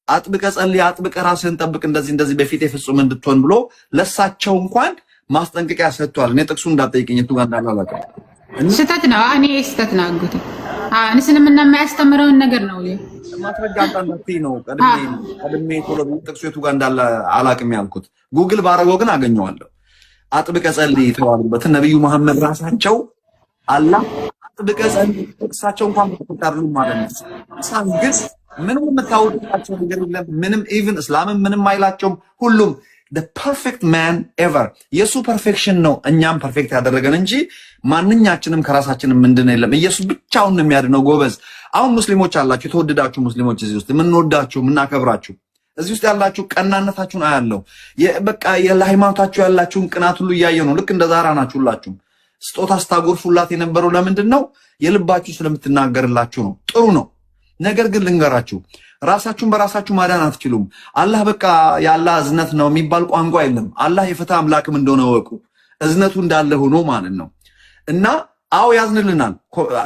አጥብቀ ጸልይ፣ አጥብቀ ራስህን ጠብቅ፣ እንደዚህ በፊት ፍጹም እንድትሆን ብሎ ለሳቸው እንኳን ማስጠንቀቂያ ሰጥቷል። እኔ ጥቅሱ እንዳትጠይቅኝ እቱ ጋር እንዳላላቀ ስህተት ነው። እኔ ስህተት ነው አጉት እስልምና የማያስተምረውን ነገር ነው ማስረጃ አንጣንዳትይ ነው። ቀድሜ ቶሎ ጥቅሱ የቱ ጋር እንዳለ አላቅም ያልኩት ጉግል ባረገው ግን አገኘዋለሁ። አጥብቀ ጸልይ የተባሉበት ነብዩ መሐመድ ራሳቸው አላህ አጥብቀ ጸልይ እሳቸው እንኳን ተጣጣሉ ማለት ነው። ሳንግስ ምንም የምታወጣቸው ነገር የለም። ምንም ኢቭን እስላምም ምንም አይላቸውም። ሁሉም the perfect man ever የሱ ፐርፌክሽን ነው እኛም ፐርፌክት ያደረገን እንጂ ማንኛችንም ከራሳችንም ምንድን የለም። ኢየሱስ ብቻውን ነው የሚያድነው። ጎበዝ አሁን ሙስሊሞች አላችሁ፣ የተወደዳችሁ ሙስሊሞች እዚህ ውስጥ የምንወዳችሁ የምናከብራችሁ እዚህ ውስጥ ያላችሁ ቀናነታችሁን አያለው። በቃ ለሃይማኖታችሁ ያላችሁን ቅናት ሁሉ እያየ ነው። ልክ እንደ ዛራ ናችሁ። ሁላችሁም ስጦታ ስታጎርፉላት የነበረው ለምንድን ነው? የልባችሁ ስለምትናገርላችሁ ነው። ጥሩ ነው። ነገር ግን ልንገራችሁ፣ ራሳችሁን በራሳችሁ ማዳን አትችሉም። አላህ በቃ የአላህ እዝነት ነው የሚባል ቋንቋ የለም። አላህ የፍትህ አምላክም እንደሆነ ወቁ። እዝነቱ እንዳለ ሆኖ ማለት ነው። እና አዎ ያዝንልናል።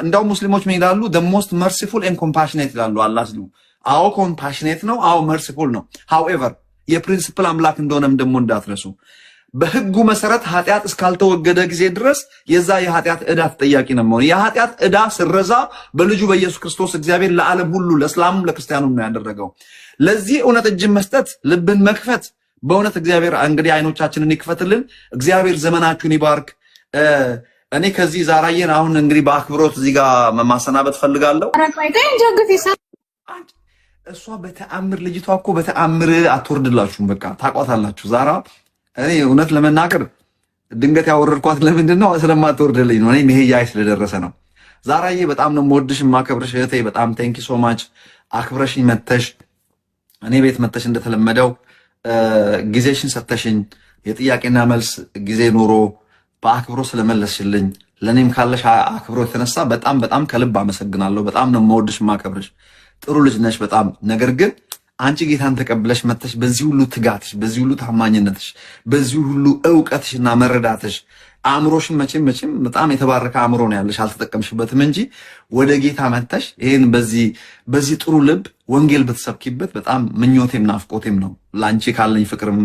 እንዳው ሙስሊሞች ምን ይላሉ? the most merciful and compassionate ይላሉ አላህ ሲሉ። አዎ ኮምፓሽኔት ነው። አዎ መርሲፉል ነው። however የፕሪንሲፕል አምላክ እንደሆነም ደግሞ እንዳትረሱ። በህጉ መሰረት ኃጢአት እስካልተወገደ ጊዜ ድረስ የዛ የኃጢአት ዕዳ ተጠያቂ ነው ማለት። የኃጢአት ዕዳ ስረዛ በልጁ በኢየሱስ ክርስቶስ እግዚአብሔር ለዓለም ሁሉ ለእስላሙም ለክርስቲያኑም ነው ያደረገው። ለዚህ እውነት እጅ መስጠት፣ ልብን መክፈት በእውነት እግዚአብሔር እንግዲህ አይኖቻችንን ይክፈትልን። እግዚአብሔር ዘመናችሁን ይባርክ። እኔ ከዚህ ዛራዬን አሁን እንግዲህ በአክብሮት እዚህ ጋር ማሰናበት ፈልጋለሁ። እሷ በተአምር ልጅቷ እኮ በተአምር አትወርድላችሁም። በቃ ታቋታላችሁ። ዛራ እኔ እውነት ለመናገር ድንገት ያወረድኳት ለምንድን ነው? ስለማትወርድልኝ ነው። እኔ መሄጃዬ ስለደረሰ ነው። ዛራዬ በጣም ነው የምወድሽ የማከብርሽ እህቴ። በጣም ቴንኪ ሶ ማች አክብረሽኝ መተሽ እኔ ቤት መተሽ እንደተለመደው ጊዜሽን ሰተሽኝ የጥያቄና መልስ ጊዜ ኖሮ በአክብሮ ስለመለስሽልኝ ለኔም ካለሽ አክብሮ የተነሳ በጣም በጣም ከልብ አመሰግናለሁ። በጣም ነው የምወድሽ ማከብርሽ። ጥሩ ልጅ ነሽ በጣም። ነገር ግን አንቺ ጌታን ተቀብለሽ መተሽ በዚህ ሁሉ ትጋትሽ፣ በዚህ ሁሉ ታማኝነትሽ፣ በዚህ ሁሉ ዕውቀትሽና መረዳትሽ አእምሮሽን መቼም በጣም የተባረከ አእምሮ ነው ያለሽ፣ አልተጠቀምሽበትም እንጂ ወደ ጌታ መተሽ ይሄን በዚህ ጥሩ ልብ ወንጌል ብትሰብኪበት በጣም ምኞቴም ናፍቆቴም ነው። ላንቺ ካለኝ ፍቅርም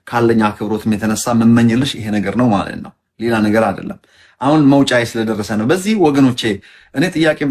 ካለኝ አክብሮትም የተነሳ መመኝልሽ ይሄ ነገር ነው ማለት ነው፣ ሌላ ነገር አይደለም። አሁን መውጫዬ ስለደረሰ ነው። በዚህ ወገኖቼ እኔ ጥያቄም